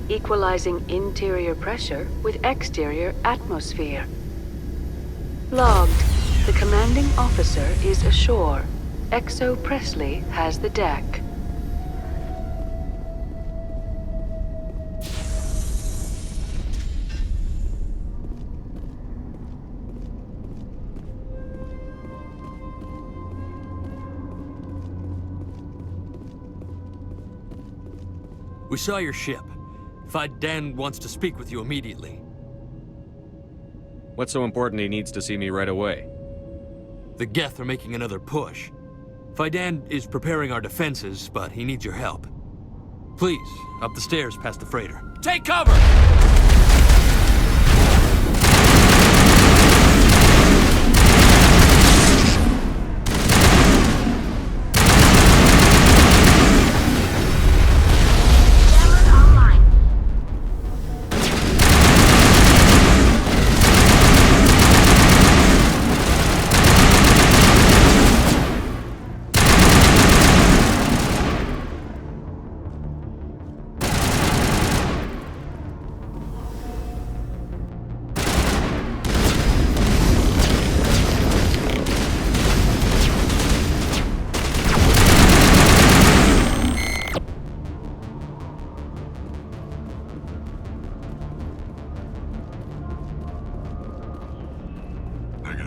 equalizing interior pressure with exterior atmosphere. Logged. The commanding officer is ashore. Exo Presley has the deck. We saw your ship. Dan wants to speak with you immediately. What's so important he needs to see me right away? The Geth are making another push. Dan is preparing our defenses, but he needs your help. Please, up the stairs past the freighter. Take cover!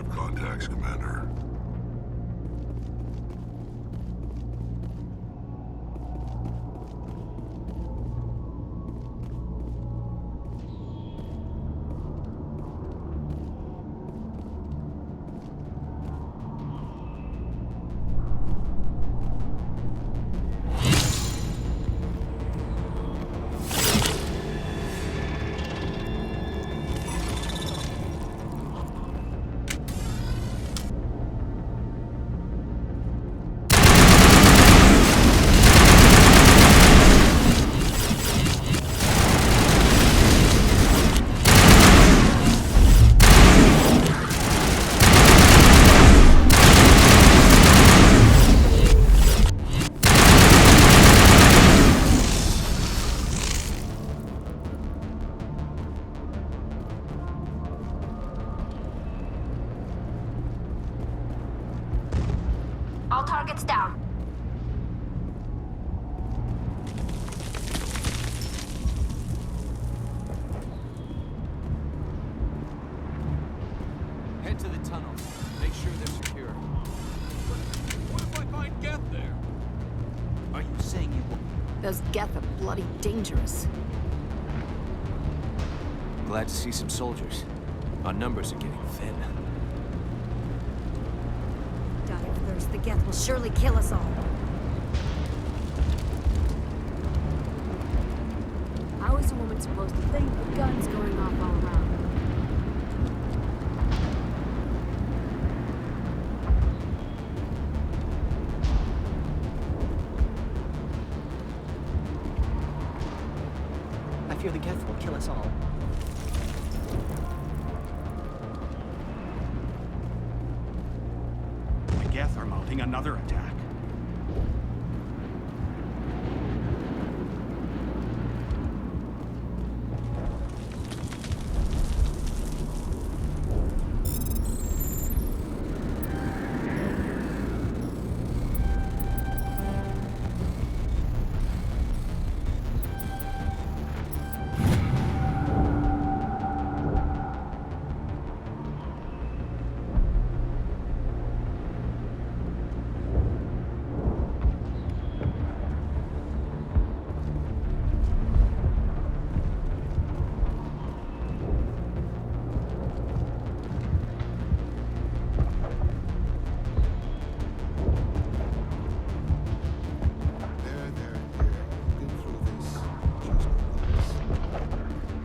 Contacts, Commander. All targets down. Head to the tunnel. Make sure they're secure. What if I find Geth there? Are you saying you will? Those Geth are bloody dangerous. Glad to see some soldiers. Our numbers are getting thin. Die of thirst. The Geth will surely kill us all. How is a woman supposed to think with guns going off all around? I fear the Geth will kill us all. The Geth are mounting another attack.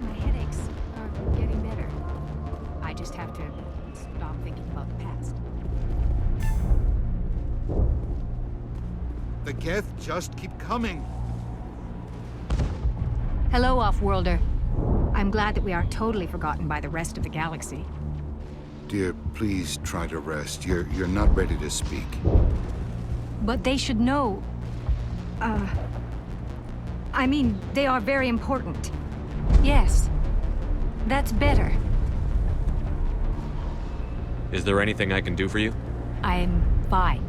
My headaches are getting better. I just have to stop thinking about the past. The Geth just keep coming. Hello, Off-Worlder. I'm glad that we are totally forgotten by the rest of the galaxy. Dear, please try to rest. You're not ready to speak. But they should know... I mean, they are very important. Yes. That's better. Is there anything I can do for you? I'm fine.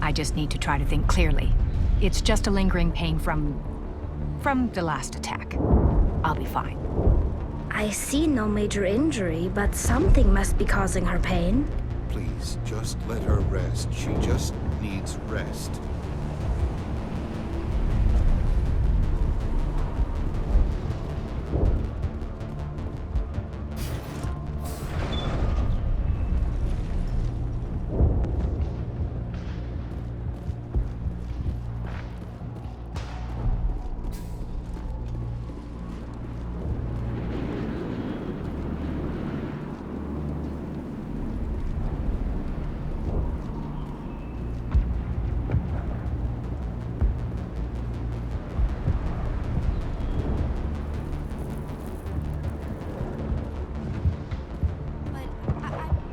I just need to try to think clearly. It's just a lingering pain from the last attack. I'll be fine. I see no major injury, but something must be causing her pain. Please, just let her rest. She just needs rest.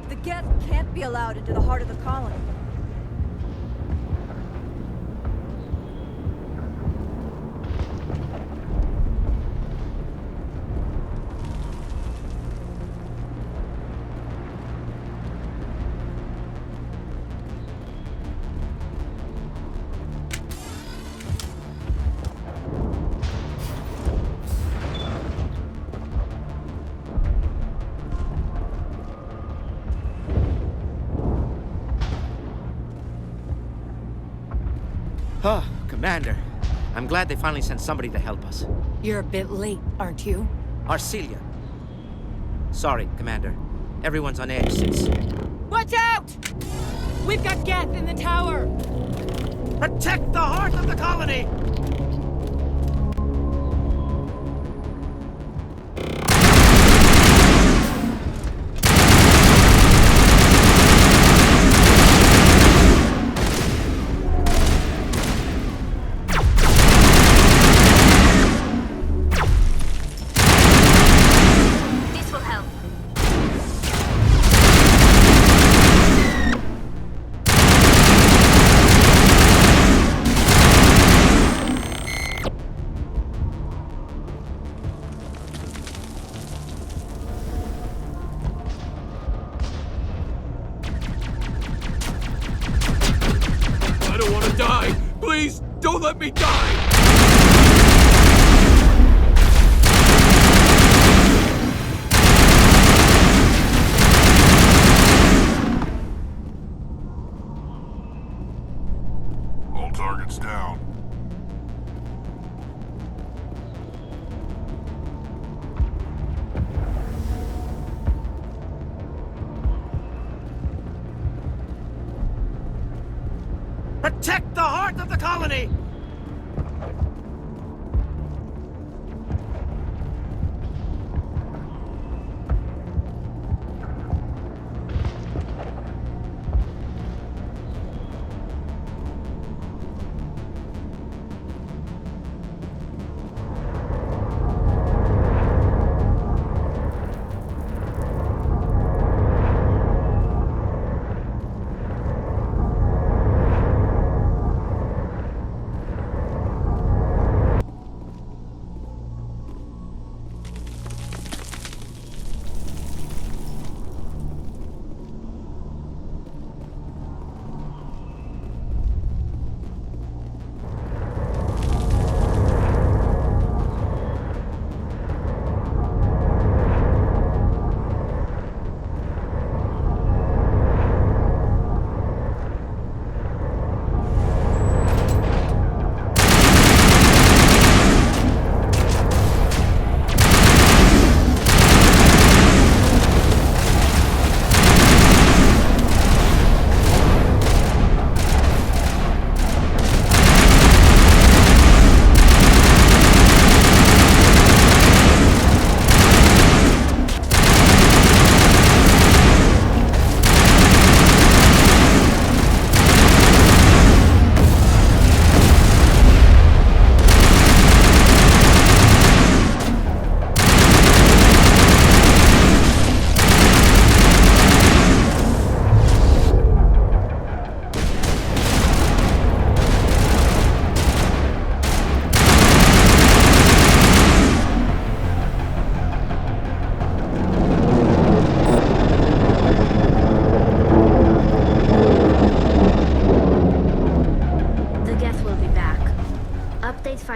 The Geth can't be allowed into the heart of the colony. Oh, Commander. I'm glad they finally sent somebody to help us. You're a bit late, aren't you? Arcelia. Sorry, Commander. Everyone's on edge since... Watch out! We've got Geth in the tower! Protect the heart of the colony! Die! Please, don't let me die! All targets down. Protect the heart of the colony!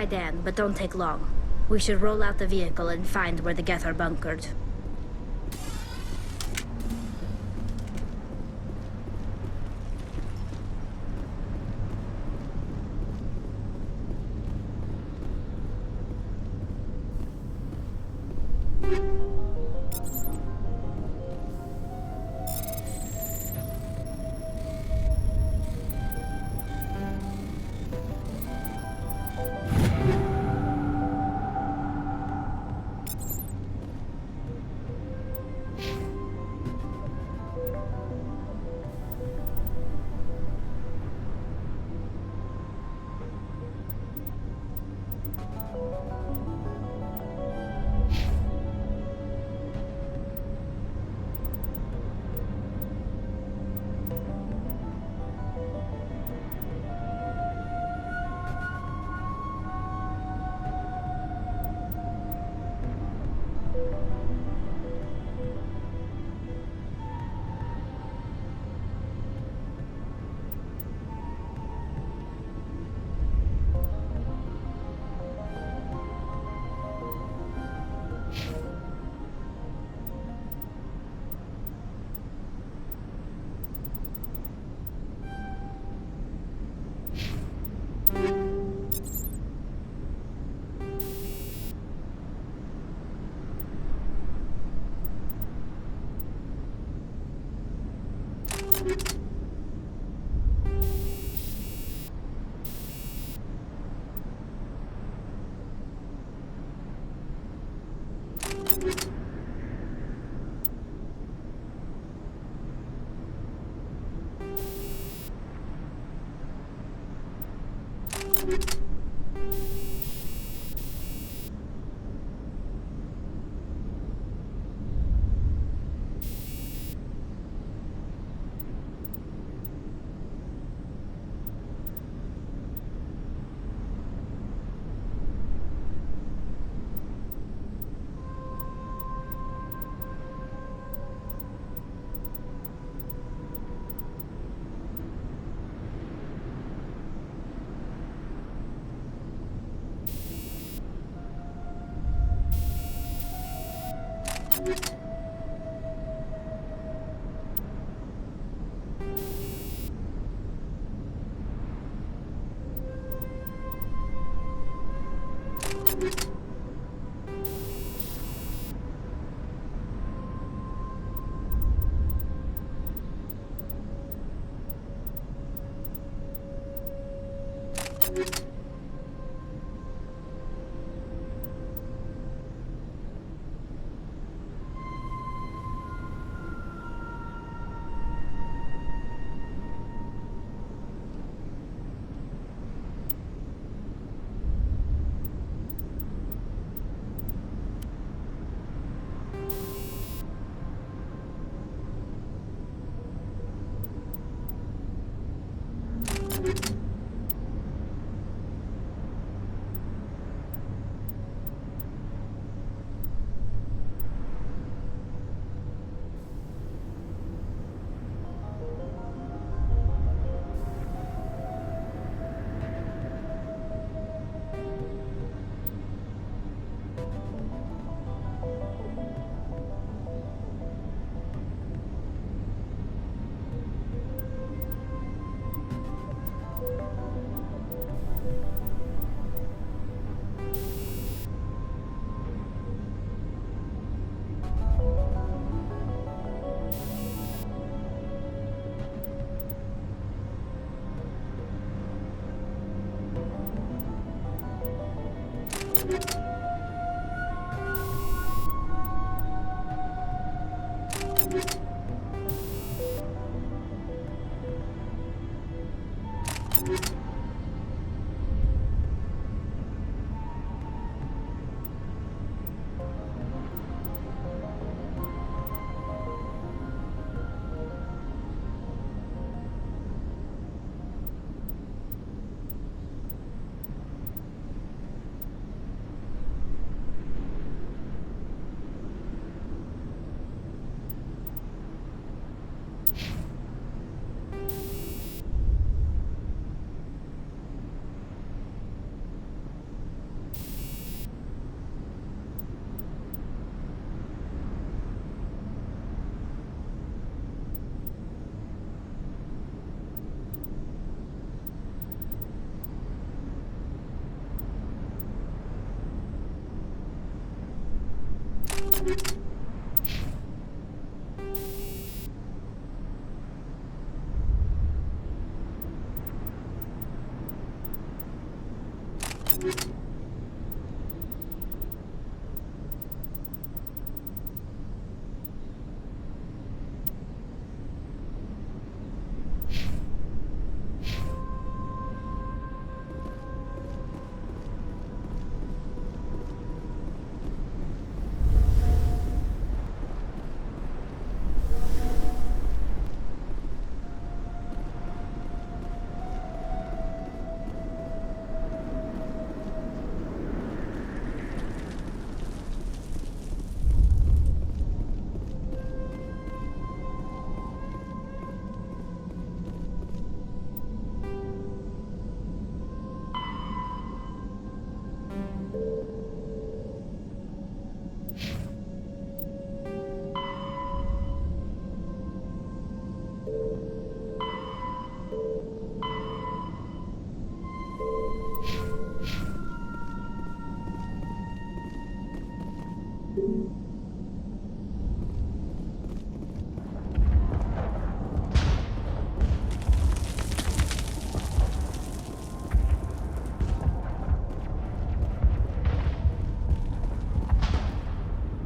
Fidan, but don't take long. We should roll out the vehicle and find where the Geth are bunkered.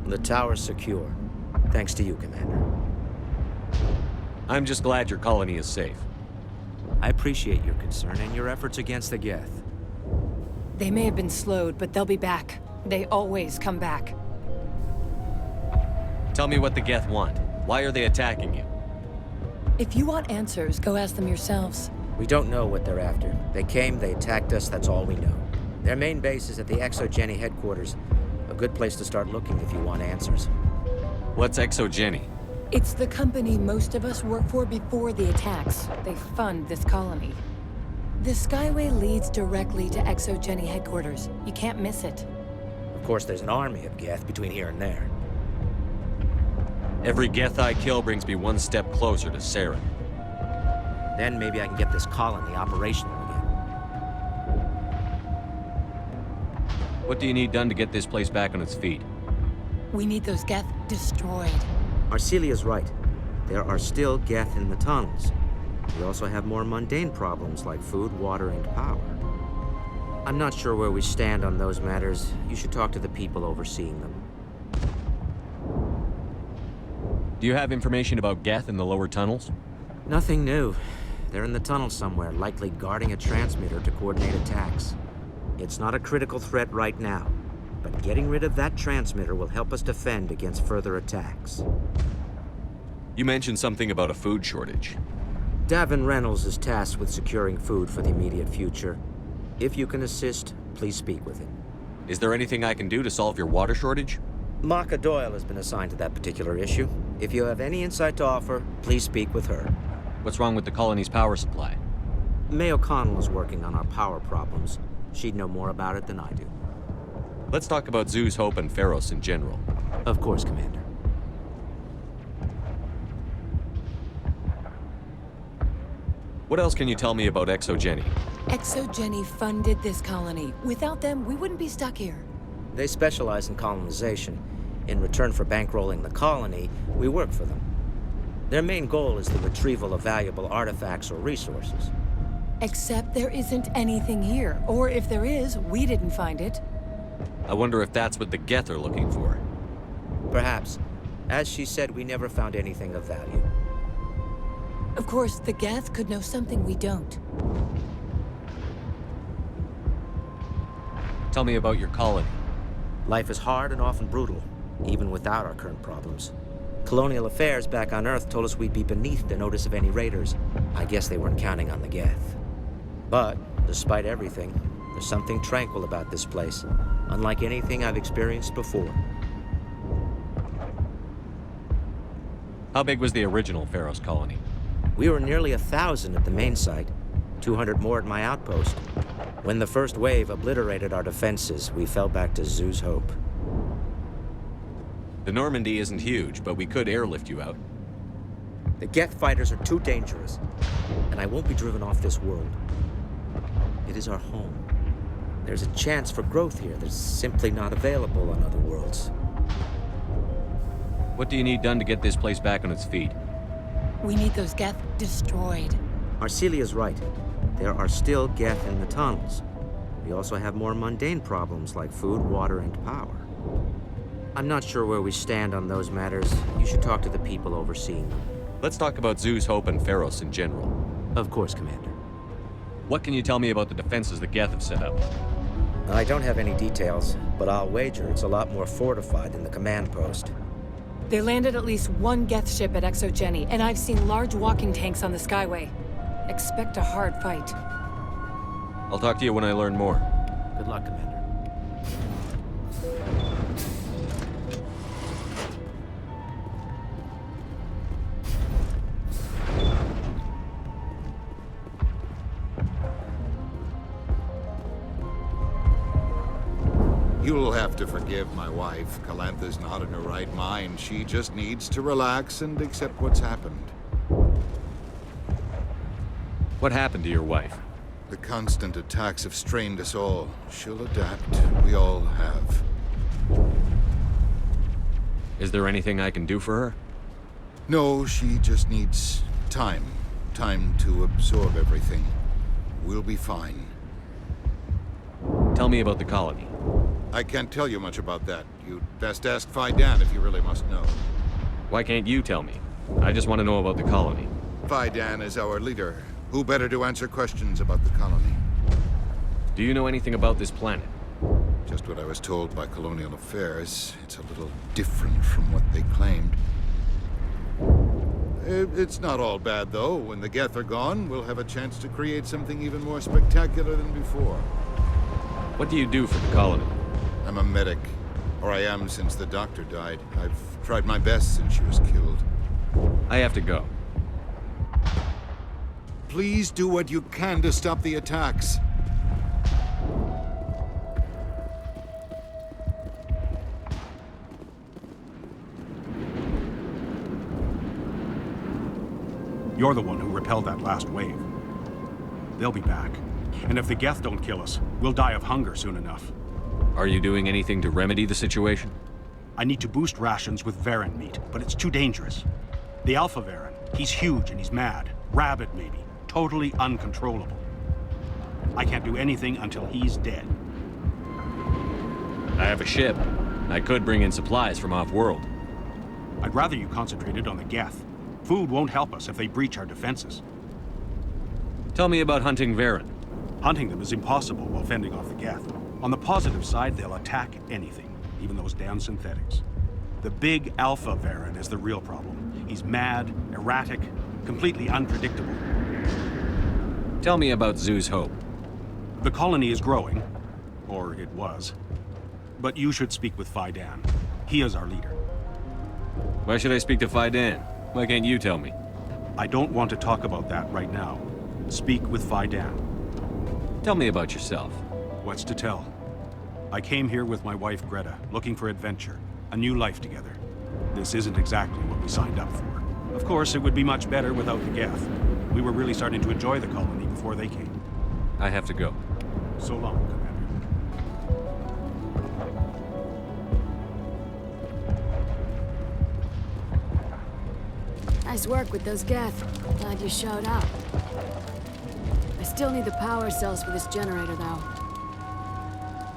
The tower's secure. Thanks to you, Commander. I'm just glad your colony is safe. I appreciate your concern and your efforts against the Geth. They may have been slowed, but they'll be back. They always come back. Tell me what the Geth want. Why are they attacking you? If you want answers, go ask them yourselves. We don't know what they're after. They came, they attacked us, that's all we know. Their main base is at the Exogeny headquarters. A good place to start looking if you want answers. What's Exogeny? It's the company most of us work for before the attacks. They fund this colony. The Skyway leads directly to Exogeny headquarters. You can't miss it. Of course, there's an army of Geth between here and there. Every Geth I kill brings me one step closer to Saren. Then maybe I can get this colony operational again. What do you need done to get this place back on its feet? We need those Geth destroyed. Arcelia's right. There are still Geth in the tunnels. We also have more mundane problems like food, water, and power. I'm not sure where we stand on those matters. You should talk to the people overseeing them. Do you have information about Geth in the lower tunnels? Nothing new. They're in the tunnel somewhere, likely guarding a transmitter to coordinate attacks. It's not a critical threat right now, but getting rid of that transmitter will help us defend against further attacks. You mentioned something about a food shortage. Davin Reynolds is tasked with securing food for the immediate future. If you can assist, please speak with him. Is there anything I can do to solve your water shortage? Maka Doyle has been assigned to that particular issue. If you have any insight to offer, please speak with her. What's wrong with the colony's power supply? May O'Connell is working on our power problems. She'd know more about it than I do. Let's talk about Zeus, Hope, and Pharos in general. Of course, Commander. What else can you tell me about Exogeny? Exogeny funded this colony. Without them, we wouldn't be stuck here. They specialize in colonization. In return for bankrolling the colony, we work for them. Their main goal is the retrieval of valuable artifacts or resources. Except there isn't anything here. Or if there is, we didn't find it. I wonder if that's what the Geth are looking for. Perhaps. As she said, we never found anything of value. Of course, the Geth could know something we don't. Tell me about your colony. Life is hard and often brutal, even without our current problems. Colonial affairs back on Earth told us we'd be beneath the notice of any raiders. I guess they weren't counting on the Geth. But, despite everything, there's something tranquil about this place, unlike anything I've experienced before. How big was the original Pharos colony? We were nearly 1,000 at the main site, 200 more at my outpost. When the first wave obliterated our defenses, we fell back to Zeus' Hope. The Normandy isn't huge, but we could airlift you out. The Geth fighters are too dangerous, and I won't be driven off this world. It is our home. There's a chance for growth here that's simply not available on other worlds. What do you need done to get this place back on its feet? We need those Geth destroyed. Arcelia's right. There are still Geth in the tunnels. We also have more mundane problems like food, water, and power. I'm not sure where we stand on those matters. You should talk to the people overseeing them. Let's talk about Zeus, Hope, and Pharos in general. Of course, Commander. What can you tell me about the defenses the Geth have set up? I don't have any details, but I'll wager it's a lot more fortified than the command post. They landed at least one Geth ship at Exogeny, and I've seen large walking tanks on the Skyway. Expect a hard fight. I'll talk to you when I learn more. Good luck, Commander. You'll have to forgive my wife. Calantha's not in her right mind. She just needs to relax and accept what's happened. What happened to your wife? The constant attacks have strained us all. She'll adapt. We all have. Is there anything I can do for her? No, she just needs time. Time to absorb everything. We'll be fine. Tell me about the colony. I can't tell you much about that. You'd best ask Fidan if you really must know. Why can't you tell me? I just want to know about the colony. Fidan is our leader. Who better to answer questions about the colony? Do you know anything about this planet? Just what I was told by Colonial Affairs. It's a little different from what they claimed. It's not all bad, though. When the Geth are gone, we'll have a chance to create something even more spectacular than before. What do you do for the colony? I'm a medic. Or I am since the doctor died. I've tried my best since she was killed. I have to go. Please do what you can to stop the attacks. You're the one who repelled that last wave. They'll be back. And if the Geth don't kill us, we'll die of hunger soon enough. Are you doing anything to remedy the situation? I need to boost rations with Varen meat, but it's too dangerous. The Alpha Varen, he's huge and he's mad. Rabid, maybe. Totally uncontrollable. I can't do anything until he's dead. I have a ship. I could bring in supplies from off-world. I'd rather you concentrated on the Geth. Food won't help us if they breach our defenses. Tell me about hunting Varen. Hunting them is impossible while fending off the Geth. On the positive side, they'll attack anything, even those damn synthetics. The big Alpha Varen is the real problem. He's mad, erratic, completely unpredictable. Tell me about Zeus Hope. The colony is growing, or it was. But you should speak with Fidan. He is our leader. Why should I speak to Fidan? Why can't you tell me? I don't want to talk about that right now. Speak with Fidan. Tell me about yourself. What's to tell? I came here with my wife Greta, looking for adventure, a new life together. This isn't exactly what we signed up for. Of course, it would be much better without the Geth. We were really starting to enjoy the colony before they came. I have to go. So long, Commander. Nice work with those Geth. Glad you showed up. I still need the power cells for this generator, though.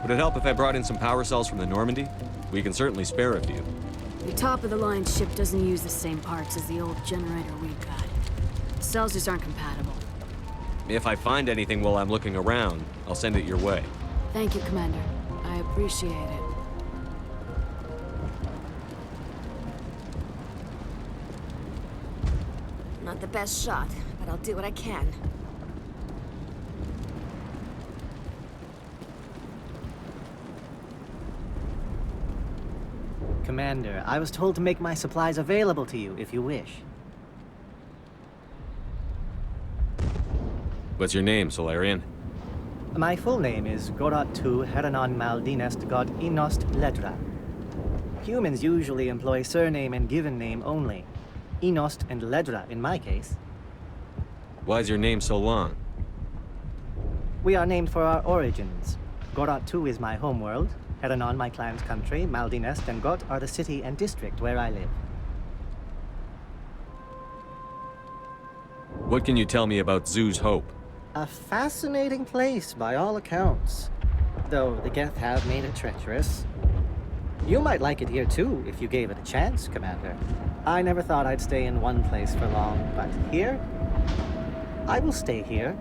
Would it help if I brought in some power cells from the Normandy? We can certainly spare a few. The top-of-the-line ship doesn't use the same parts as the old generator we've got. The cells just aren't compatible. If I find anything while I'm looking around, I'll send it your way. Thank you, Commander. I appreciate it. Not the best shot, but I'll do what I can. Commander, I was told to make my supplies available to you if you wish. What's your name, Solarian? My full name is Gorat II Heranon Maldinest God Inost Ledra. Humans usually employ surname and given name only. Inost and Ledra in my case. Why's your name so long? We are named for our origins. Gorat II is my homeworld, Heranon my clan's country, Maldinest and Got are the city and district where I live. What can you tell me about Zoo's Hope? A fascinating place by all accounts, though the Geth have made it treacherous. You might like it here too, if you gave it a chance, Commander. I never thought I'd stay in one place for long, but here, I will stay here.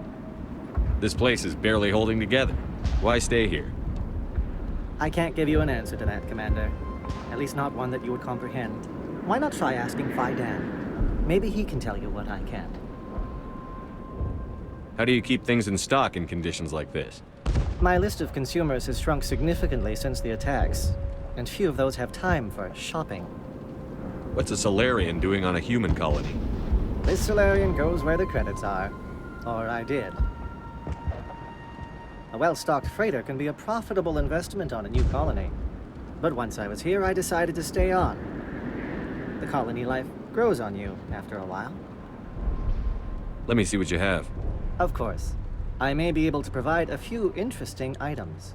This place is barely holding together. Why stay here? I can't give you an answer to that, Commander. At least not one that you would comprehend. Why not try asking Fidan? Maybe he can tell you what I can't. How do you keep things in stock in conditions like this? My list of consumers has shrunk significantly since the attacks, and few of those have time for shopping. What's a Solarian doing on a human colony? This Solarian goes where the credits are. Or I did. A well-stocked freighter can be a profitable investment on a new colony. But once I was here, I decided to stay on. The colony life grows on you after a while. Let me see what you have. Of course. I may be able to provide a few interesting items.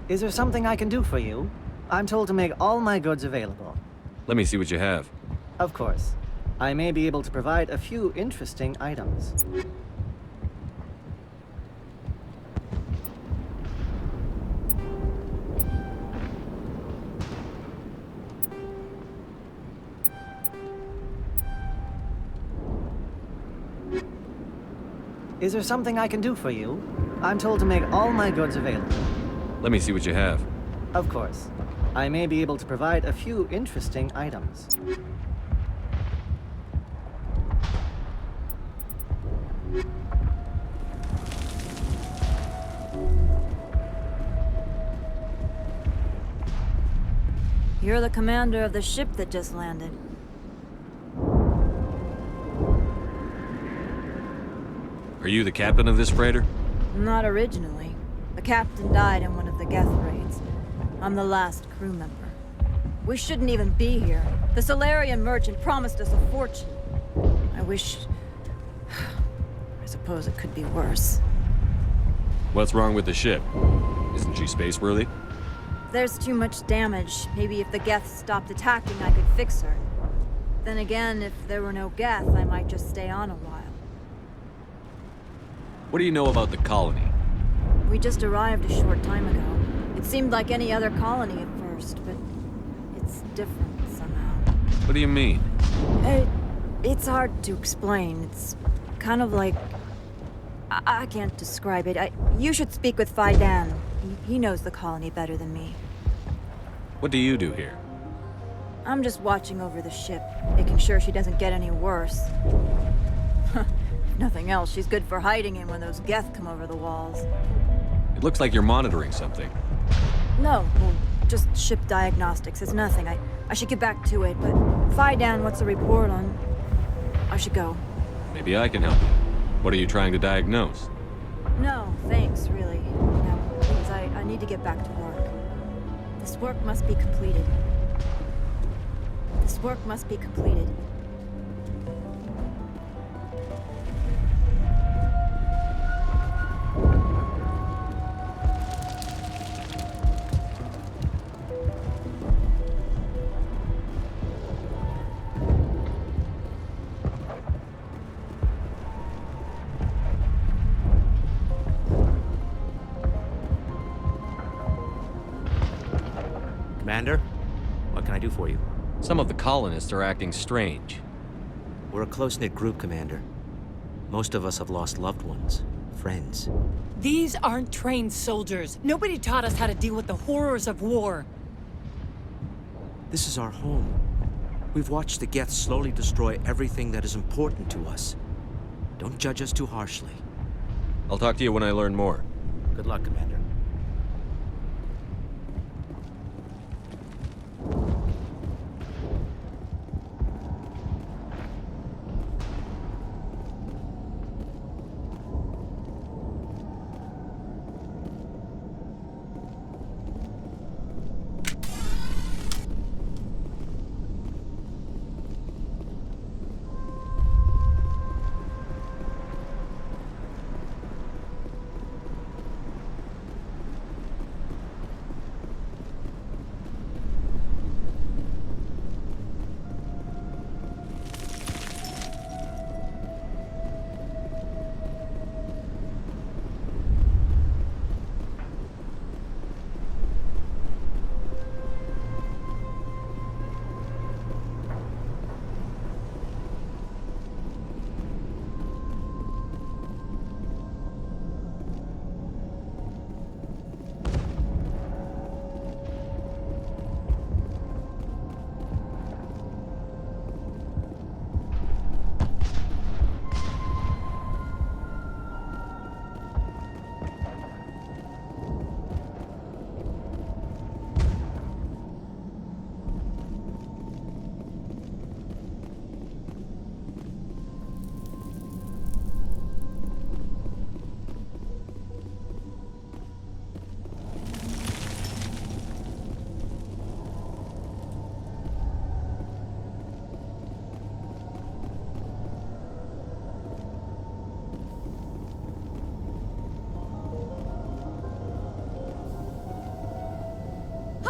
Is there something I can do for you? I'm told to make all my goods available. Let me see what you have. Of course. I may be able to provide a few interesting items. Is there something I can do for you? I'm told to make all my goods available. Let me see what you have. Of course. I may be able to provide a few interesting items. You're the commander of the ship that just landed. Are you the captain of this freighter? Not originally. The captain died in one of the Geth raids. I'm the last crew member. We shouldn't even be here. The Solarian merchant promised us a fortune. I wish... I suppose it could be worse. What's wrong with the ship? Isn't she space-worthy? There's too much damage. Maybe if the Geth stopped attacking, I could fix her. Then again, if there were no Geth, I might just stay on a while. What do you know about the colony? We just arrived a short time ago. It seemed like any other colony at first, but it's different somehow. What do you mean? It's hard to explain. It's kind of like... I can't describe it. You should speak with Fidan. He knows the colony better than me. What do you do here? I'm just watching over the ship, making sure she doesn't get any worse. If nothing else, she's good for hiding in when those Geth come over the walls. It looks like you're monitoring something. No, well, just ship diagnostics. It's nothing. I should get back to it, but Fidan wants a report on... I should go. Maybe I can help you. What are you trying to diagnose? No, thanks, really. Now, please, I need to get back to work. This work must be completed. This work must be completed. Commander, what can I do for you? Some of the colonists are acting strange. We're a close-knit group, Commander. Most of us have lost loved ones, friends. These aren't trained soldiers. Nobody taught us how to deal with the horrors of war. This is our home. We've watched the Geth slowly destroy everything that is important to us. Don't judge us too harshly. I'll talk to you when I learn more. Good luck, Commander.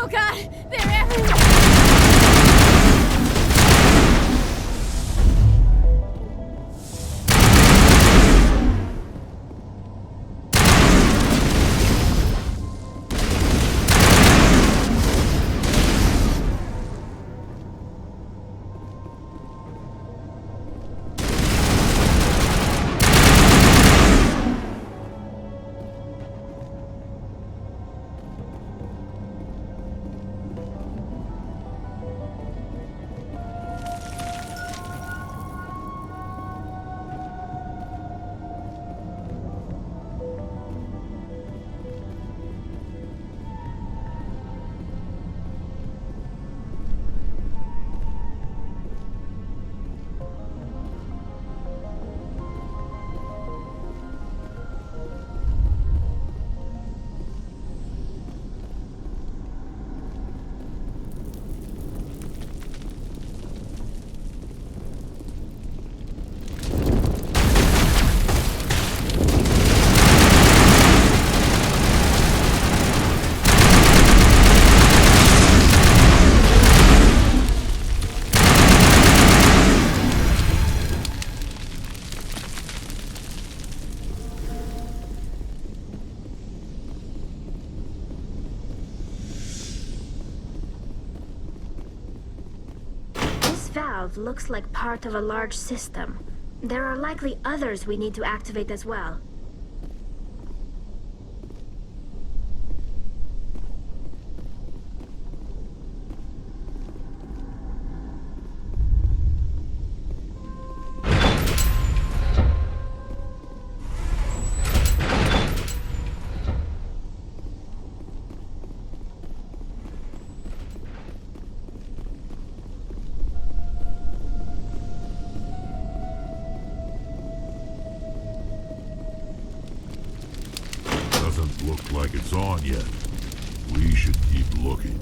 Oh god, they're everywhere! This valve looks like part of a large system. There are likely others we need to activate as well. Doesn't look like it's on yet. We should keep looking.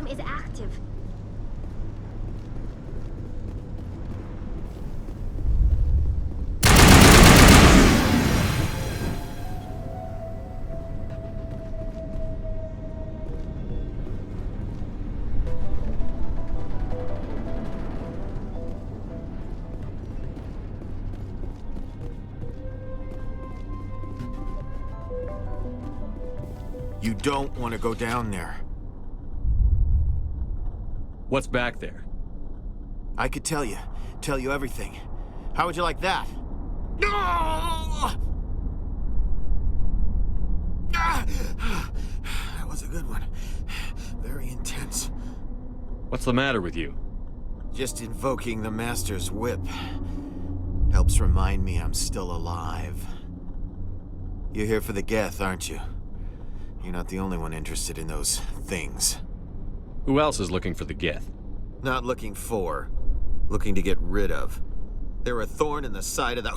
system is active. You don't want to go down there. What's back there? I could tell you everything. How would you like that? That was a good one. Very intense. What's the matter with you? Just invoking the Master's whip helps remind me I'm still alive. You're here for the Geth, aren't you? You're not the only one interested in those things. Who else is looking for the Geth? Not looking for. Looking to get rid of. They're a thorn in the side of the...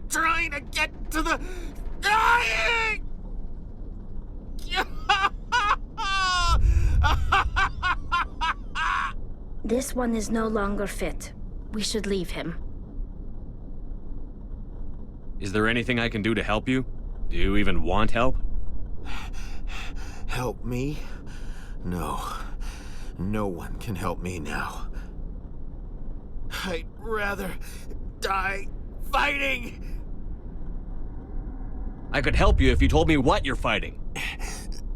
Trying to get to the... Dying! This one is no longer fit. We should leave him. Is there anything I can do to help you? Do you even want help? Help me? No. No one can help me now. I'd rather die fighting! I could help you if you told me what you're fighting.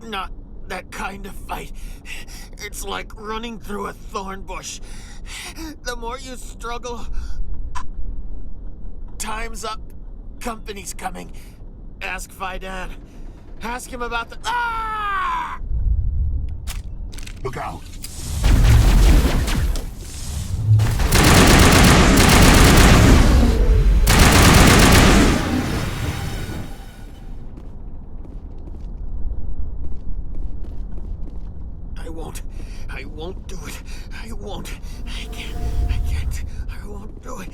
Not that kind of fight. It's like running through a thorn bush. The more you struggle... Time's up. Company's coming. Ask Fidan. Ask him about the... Ah! Look out! I won't do it. I won't. I can't. I won't do it.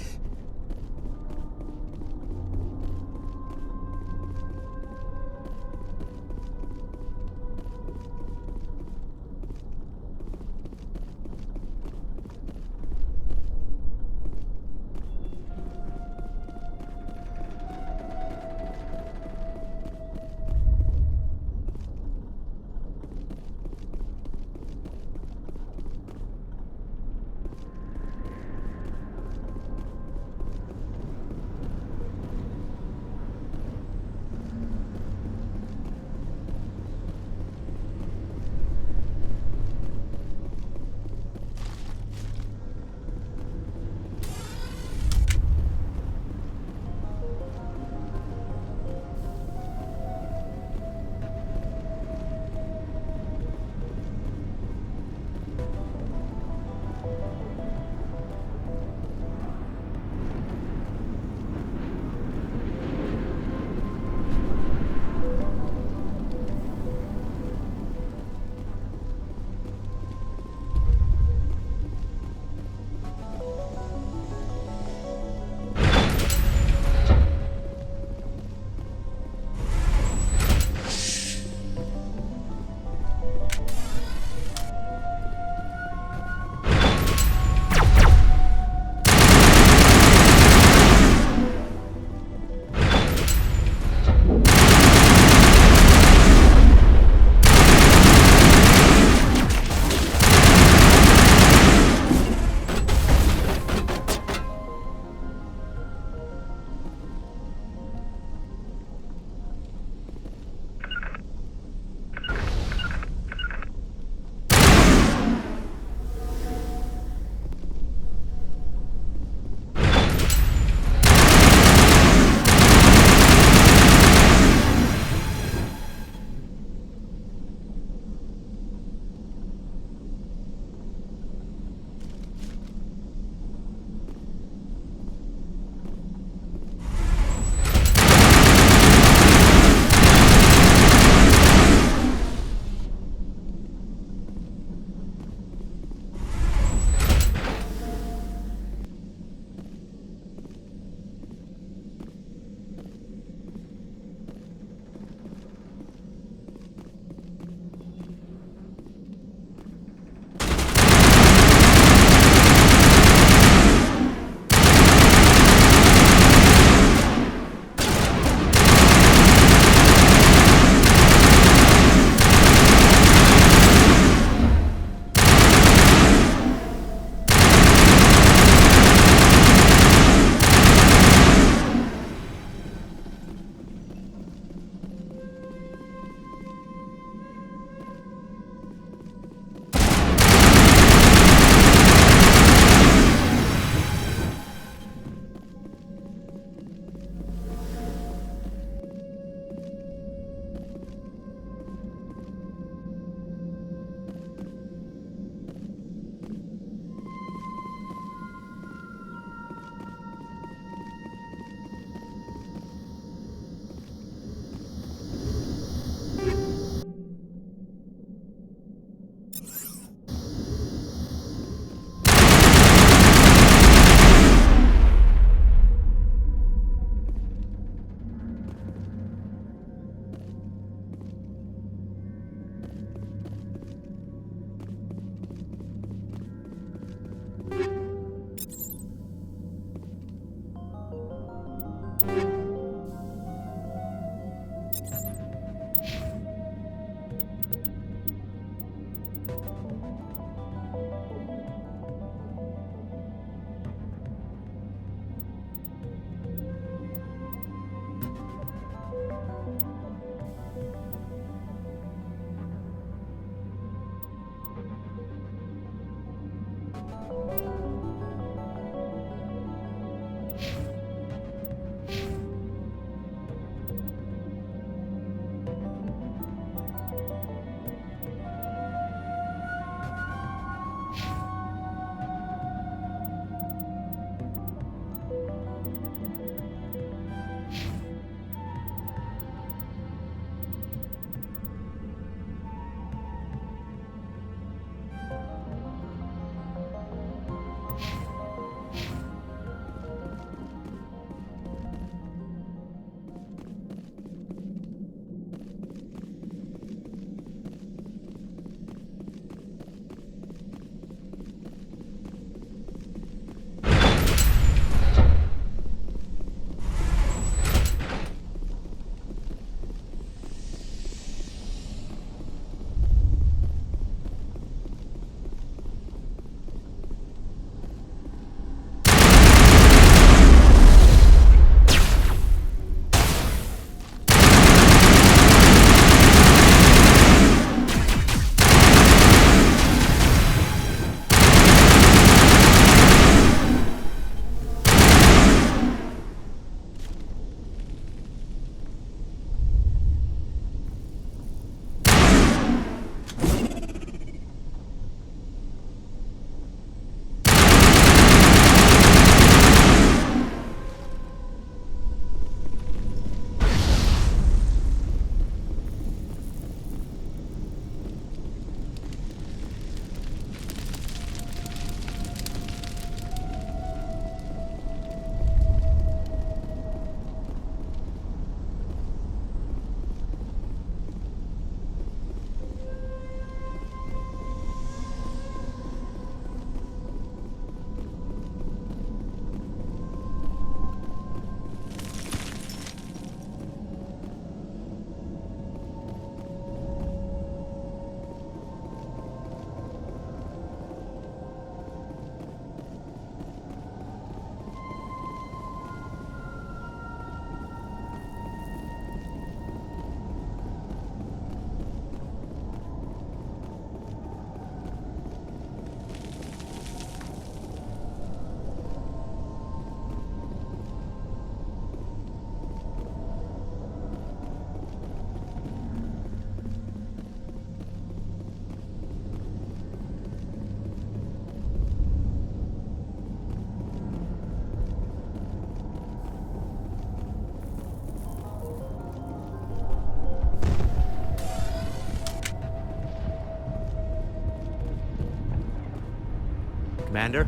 Commander,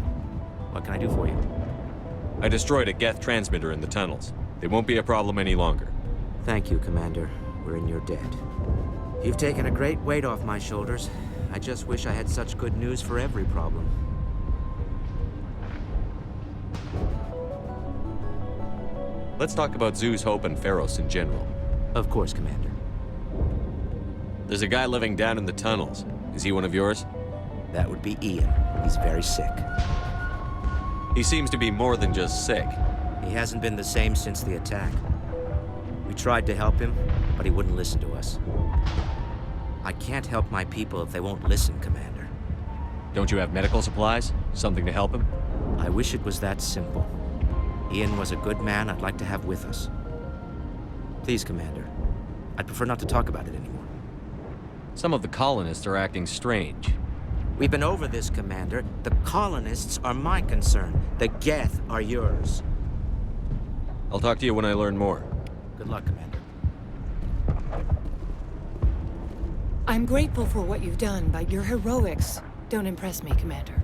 what can I do for you? I destroyed a Geth transmitter in the tunnels. They won't be a problem any longer. Thank you, Commander. We're in your debt. You've taken a great weight off my shoulders. I just wish I had such good news for every problem. Let's talk about Zeus, Hope, and Pharos in general. Of course, Commander. There's a guy living down in the tunnels. Is he one of yours? That would be Ian. He's very sick. He seems to be more than just sick. He hasn't been the same since the attack. We tried to help him, but he wouldn't listen to us. I can't help my people if they won't listen, Commander. Don't you have medical supplies? Something to help him? I wish it was that simple. Ian was a good man I'd like to have with us. Please, Commander. I'd prefer not to talk about it anymore. Some of the colonists are acting strange. We've been over this, Commander. The colonists are my concern. The Geth are yours. I'll talk to you when I learn more. Good luck, Commander. I'm grateful for what you've done, but your heroics don't impress me, Commander.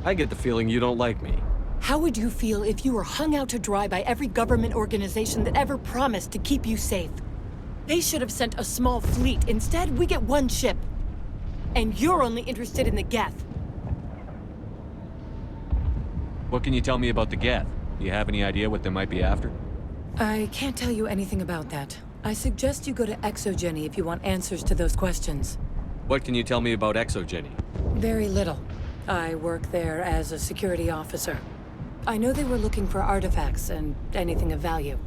I get the feeling you don't like me. How would you feel if you were hung out to dry by every government organization that ever promised to keep you safe? They should have sent a small fleet. Instead, we get one ship. And you're only interested in the Geth. What can you tell me about the Geth? Do you have any idea what they might be after? I can't tell you anything about that. I suggest you go to Exogeny if you want answers to those questions. What can you tell me about Exogeny? Very little. I work there as a security officer. I know they were looking for artifacts and anything of value.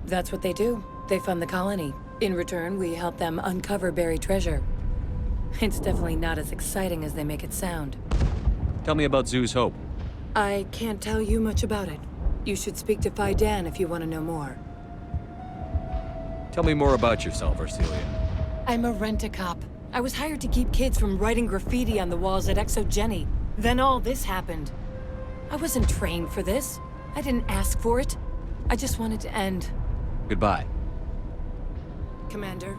That's what they do. They fund the colony. In return, we help them uncover buried treasure. It's definitely not as exciting as they make it sound. Tell me about Zeus Hope. I can't tell you much about it. You should speak to Fidan if you want to know more. Tell me more about yourself, Arcelia. I'm a rent-a-cop. I was hired to keep kids from writing graffiti on the walls at Exogeny. Then all this happened. I wasn't trained for this. I didn't ask for it. I just wanted to end. Goodbye. Commander.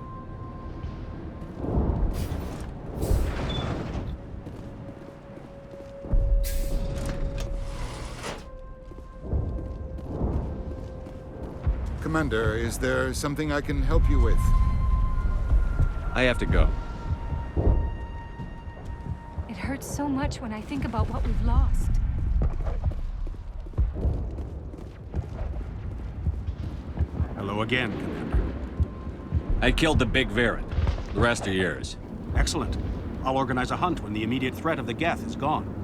Commander, is there something I can help you with? I have to go. It hurts so much when I think about what we've lost. Hello again, Commander. I killed the big Varren. The rest are yours. Excellent. I'll organize a hunt when the immediate threat of the Geth is gone.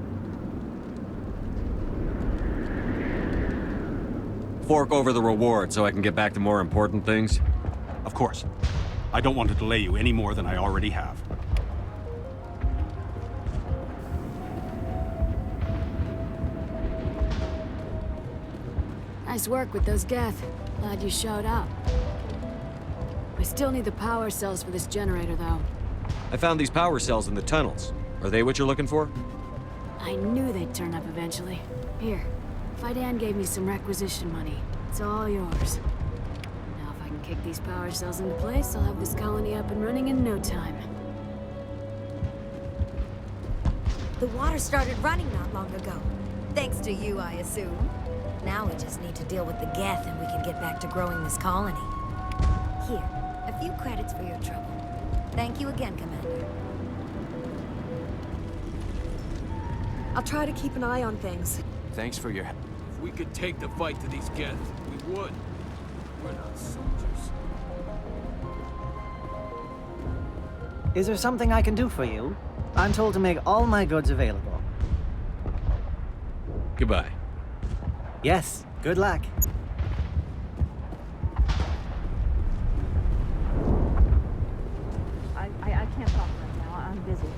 Fork over the reward so I can get back to more important things? Of course. I don't want to delay you any more than I already have. Nice work with those Geth. Glad you showed up. I still need the power cells for this generator, though. I found these power cells in the tunnels. Are they what you're looking for? I knew they'd turn up eventually. Here, Fidan gave me some requisition money. It's all yours. Now if I can kick these power cells into place, I'll have this colony up and running in no time. The water started running not long ago. Thanks to you, I assume. Now we just need to deal with the Geth and we can get back to growing this colony. Here, a few credits for your trouble. Thank you again, Commander. I'll try to keep an eye on things. Thanks for your help. If we could take the fight to these Geth, we would. We're not soldiers. Is there something I can do for you? I'm told to make all my goods available. Goodbye. Yes, good luck. I can't talk right now. I'm busy.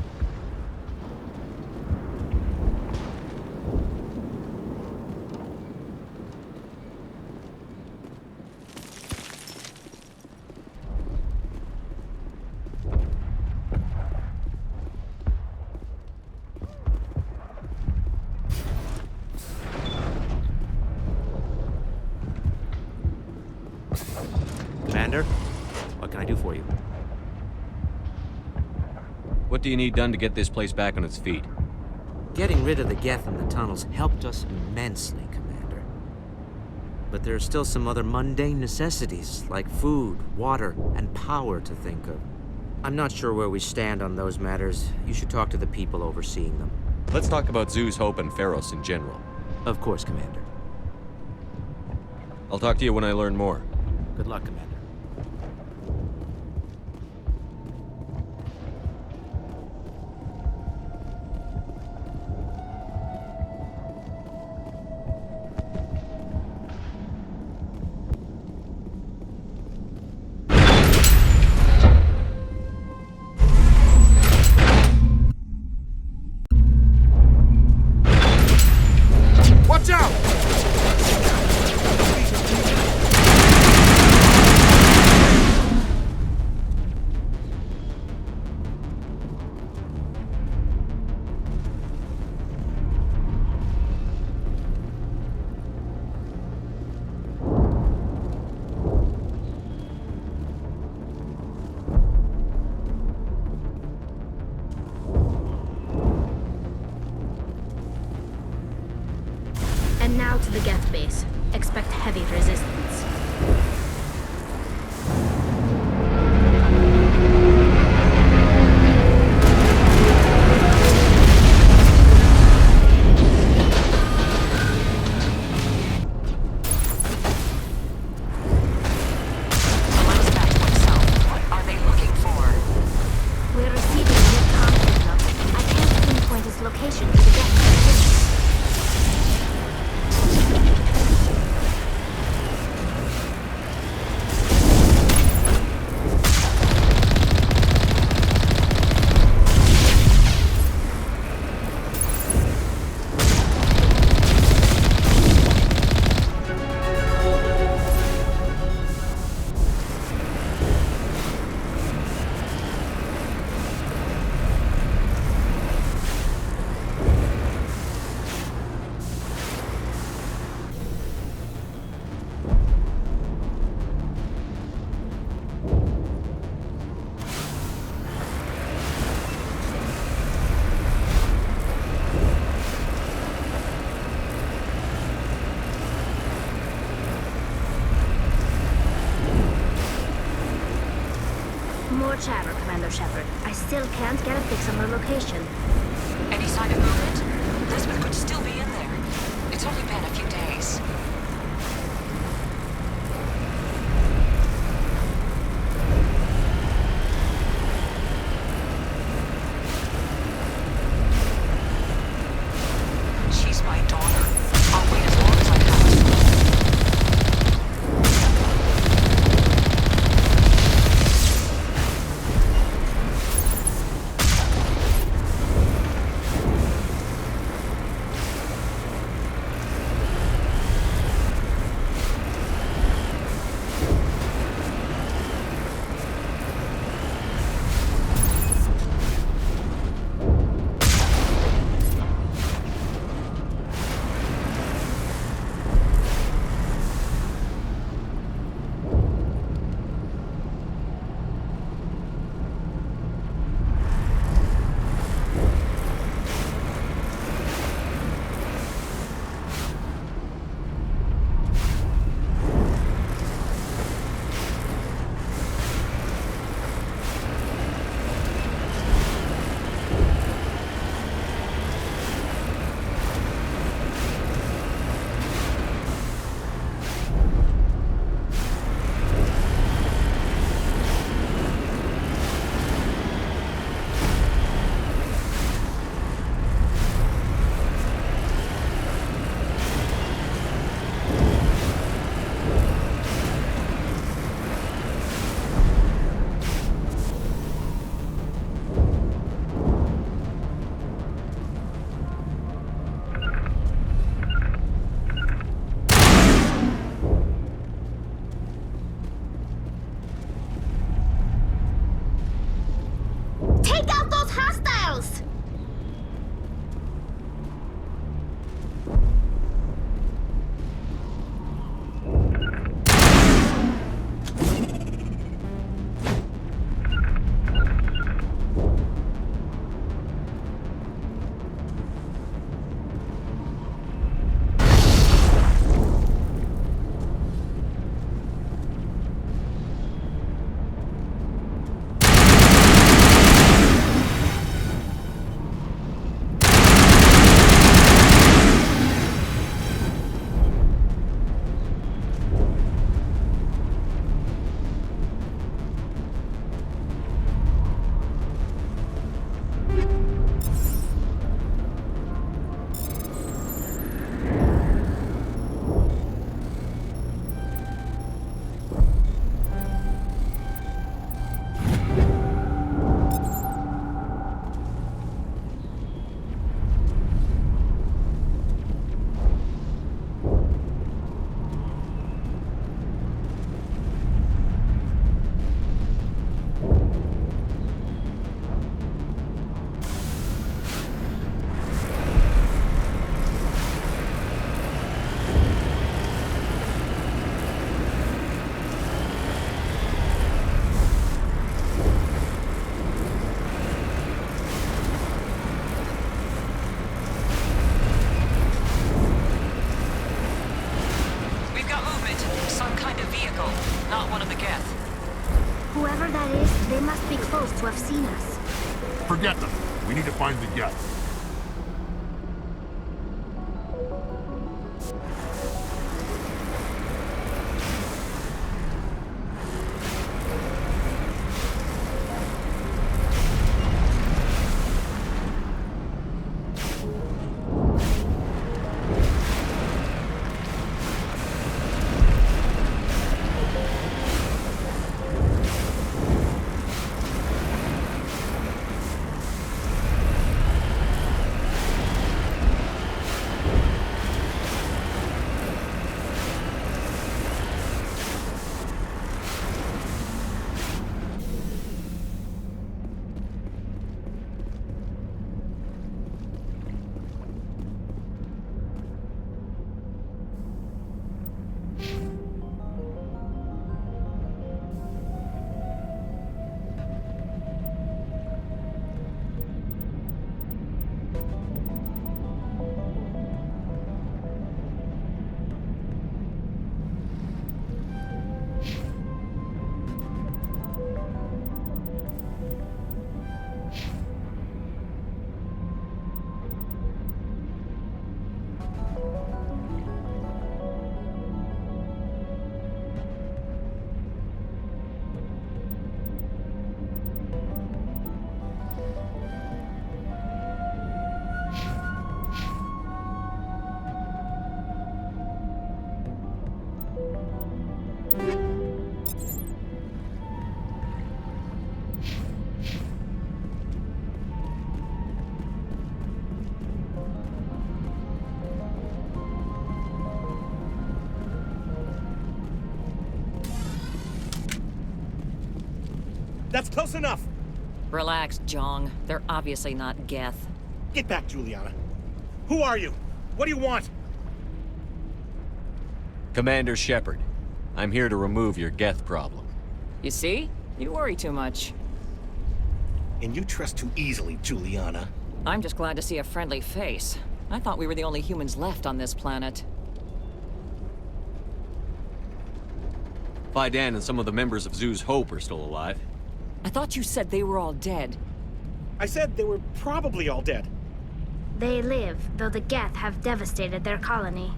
Commander, what can I do for you? What do you need done to get this place back on its feet? Getting rid of the Geth in the tunnels helped us immensely, Commander. But there are still some other mundane necessities, like food, water, and power to think of. I'm not sure where we stand on those matters. You should talk to the people overseeing them. Let's talk about Zeus, Hope, and Pharos in general. Of course, Commander. I'll talk to you when I learn more. Good luck, Commander. Watch out! And now to the Geth base. Expect heavy resistance. We're receiving new contact log. I can't pinpoint its location to the Geth position. More chatter, Commander Shepard. I still can't get a fix on their location. Any sign of movement? Elizabeth could still be in there. It's only been a few days. She's my daughter. I'll wait as long as I can. vehicle, not one of the Geth. Whoever that is, they must be close to have seen us. Forget them. We need to find the Geth. That's close enough! Relax, Jong. They're obviously not Geth. Get back, Juliana. Who are you? What do you want? Commander Shepard. I'm here to remove your Geth problem. You see? You worry too much. And you trust too easily, Juliana. I'm just glad to see a friendly face. I thought we were the only humans left on this planet. Fidan and some of the members of Zoo's Hope are still alive. I thought you said they were all dead. I said they were probably all dead. They live, though the Geth have devastated their colony.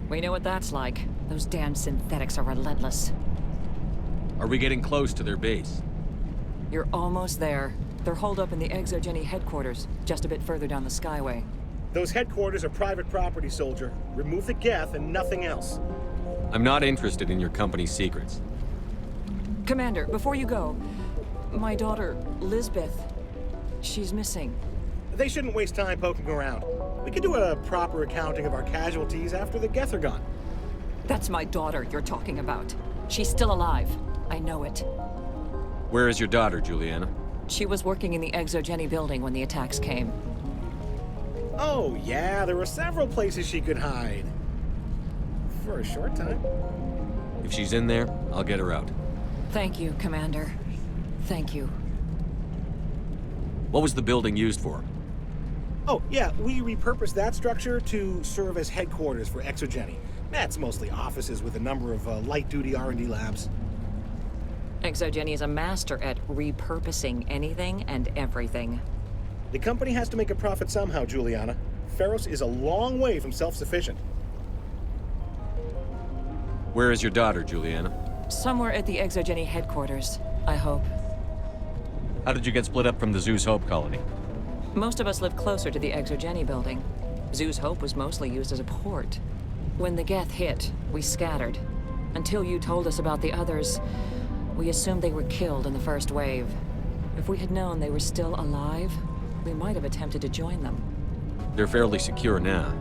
We know what that's like. Those damn synthetics are relentless. Are we getting close to their base? You're almost there. They're holed up in the Exogeny headquarters, just a bit further down the Skyway. Those headquarters are private property, soldier. Remove the Geth and nothing else. I'm not interested in your company's secrets. Commander, before you go, my daughter, Lisbeth, she's missing. They shouldn't waste time poking around. We could do a proper accounting of our casualties after the Geth are gone. That's my daughter you're talking about. She's still alive. I know it. Where is your daughter, Juliana? She was working in the Exogeny building when the attacks came. Oh, yeah, there were several places she could hide. For a short time. If she's in there, I'll get her out. Thank you, Commander. Thank you. What was the building used for? Oh, yeah, we repurposed that structure to serve as headquarters for Exogeny. That's mostly offices with a number of light-duty R&D labs. Exogeny is a master at repurposing anything and everything. The company has to make a profit somehow, Juliana. Feros is a long way from self-sufficient. Where is your daughter, Juliana? Somewhere at the Exogeny headquarters, I hope. How did you get split up from the Zoo's Hope colony? Most of us live closer to the Exogeny building. Zoo's Hope was mostly used as a port. When the Geth hit, we scattered. Until you told us about the others, we assumed they were killed in the first wave. If we had known they were still alive, we might have attempted to join them. They're fairly secure now.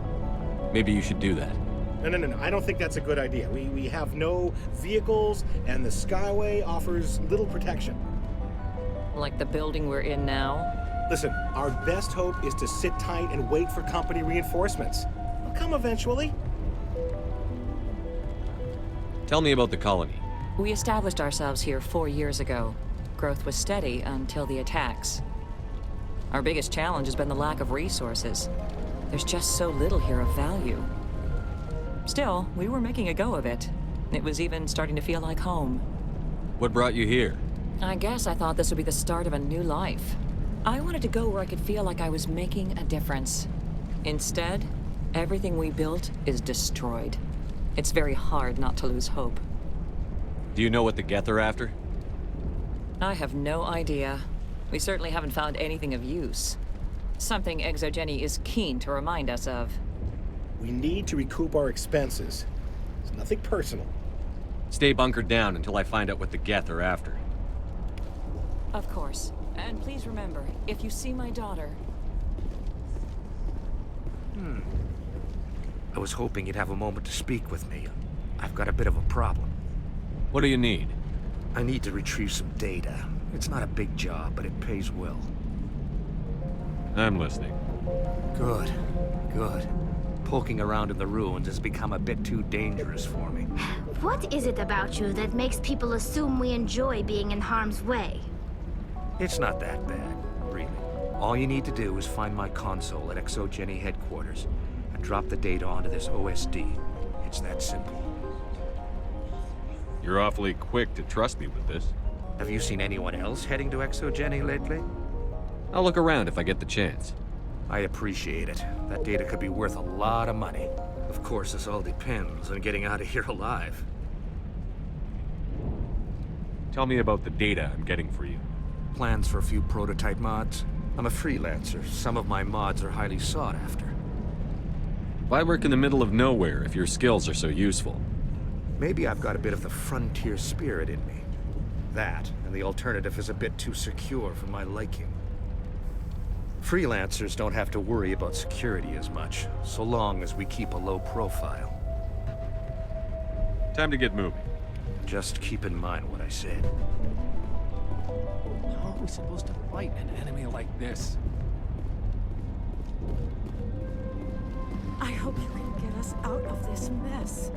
Maybe you should do that. No. I don't think that's a good idea. We have no vehicles, and the Skyway offers little protection. Like the building we're in now? Listen, our best hope is to sit tight and wait for company reinforcements. They'll come eventually. Tell me about the colony. We established ourselves here 4 years ago. Growth was steady until the attacks. Our biggest challenge has been the lack of resources. There's just so little here of value. Still, we were making a go of it. It was even starting to feel like home. What brought you here? I guess I thought this would be the start of a new life. I wanted to go where I could feel like I was making a difference. Instead, everything we built is destroyed. It's very hard not to lose hope. Do you know what the Geth are after? I have no idea. We certainly haven't found anything of use. Something Exogeny is keen to remind us of. We need to recoup our expenses. It's nothing personal. Stay bunkered down until I find out what the Geth are after. Of course. And please remember, if you see my daughter... I was hoping you'd have a moment to speak with me. I've got a bit of a problem. What do you need? I need to retrieve some data. It's not a big job, but it pays well. I'm listening. Good. Good. Poking around in the ruins has become a bit too dangerous for me. What is it about you that makes people assume we enjoy being in harm's way? It's not that bad, really. All you need to do is find my console at Exogeny headquarters and drop the data onto this OSD. It's that simple. You're awfully quick to trust me with this. Have you seen anyone else heading to Exogeny lately? I'll look around if I get the chance. I appreciate it. That data could be worth a lot of money. Of course, this all depends on getting out of here alive. Tell me about the data I'm getting for you. Plans for a few prototype mods. I'm a freelancer. Some of my mods are highly sought after. Why work in the middle of nowhere if your skills are so useful? Maybe I've got a bit of the frontier spirit in me. That, and the alternative is a bit too secure for my liking. Freelancers don't have to worry about security as much, so long as we keep a low profile. Time to get moving. Just keep in mind what I said. How are we supposed to fight an enemy like this? I hope you can get us out of this mess.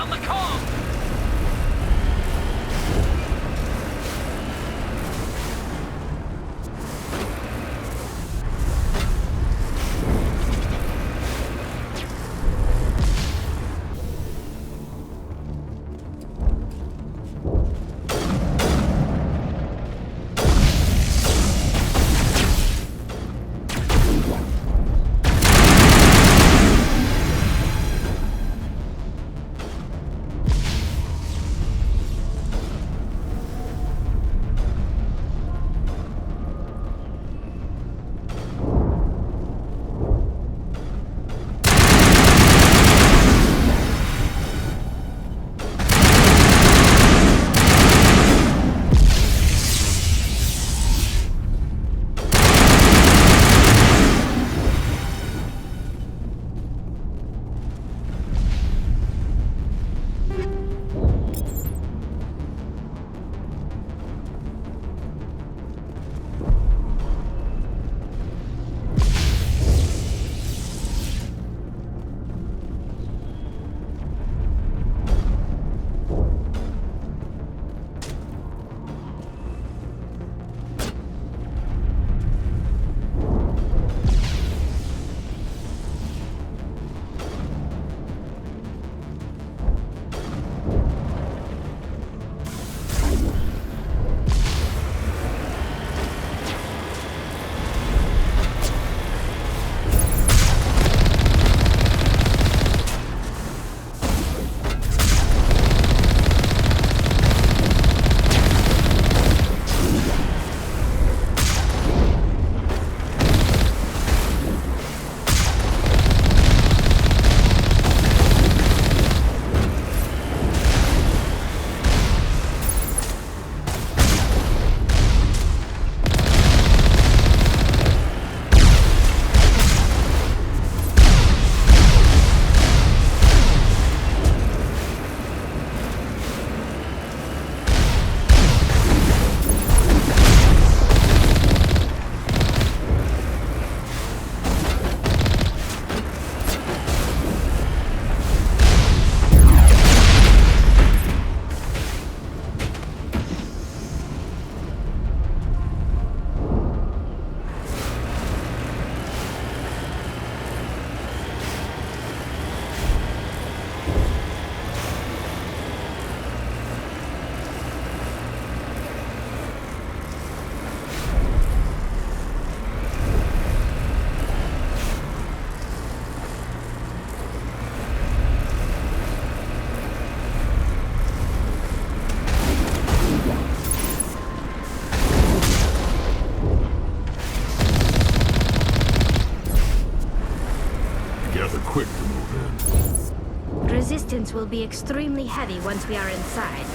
down the comm! quick to move in. Resistance will be extremely heavy once we are inside.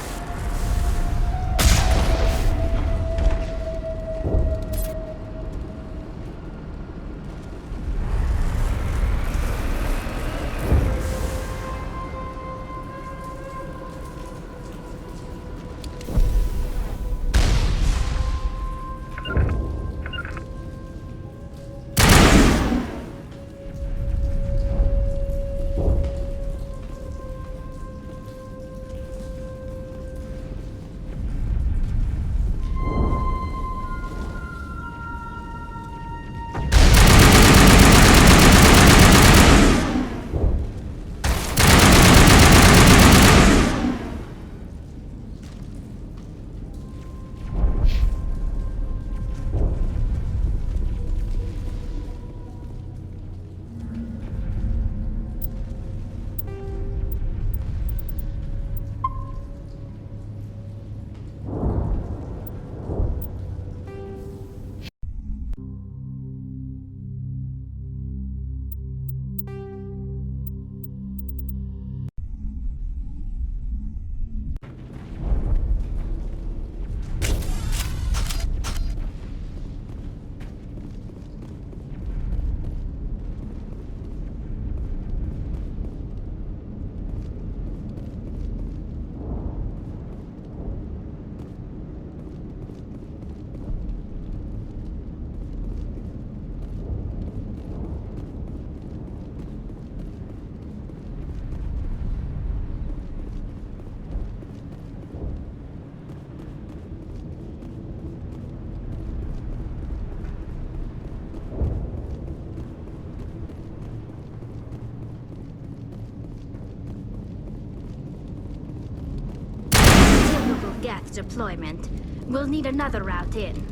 deployment. We'll need another route in.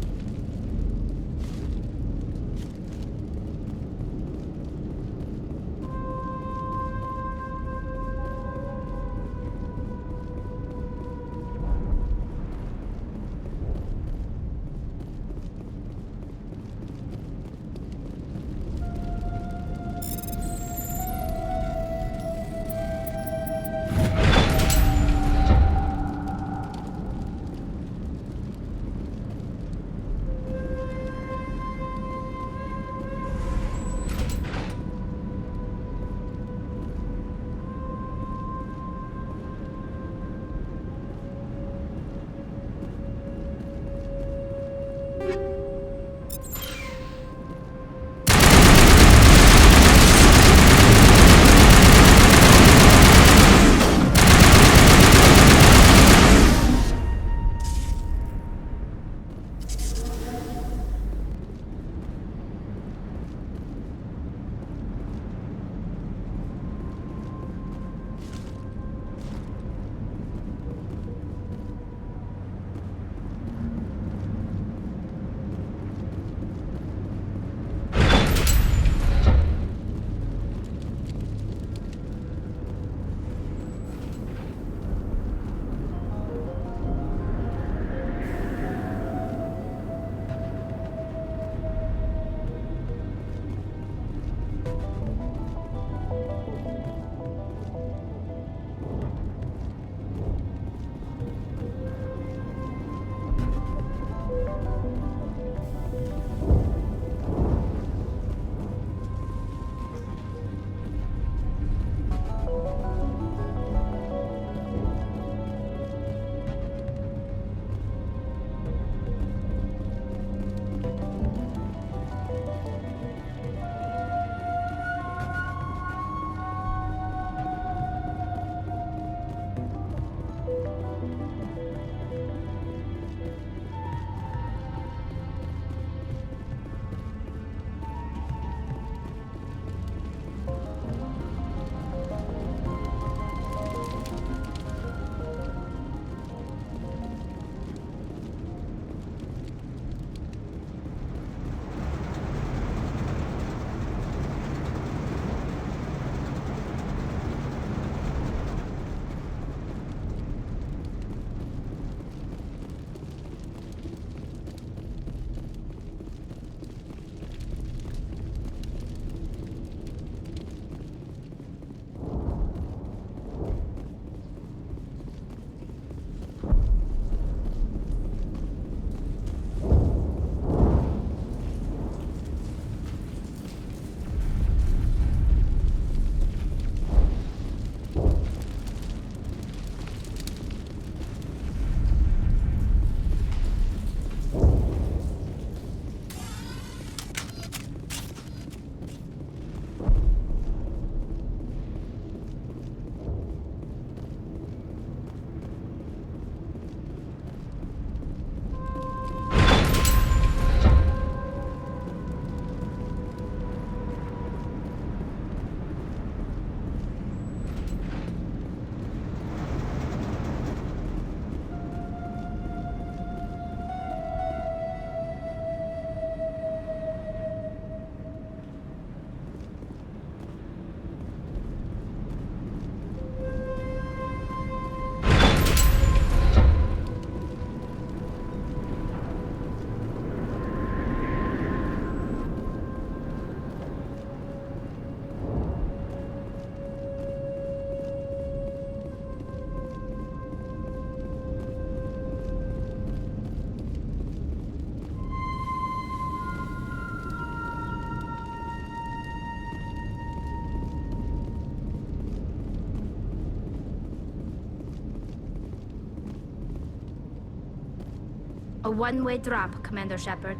A one-way drop, Commander Shepard.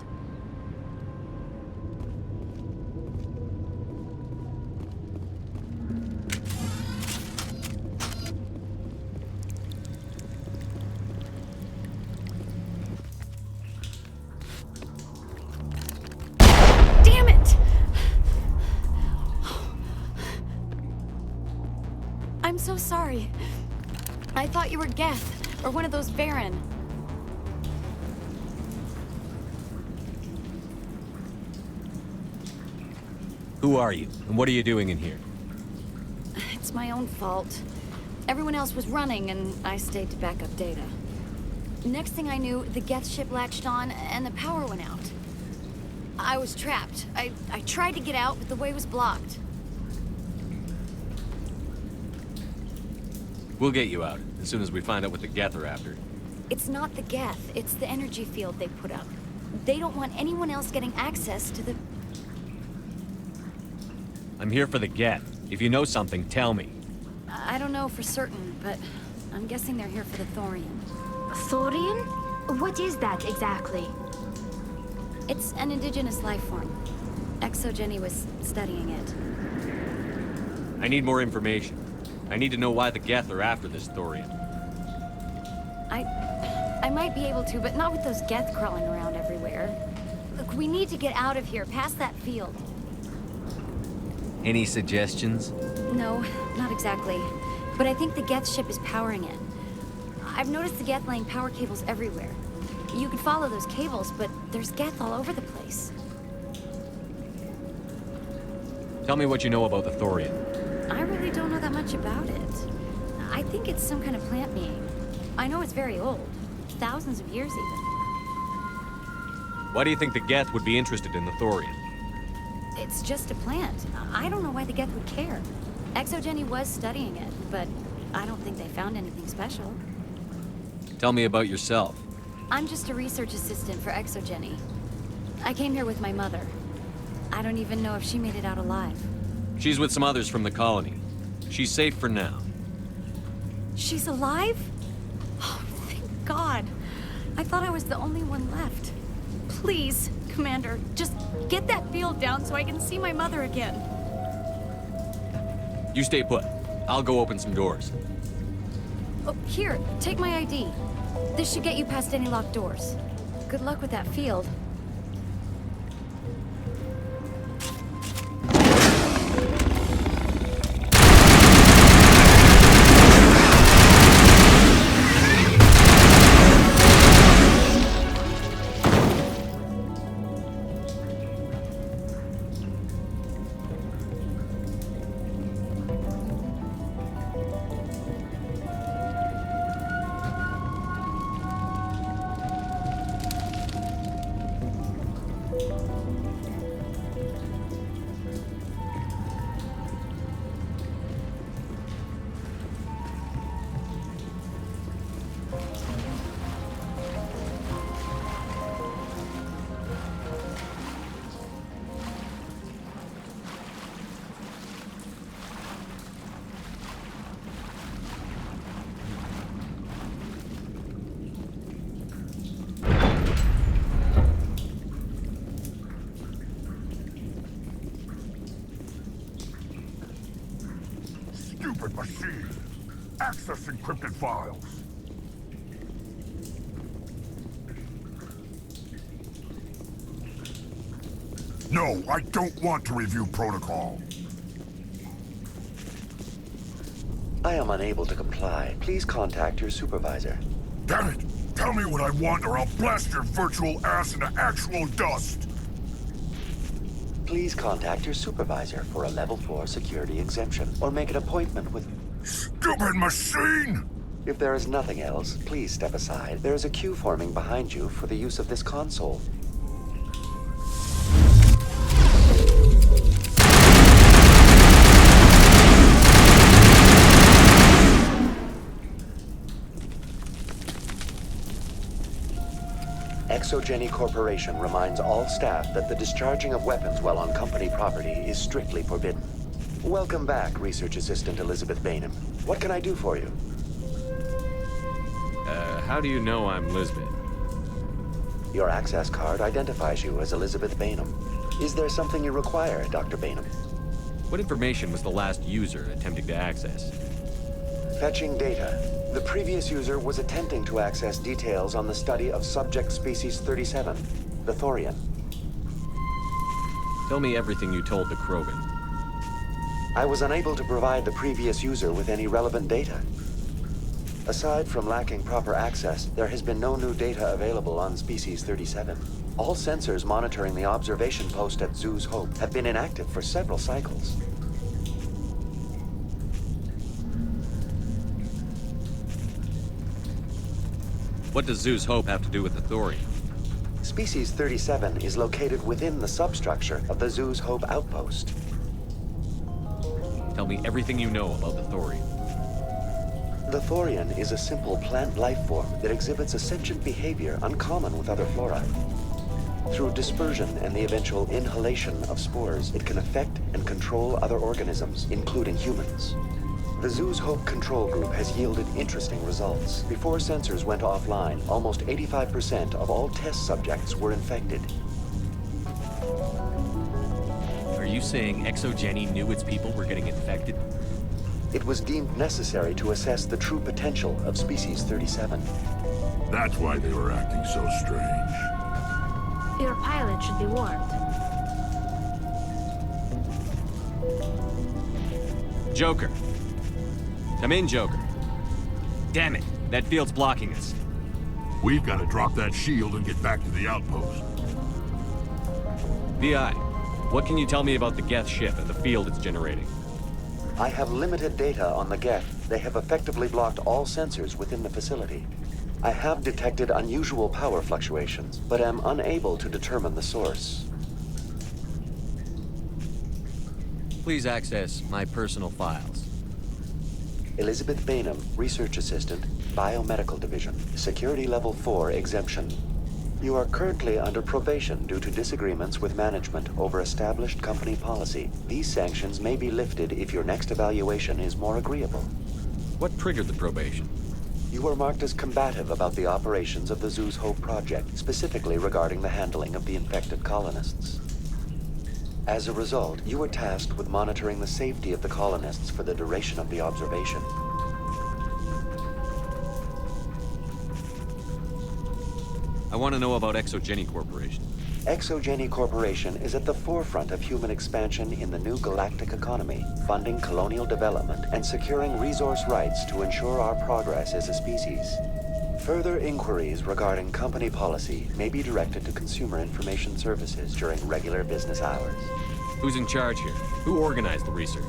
Damn it! I'm so sorry. I thought you were Geth, or one of those Baron. Who are you, and what are you doing in here? It's my own fault. Everyone else was running, and I stayed to back up data. Next thing I knew, the Geth ship latched on, and the power went out. I was trapped. I tried to get out, but the way was blocked. We'll get you out, as soon as we find out what the Geth are after. It's not the Geth, it's the energy field they put up. They don't want anyone else getting access to the... I'm here for the Geth. If you know something, tell me. I don't know for certain, but I'm guessing they're here for the Thorian. Thorian? What is that exactly? It's an indigenous life form. Exogeny was studying it. I need more information. I need to know why the Geth are after this Thorian. I might be able to, but not with those Geth crawling around everywhere. Look, we need to get out of here, past that field. Any suggestions? No, not exactly. But I think the Geth ship is powering it. I've noticed the Geth laying power cables everywhere. You could follow those cables, but there's Geth all over the place. Tell me what you know about the Thorian. I really don't know that much about it. I think it's some kind of plant being. I know it's very old. Thousands of years, even. Why do you think the Geth would be interested in the Thorian? It's just a plant. I don't know why the Geth would care. Exogeny was studying it, but I don't think they found anything special. Tell me about yourself. I'm just a research assistant for Exogeny. I came here with my mother. I don't even know if she made it out alive. She's with some others from the colony. She's safe for now. She's alive? Oh, thank God. I thought I was the only one left. Please, Commander, just get that field down so I can see my mother again. You stay put. I'll go open some doors. Oh, here, take my ID. This should get you past any locked doors. Good luck with that field. Stupid machine! Access encrypted files! No, I don't want to review protocol. I am unable to comply. Please contact your supervisor. Damn it! Tell me what I want or I'll blast your virtual ass into actual dust! Please contact your supervisor for a level 4 security exemption, or make an appointment with... Stupid machine! If there is nothing else, please step aside. There is a queue forming behind you for the use of this console. Exogeny Corporation reminds all staff that the discharging of weapons while on company property is strictly forbidden. Welcome back, Research Assistant Elizabeth Bainham. What can I do for you? How do you know I'm Lisbeth? Your access card identifies you as Elizabeth Bainham. Is there something you require, Dr. Bainham? What information was the last user attempting to access? Fetching data. The previous user was attempting to access details on the study of subject species 37, the Thorian. Tell me everything you told the Krogan. I was unable to provide the previous user with any relevant data. Aside from lacking proper access, there has been no new data available on species 37. All sensors monitoring the observation post at Zeus Hope have been inactive for several cycles. What does Zeus Hope have to do with the Thorian? Species 37 is located within the substructure of the Zeus Hope outpost. Tell me everything you know about the Thorian. The Thorian is a simple plant life form that exhibits a sentient behavior uncommon with other flora. Through dispersion and the eventual inhalation of spores, it can affect and control other organisms, including humans. The Zeus Hope control group has yielded interesting results. Before sensors went offline, almost 85% of all test subjects were infected. Are you saying ExoGeni knew its people were getting infected? It was deemed necessary to assess the true potential of Species 37. That's why they were acting so strange. Your pilot should be warned. Joker. Come in, Joker. Damn it, that field's blocking us. We've got to drop that shield and get back to the outpost. VI, what can you tell me about the Geth ship and the field it's generating? I have limited data on the Geth. They have effectively blocked all sensors within the facility. I have detected unusual power fluctuations, but am unable to determine the source. Please access my personal files. Elizabeth Bainham, Research Assistant, Biomedical Division, Security Level 4 exemption. You are currently under probation due to disagreements with management over established company policy. These sanctions may be lifted if your next evaluation is more agreeable. What triggered the probation? You were marked as combative about the operations of the Zeus Hope project, specifically regarding the handling of the infected colonists. As a result, you were tasked with monitoring the safety of the colonists for the duration of the observation. I want to know about ExoGeni Corporation. ExoGeni Corporation is at the forefront of human expansion in the new galactic economy, funding colonial development and securing resource rights to ensure our progress as a species. Further inquiries regarding company policy may be directed to Consumer Information Services during regular business hours. Who's in charge here? Who organized the research?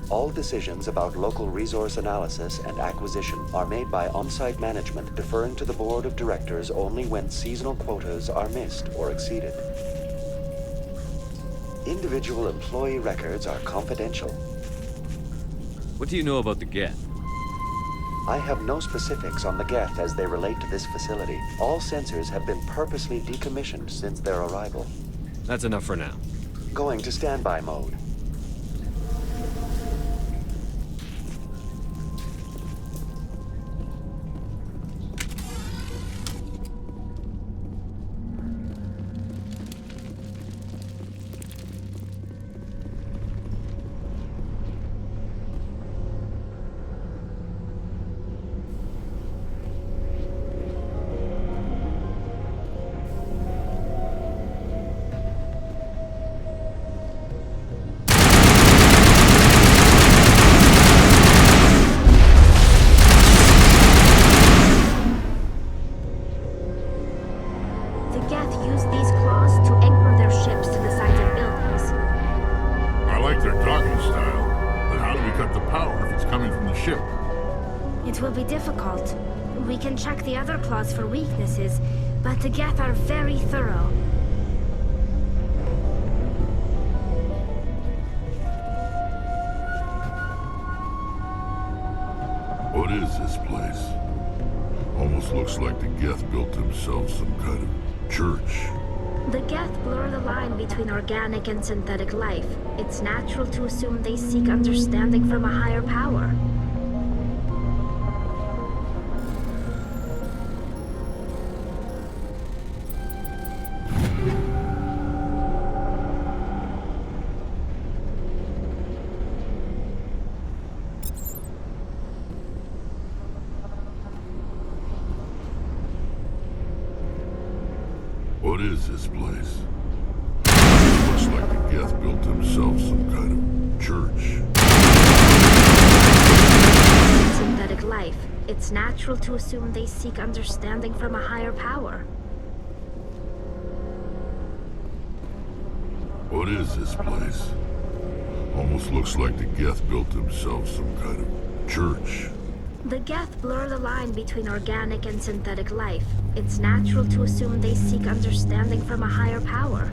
All decisions about local resource analysis and acquisition are made by on-site management, deferring to the board of directors only when seasonal quotas are missed or exceeded. Individual employee records are confidential. What do you know about the Geth? I have no specifics on the Geth as they relate to this facility. All sensors have been purposely decommissioned since their arrival. That's enough for now. Going to standby mode. For weaknesses, but the Geth are very thorough. What is this place? Almost looks like the Geth built themselves some kind of church. The Geth blur the line between organic and synthetic life. It's natural to assume they seek understanding from a higher power. What is this place? Looks like the Geth built themselves some kind of church. Synthetic life. It's natural to assume they seek understanding from a higher power. What is this place? Almost looks like the Geth built themselves some kind of church. The Geth blur the line between organic and synthetic life. It's natural to assume they seek understanding from a higher power.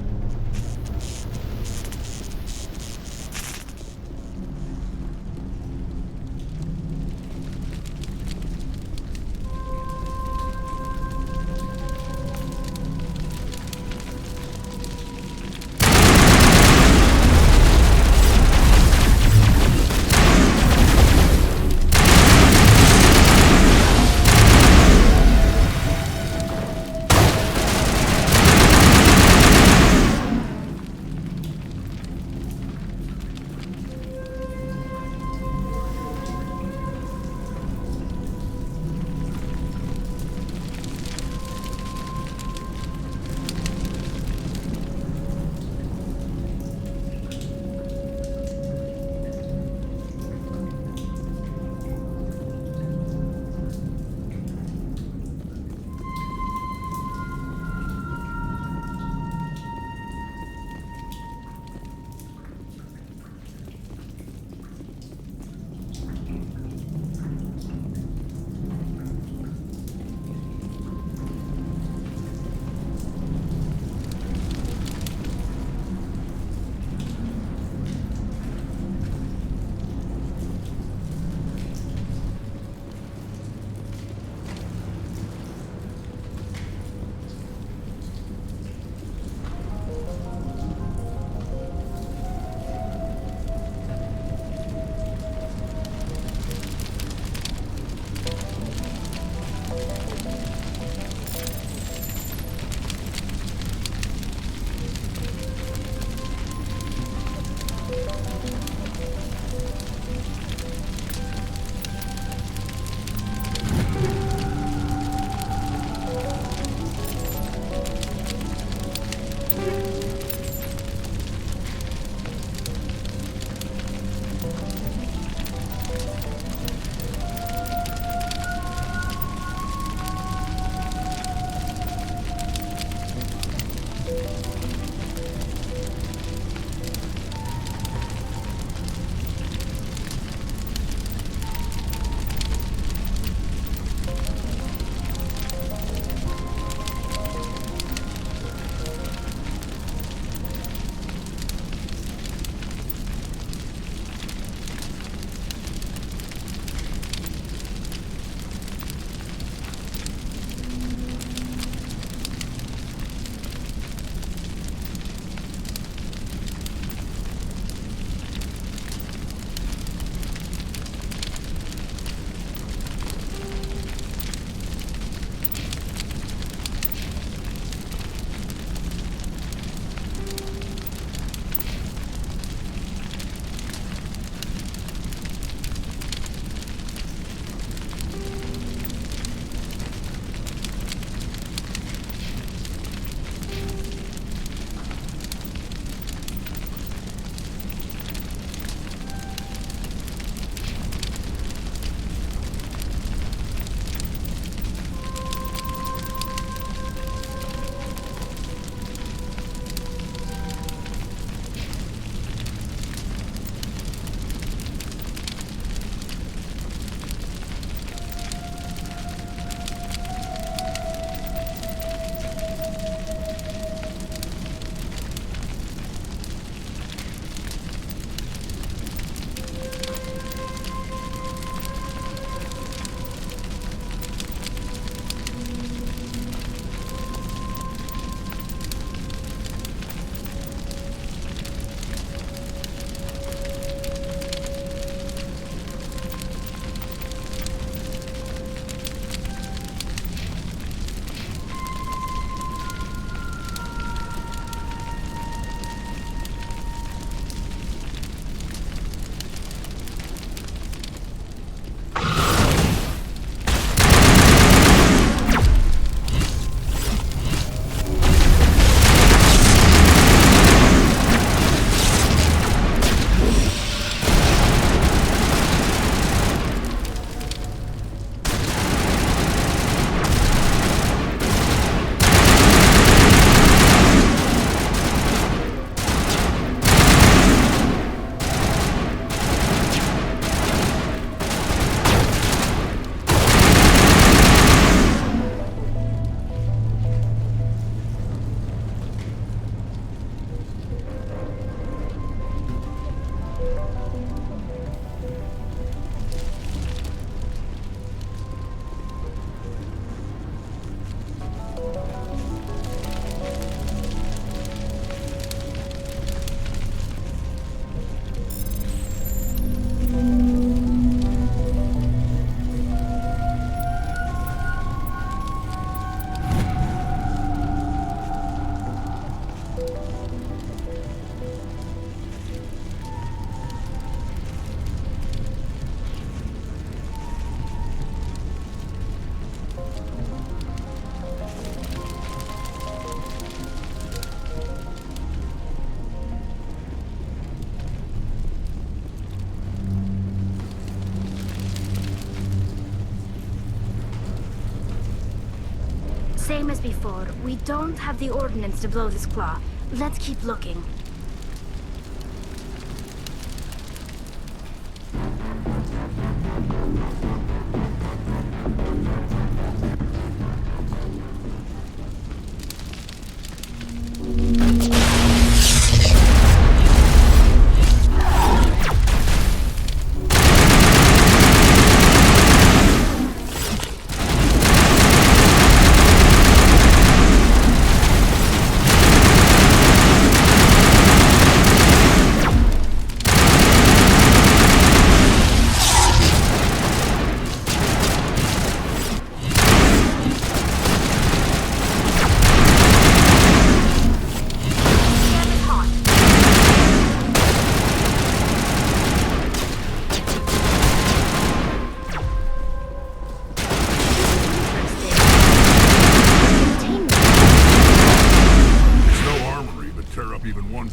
Same as before. We don't have the ordnance to blow this claw. Let's keep looking.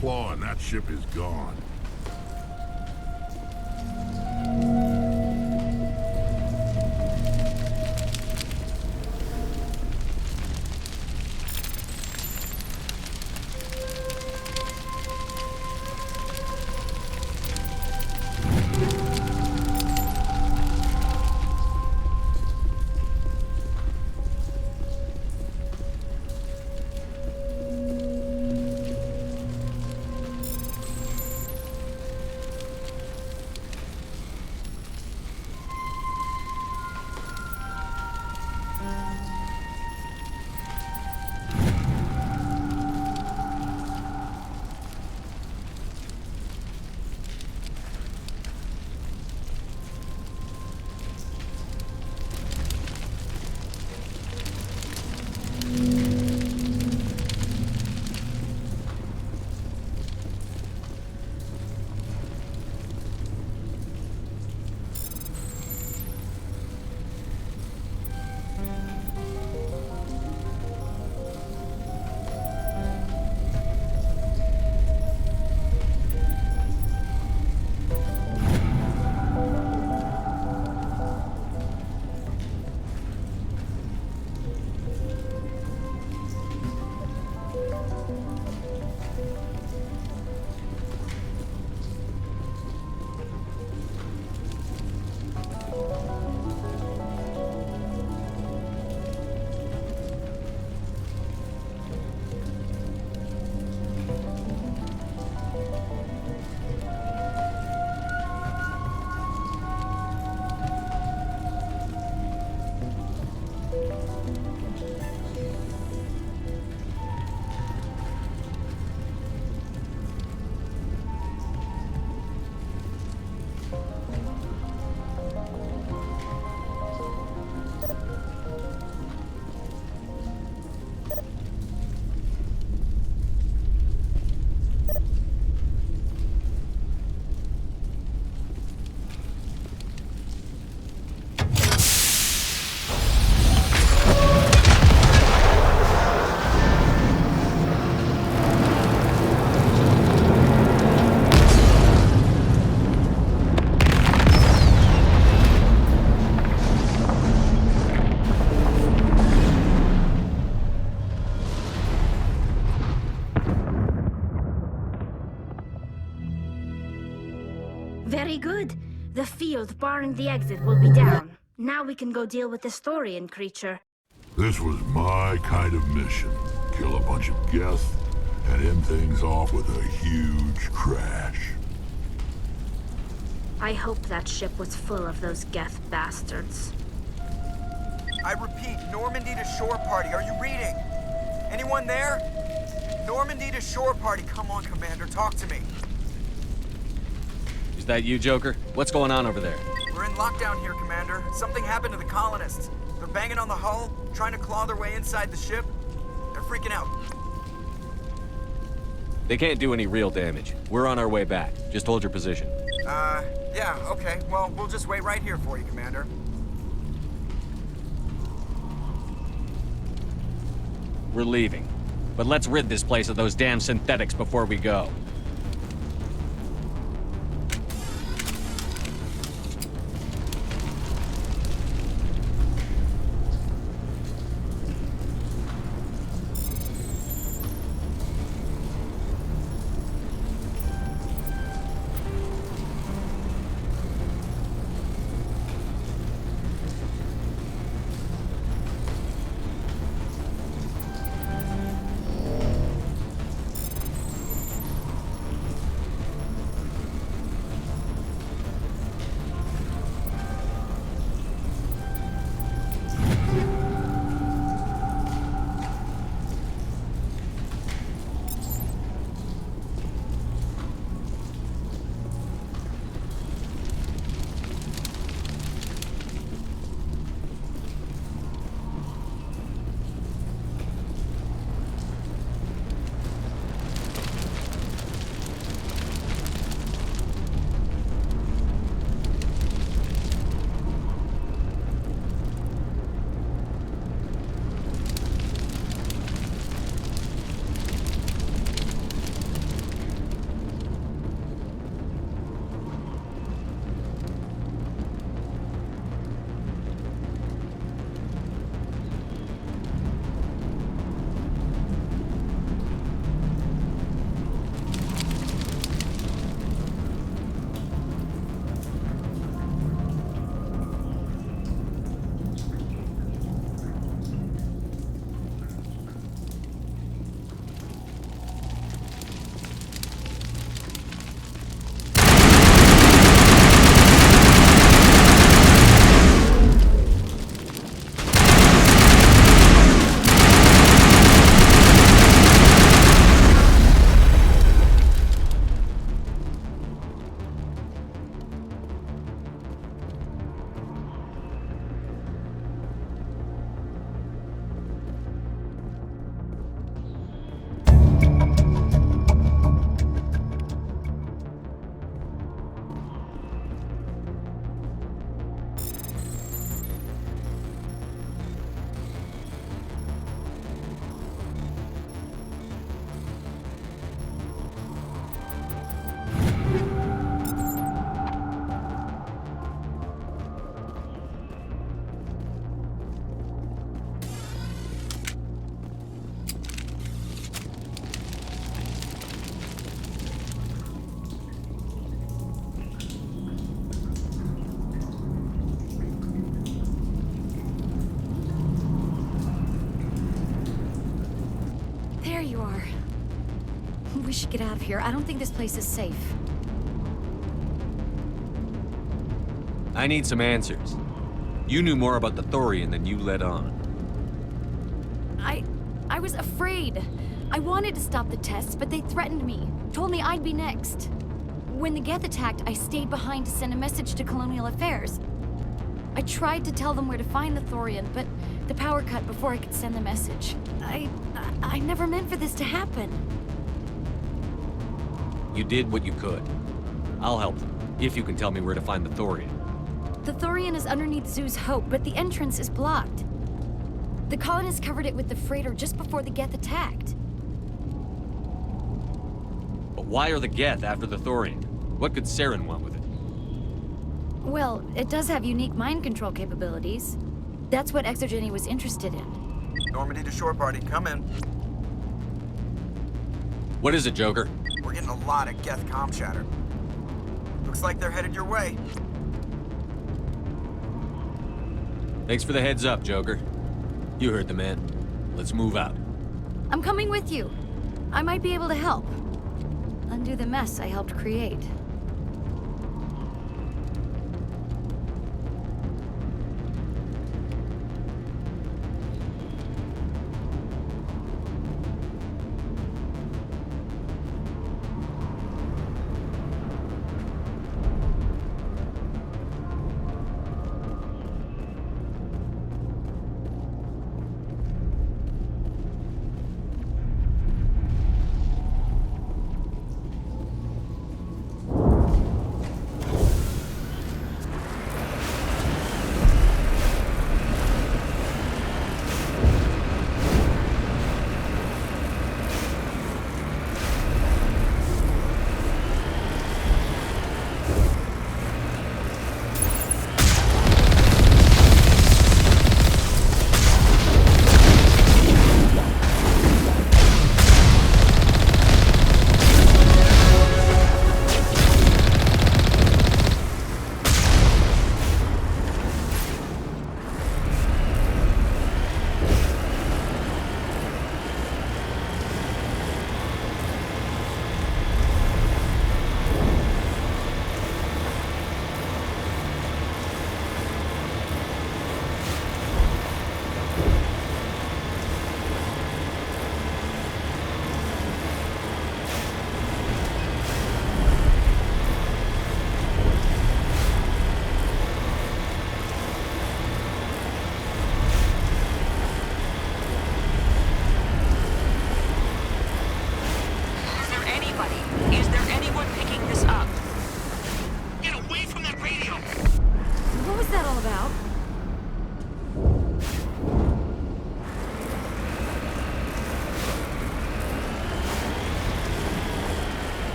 Claw and that ship is gone. Very good. The field barring the exit will be down. Now we can go deal with the Storian creature. This was my kind of mission. Kill a bunch of Geth and end things off with a huge crash. I hope that ship was full of those Geth bastards. I repeat, Normandy to shore party. Are you reading? Anyone there? Normandy to shore party. Come on, Commander. Talk to me. Is that you, Joker? What's going on over there? We're in lockdown here, Commander. Something happened to the colonists. They're banging on the hull, trying to claw their way inside the ship. They're freaking out. They can't do any real damage. We're on our way back. Just hold your position. Yeah, okay. Well, we'll just wait right here for you, Commander. We're leaving. But let's rid this place of those damn synthetics before we go. should get out of here. I don't think this place is safe. I need some answers. You knew more about the Thorian than you let on. I was afraid. I wanted to stop the tests, but they threatened me. Told me I'd be next. When the Geth attacked, I stayed behind to send a message to Colonial Affairs. I tried to tell them where to find the Thorian, but the power cut before I could send the message. I never meant for this to happen. You did what you could. I'll help them, if you can tell me where to find the Thorian. The Thorian is underneath Zoo's Hope, but the entrance is blocked. The colonists covered it with the freighter just before the Geth attacked. But why are the Geth after the Thorian? What could Saren want with it? Well, it does have unique mind control capabilities. That's what Exogeny was interested in. Normandy to shore party, come in. What is it, Joker? We're getting a lot of Geth comm chatter. Looks like they're headed your way. Thanks for the heads up, Joker. You heard the man. Let's move out. I'm coming with you. I might be able to help. Undo the mess I helped create.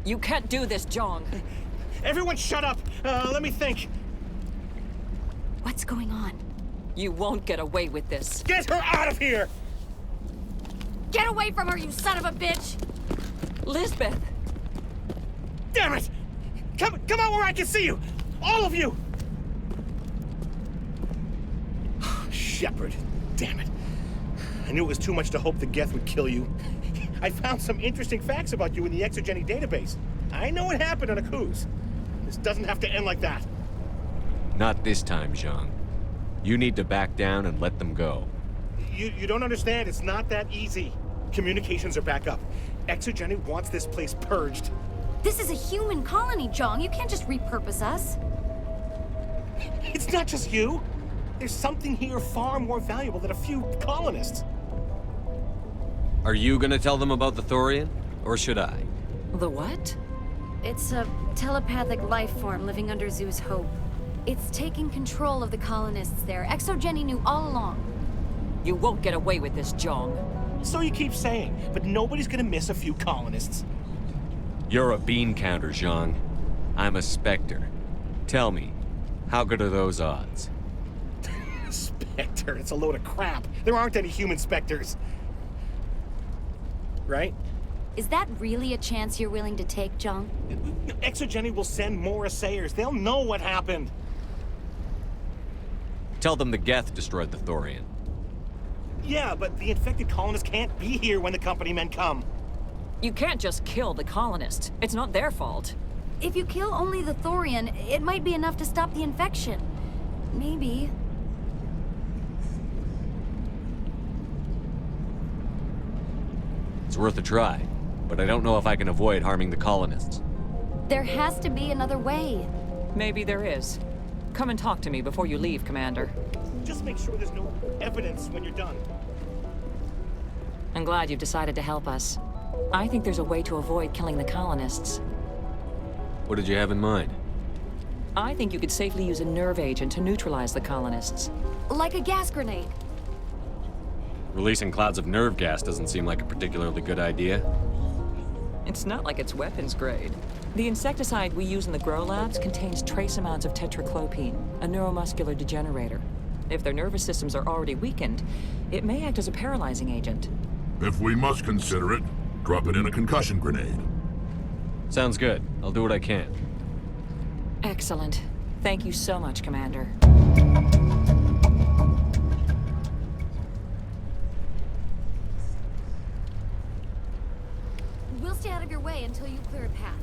You can't do this, Jong. Everyone shut up! Let me think. What's going on? You won't get away with this. Get her out of here! Get away from her, you son of a bitch! Lisbeth! Damn it! Come out where I can see you! All of you! Shepard, damn it. I knew it was too much to hope the Geth would kill you. I found some interesting facts about you in the Exogeny database. I know what happened on Akuz. This doesn't have to end like that. Not this time, Zhang. You need to back down and let them go. You don't understand. It's not that easy. Communications are back up. Exogeny wants this place purged. This is a human colony, Jong. You can't just repurpose us. It's not just you. There's something here far more valuable than a few colonists. Are you gonna tell them about the Thorian, or should I? The what? It's a telepathic life form living under Zoo's Hope. It's taking control of the colonists there. Exogeny knew all along. You won't get away with this, Jong. So you keep saying, but nobody's gonna miss a few colonists. You're a bean counter, Zhang. I'm a Spectre. Tell me, how good are those odds? Spectre, it's a load of crap. There aren't any human Spectres. Right? Is that really a chance you're willing to take, Jong? Exogeny will send more assayers. They'll know what happened. Tell them the Geth destroyed the Thorian. Yeah, but the infected colonists can't be here when the company men come. You can't just kill the colonists. It's not their fault. If you kill only the Thorian, it might be enough to stop the infection. Maybe. It's worth a try, but I don't know if I can avoid harming the colonists. There has to be another way. Maybe there is. Come and talk to me before you leave, Commander. Just make sure there's no evidence when you're done. I'm glad you've decided to help us. I think there's a way to avoid killing the colonists. What did you have in mind? I think you could safely use a nerve agent to neutralize the colonists. Like a gas grenade. Releasing clouds of nerve gas doesn't seem like a particularly good idea. It's not like it's weapons grade. The insecticide we use in the grow labs contains trace amounts of tetraclopine, a neuromuscular degenerator. If their nervous systems are already weakened, it may act as a paralyzing agent. If we must consider it, drop it in a concussion grenade. Sounds good. I'll do what I can. Excellent. Thank you so much, Commander. We'll stay out of your way until you clear a path.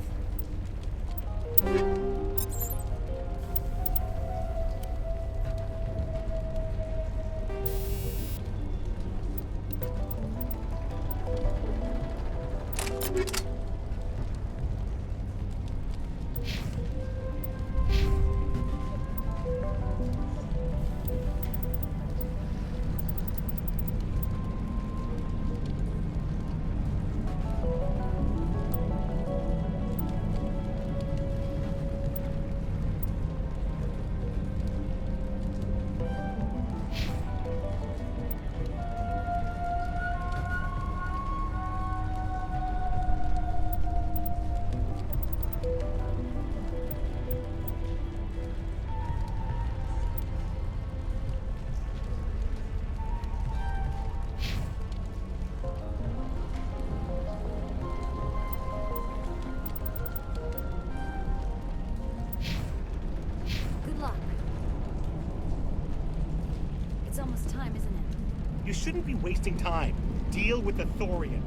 It's almost time, isn't it? You shouldn't be wasting time. Deal with the Thorian.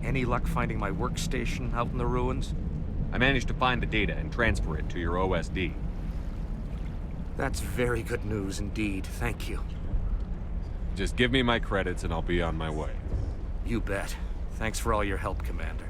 Any luck finding my workstation out in the ruins? I managed to find the data and transfer it to your OSD. That's very good news indeed. Thank you. Just give me my credits and I'll be on my way. You bet. Thanks for all your help, Commander.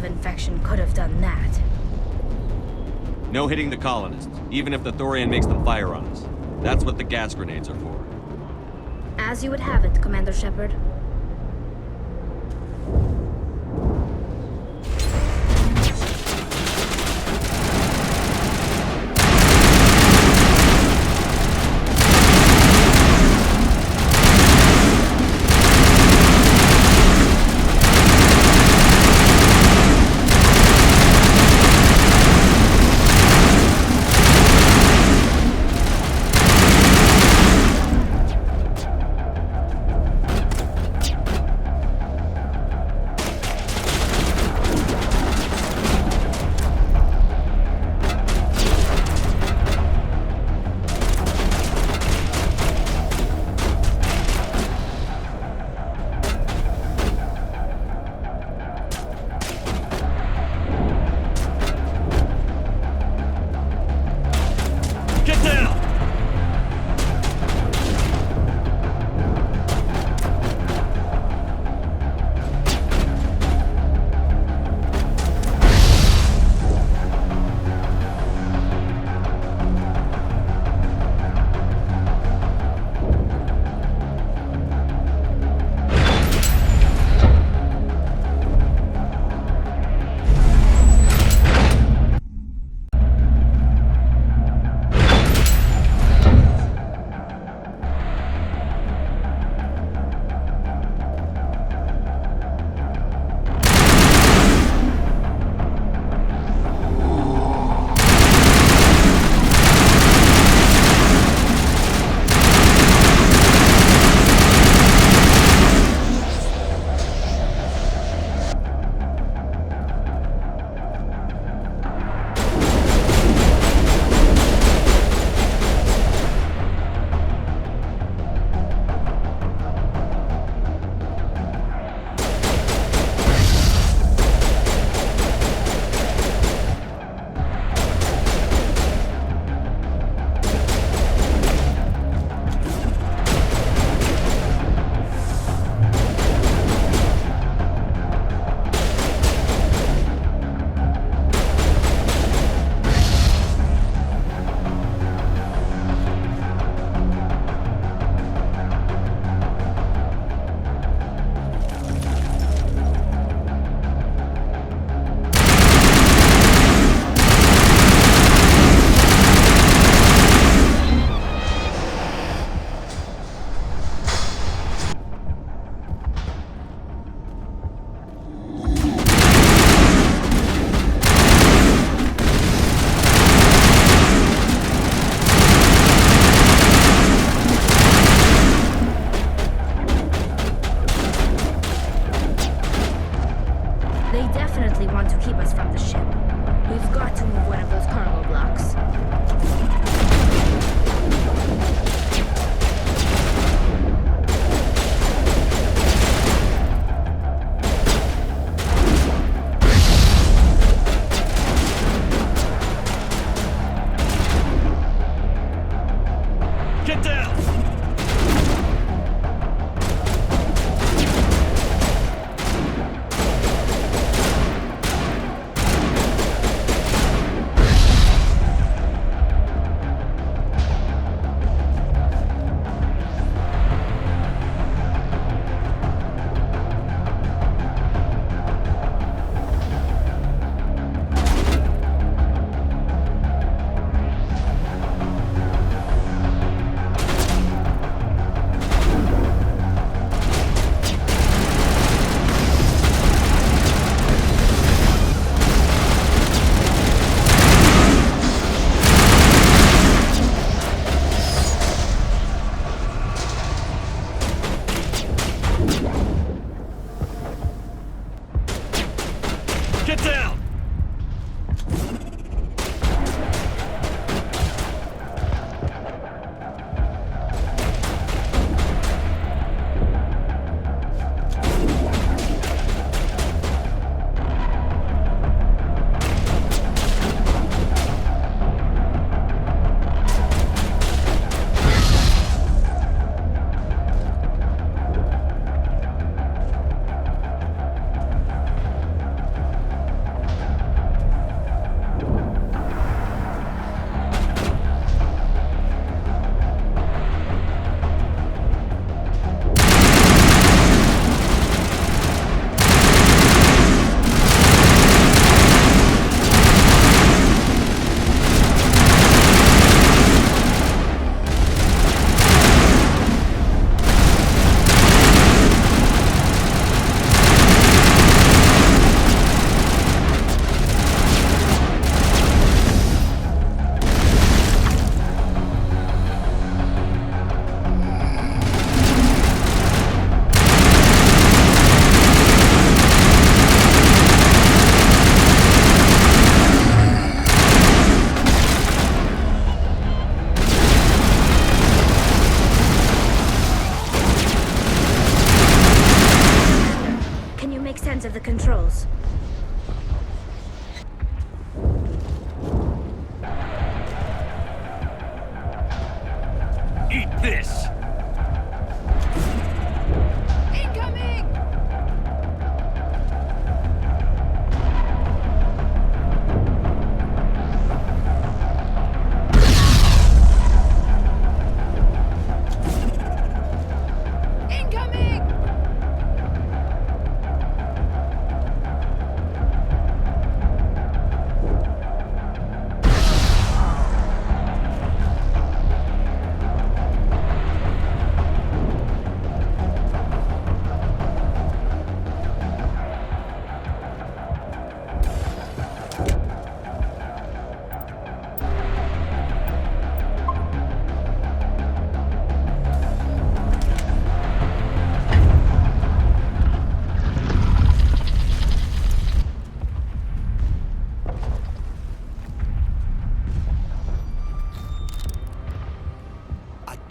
of infection could have done that. No hitting the colonists, even if the Thorian makes them fire on us. That's what the gas grenades are for. As you would have it, Commander Shepard.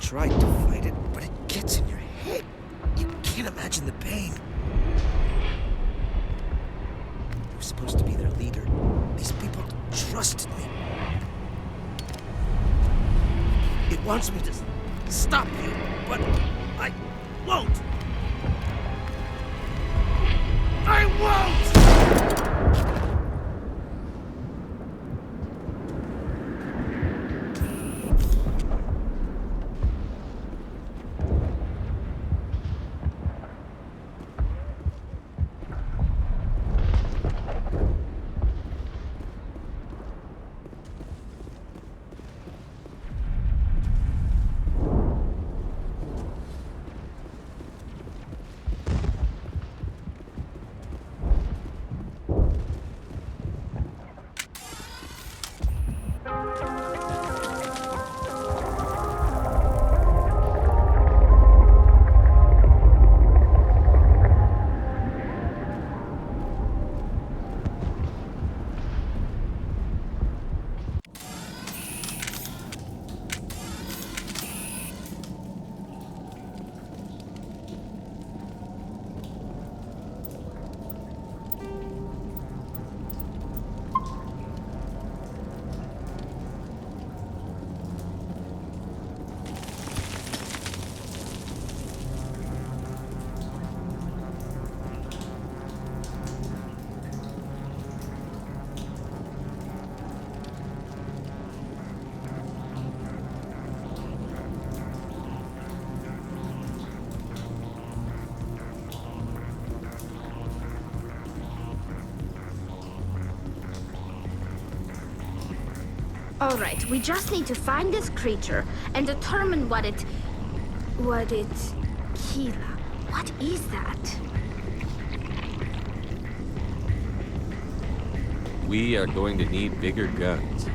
tried to fight it, but it gets in your head. You can't imagine the pain. I was supposed to be their leader. These people trusted me. It wants me to stop you, but I won't. I won't! All right, we just need to find this creature and determine what it... Keela. What is that? We are going to need bigger guns.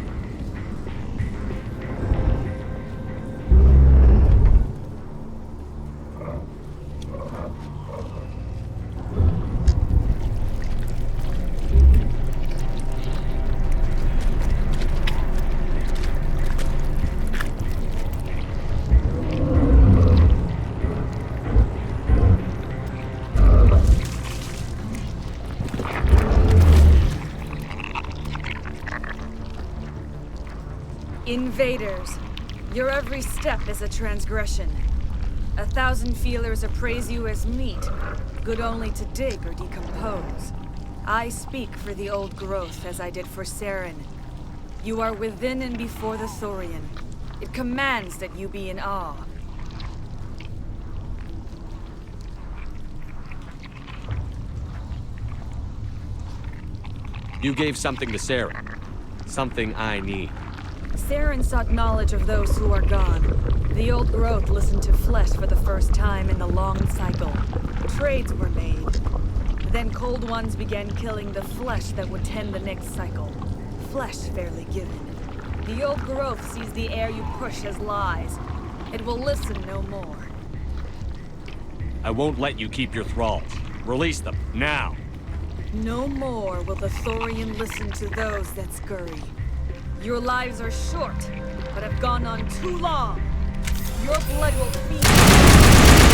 Invaders, your every step is a transgression. 1,000 feelers appraise you as meat, good only to dig or decompose. I speak for the old growth as I did for Saren. You are within and before the Thorian. It commands that you be in awe. You gave something to Saren. Something I need. Saren sought knowledge of those who are gone. The old growth listened to flesh for the first time in the long cycle. Trades were made. Then cold ones began killing the flesh that would tend the next cycle. Flesh fairly given. The old growth sees the air you push as lies. It will listen no more. I won't let you keep your thralls. Release them, now! No more will the Thorian listen to those that scurry. Your lives are short, but have gone on too long. Your blood will feed.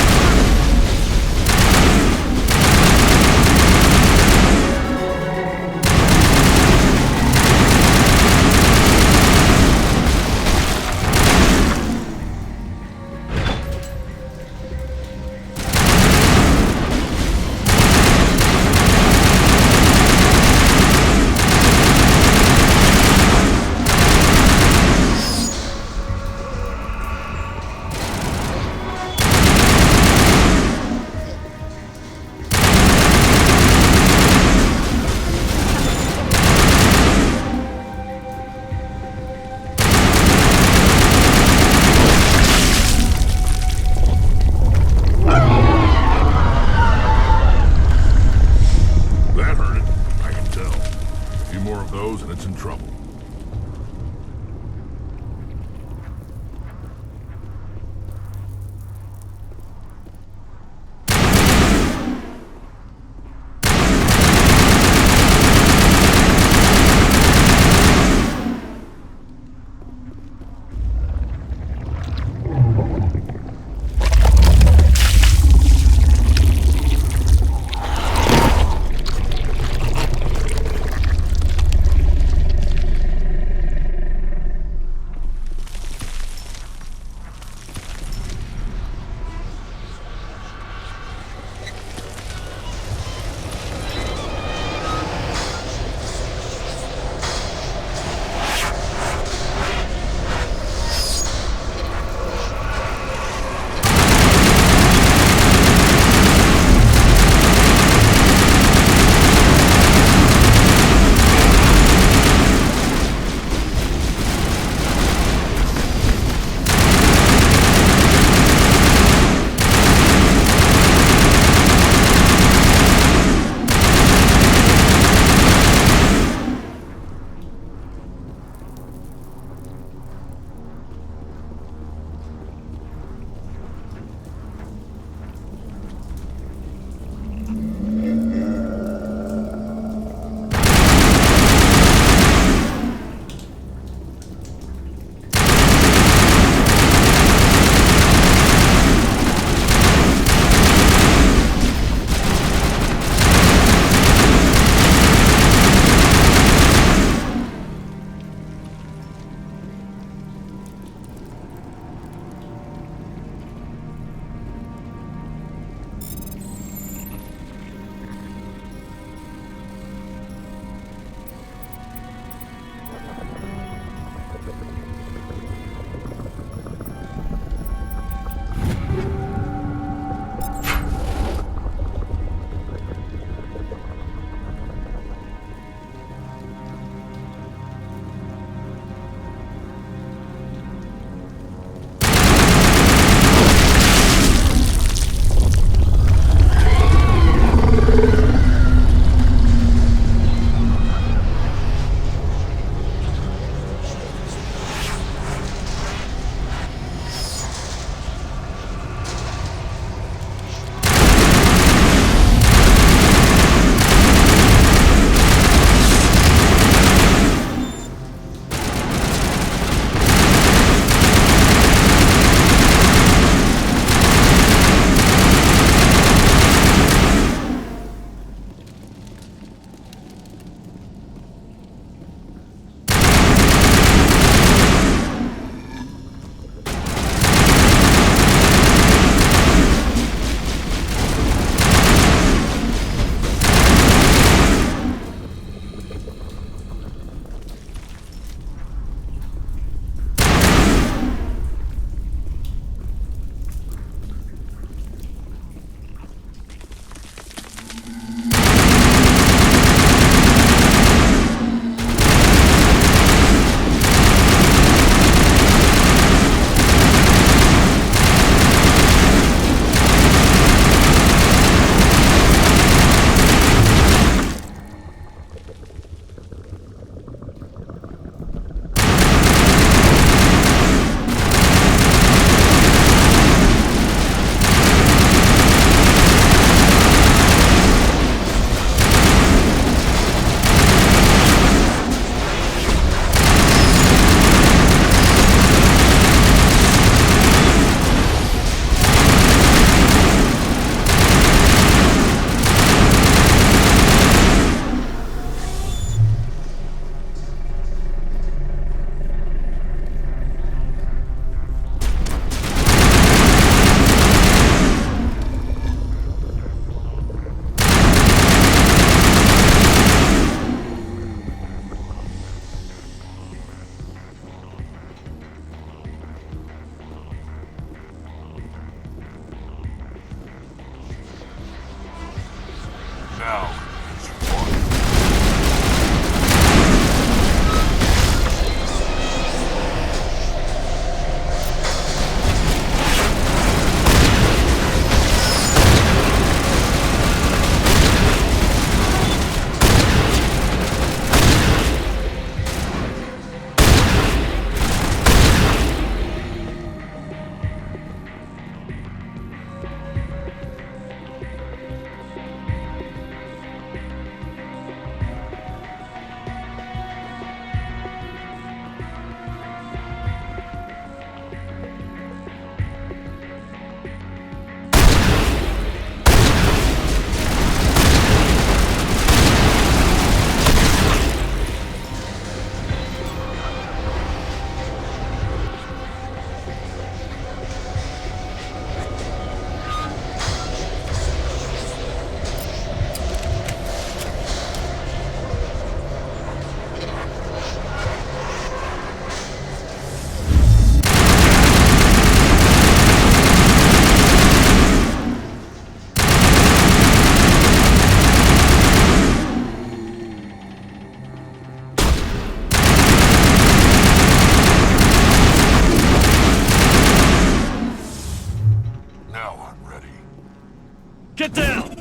Get down!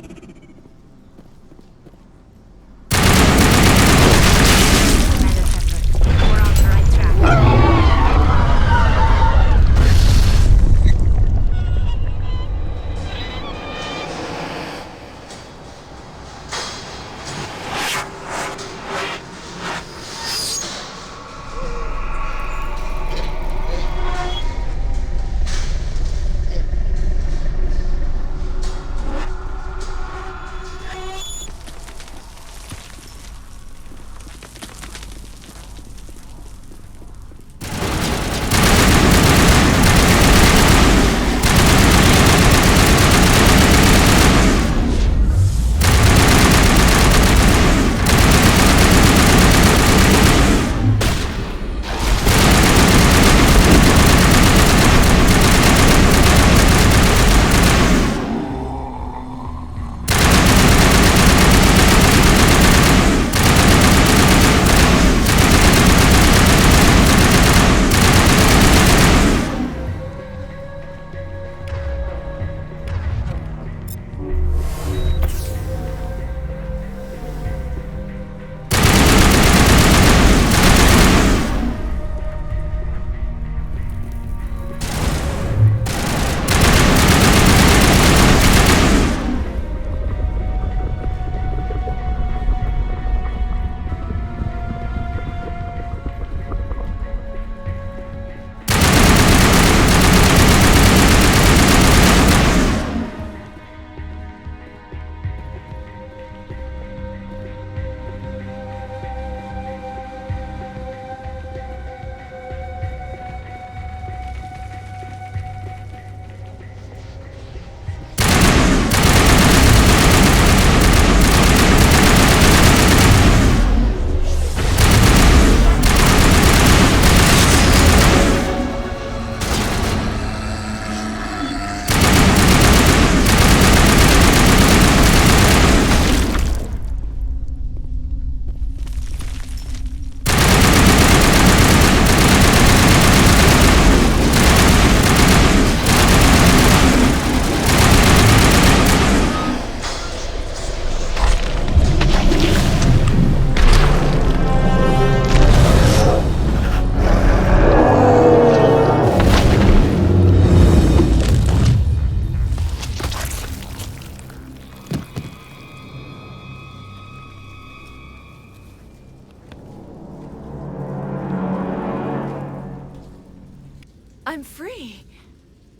I'm free.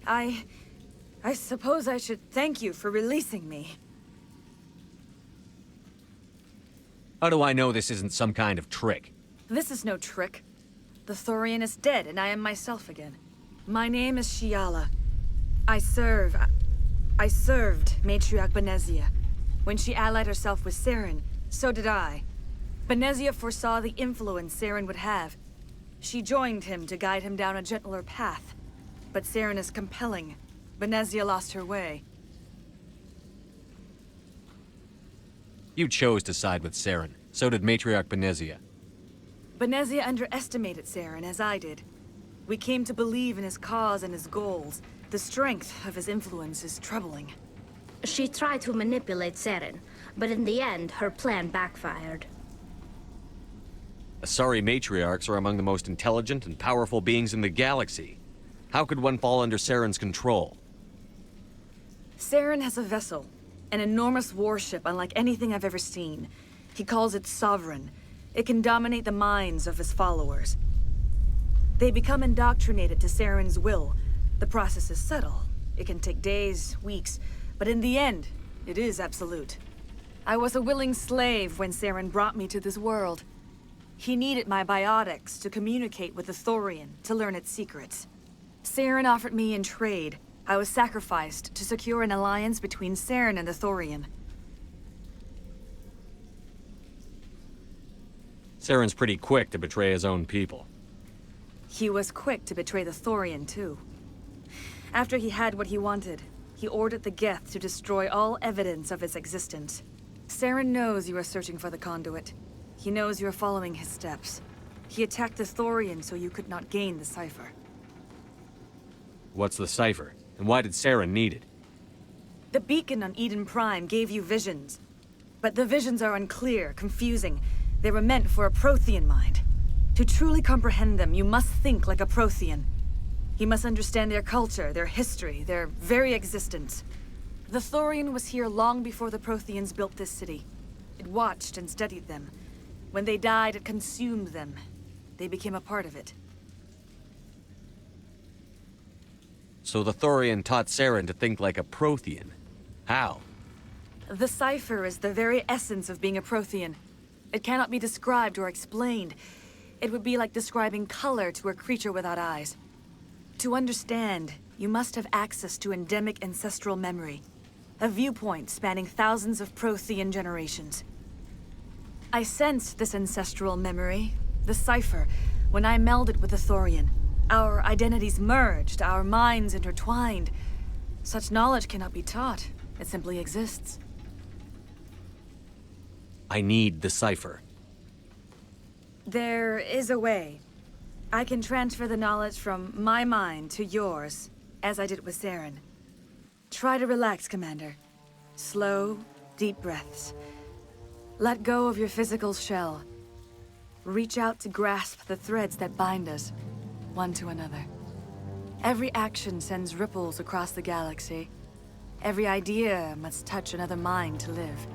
I suppose I should thank you for releasing me. How do I know this isn't some kind of trick? This is no trick. The Thorian is dead, and I am myself again. My name is Shiala. I served Matriarch Benezia. When she allied herself with Saren, so did I. Benezia foresaw the influence Saren would have. She joined him to guide him down a gentler path. But Saren is compelling. Benezia lost her way. You chose to side with Saren. So did Matriarch Benezia. Benezia underestimated Saren, as I did. We came to believe in his cause and his goals. The strength of his influence is troubling. She tried to manipulate Saren, but in the end, her plan backfired. Asari matriarchs are among the most intelligent and powerful beings in the galaxy. How could one fall under Saren's control? Saren has a vessel, an enormous warship unlike anything I've ever seen. He calls it Sovereign. It can dominate the minds of his followers. They become indoctrinated to Saren's will. The process is subtle. It can take days, weeks, but in the end, it is absolute. I was a willing slave when Saren brought me to this world. He needed my biotics to communicate with the Thorian, to learn its secrets. Saren offered me in trade. I was sacrificed to secure an alliance between Saren and the Thorian. Saren's pretty quick to betray his own people. He was quick to betray the Thorian, too. After he had what he wanted, he ordered the Geth to destroy all evidence of its existence. Saren knows you are searching for the conduit. He knows you are following his steps. He attacked the Thorian so you could not gain the cipher. What's the cipher? And why did Saren need it? The beacon on Eden Prime gave you visions. But the visions are unclear, confusing. They were meant for a Prothean mind. To truly comprehend them, you must think like a Prothean. You must understand their culture, their history, their very existence. The Thorian was here long before the Protheans built this city. It watched and studied them. When they died, it consumed them. They became a part of it. So the Thorian taught Saren to think like a Prothean. How? The cipher is the very essence of being a Prothean. It cannot be described or explained. It would be like describing color to a creature without eyes. To understand, you must have access to endemic ancestral memory. A viewpoint spanning thousands of Prothean generations. I sensed this ancestral memory, the cipher, when I melded with the Thorian. Our identities merged, our minds intertwined. Such knowledge cannot be taught. It simply exists. I need the cipher. There is a way. I can transfer the knowledge from my mind to yours, as I did with Saren. Try to relax, Commander. Slow, deep breaths. Let go of your physical shell. Reach out to grasp the threads that bind us, one to another. Every action sends ripples across the galaxy. Every idea must touch another mind to live.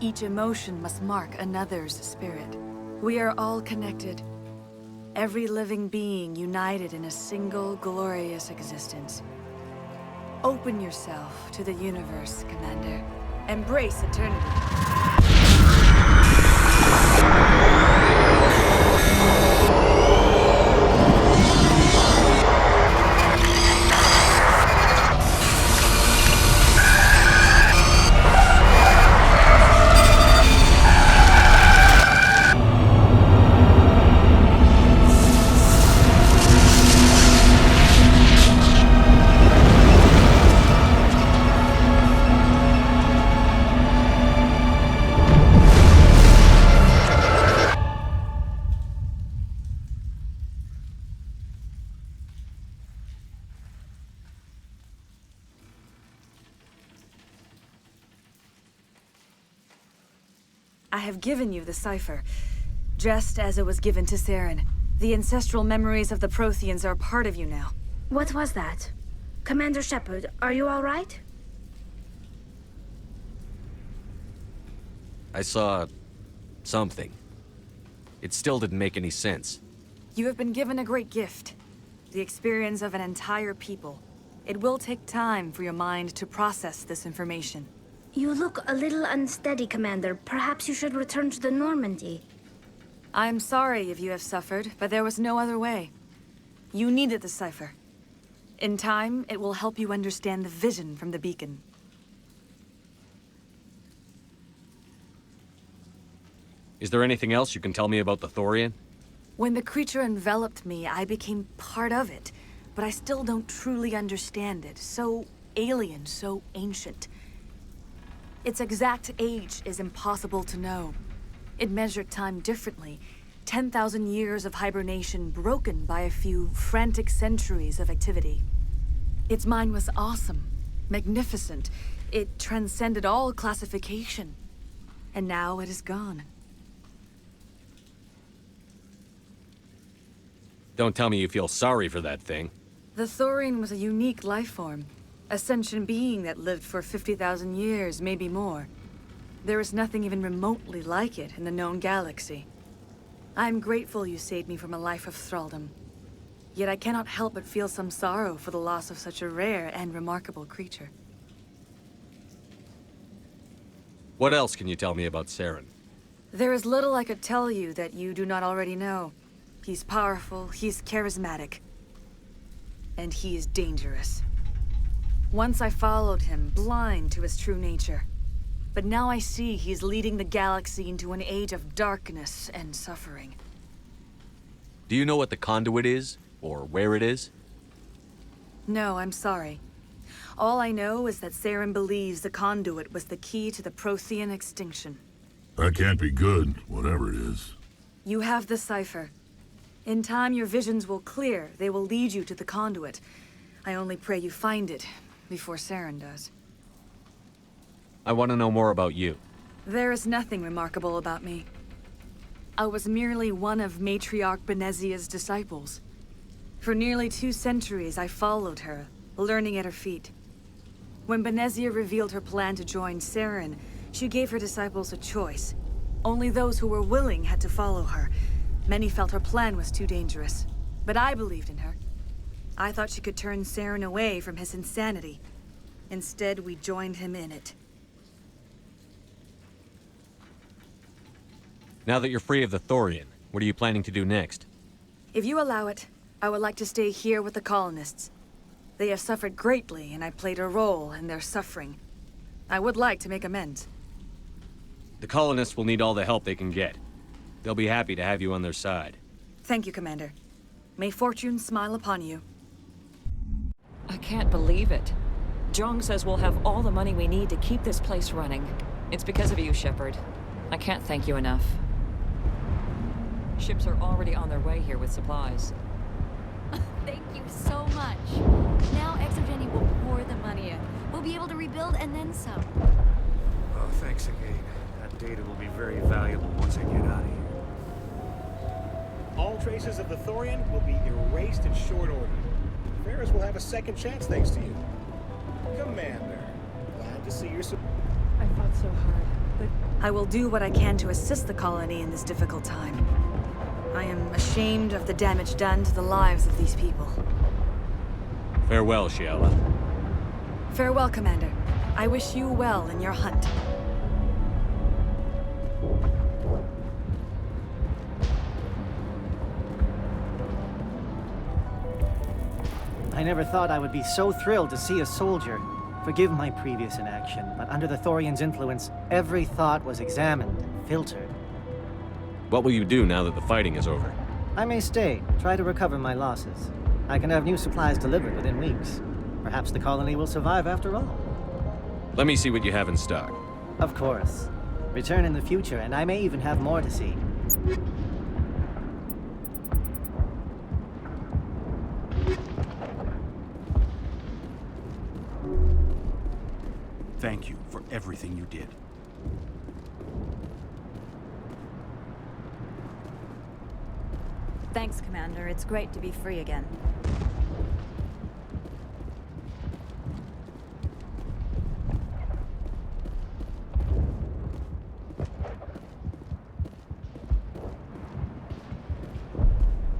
Each emotion must mark another's spirit. We are all connected. Every living being united in a single glorious existence. Open yourself to the universe, Commander. Embrace eternity. I have given you the cipher, just as it was given to Saren. The ancestral memories of the Protheans are part of you now. What was that? Commander Shepard, are you all right? I saw something. It still didn't make any sense. You have been given a great gift. The experience of an entire people. It will take time for your mind to process this information. You look a little unsteady, Commander. Perhaps you should return to the Normandy. I'm sorry if you have suffered, but there was no other way. You needed the cipher. In time, it will help you understand the vision from the beacon. Is there anything else you can tell me about the Thorian? When the creature enveloped me, I became part of it, but I still don't truly understand it. So alien, so ancient. Its exact age is impossible to know. It measured time differently. 10,000 years of hibernation broken by a few frantic centuries of activity. Its mind was awesome, magnificent. It transcended all classification. And now it is gone. Don't tell me you feel sorry for that thing. The Thorian was a unique life form. A sentient being that lived for 50,000 years, maybe more. There is nothing even remotely like it in the known galaxy. I'm grateful you saved me from a life of thraldom. Yet I cannot help but feel some sorrow for the loss of such a rare and remarkable creature. What else can you tell me about Saren? There is little I could tell you that you do not already know. He's powerful, he's charismatic. And he is dangerous. Once I followed him, blind to his true nature. But now I see he's leading the galaxy into an age of darkness and suffering. Do you know what the conduit is? Or where it is? No, I'm sorry. All I know is that Saren believes the conduit was the key to the Prothean extinction. That can't be good, whatever it is. You have the cipher. In time, your visions will clear. They will lead you to the conduit. I only pray you find it before Saren does. I want to know more about you. There is nothing remarkable about me. I was merely one of Matriarch Benezia's disciples. For nearly 2 centuries, I followed her, learning at her feet. When Benezia revealed her plan to join Saren, she gave her disciples a choice. Only those who were willing had to follow her. Many felt her plan was too dangerous, but I believed in her. I thought she could turn Saren away from his insanity. Instead, we joined him in it. Now that you're free of the Thorian, what are you planning to do next? If you allow it, I would like to stay here with the colonists. They have suffered greatly, and I played a role in their suffering. I would like to make amends. The colonists will need all the help they can get. They'll be happy to have you on their side. Thank you, Commander. May fortune smile upon you. I can't believe it. Jong says we'll have all the money we need to keep this place running. It's because of you, Shepard. I can't thank you enough. Ships are already on their way here with supplies. Thank you so much. Now Exogeny will pour the money in. We'll be able to rebuild and then some. Oh, thanks again. That data will be very valuable once I get out of here. All traces of the Thorian will be erased in short order. Ferris will have a second chance thanks to you. Commander, glad to see you're so... I fought so hard, but... I will do what I can to assist the colony in this difficult time. I am ashamed of the damage done to the lives of these people. Farewell, Shiala. Farewell, Commander. I wish you well in your hunt. I never thought I would be so thrilled to see a soldier. Forgive my previous inaction, but under the Thorian's influence, every thought was examined and filtered. What will you do now that the fighting is over? I may stay, try to recover my losses. I can have new supplies delivered within weeks. Perhaps the colony will survive after all. Let me see what you have in stock. Of course. Return in the future, and I may even have more to see. Thank you for everything you did. Thanks, Commander. It's great to be free again.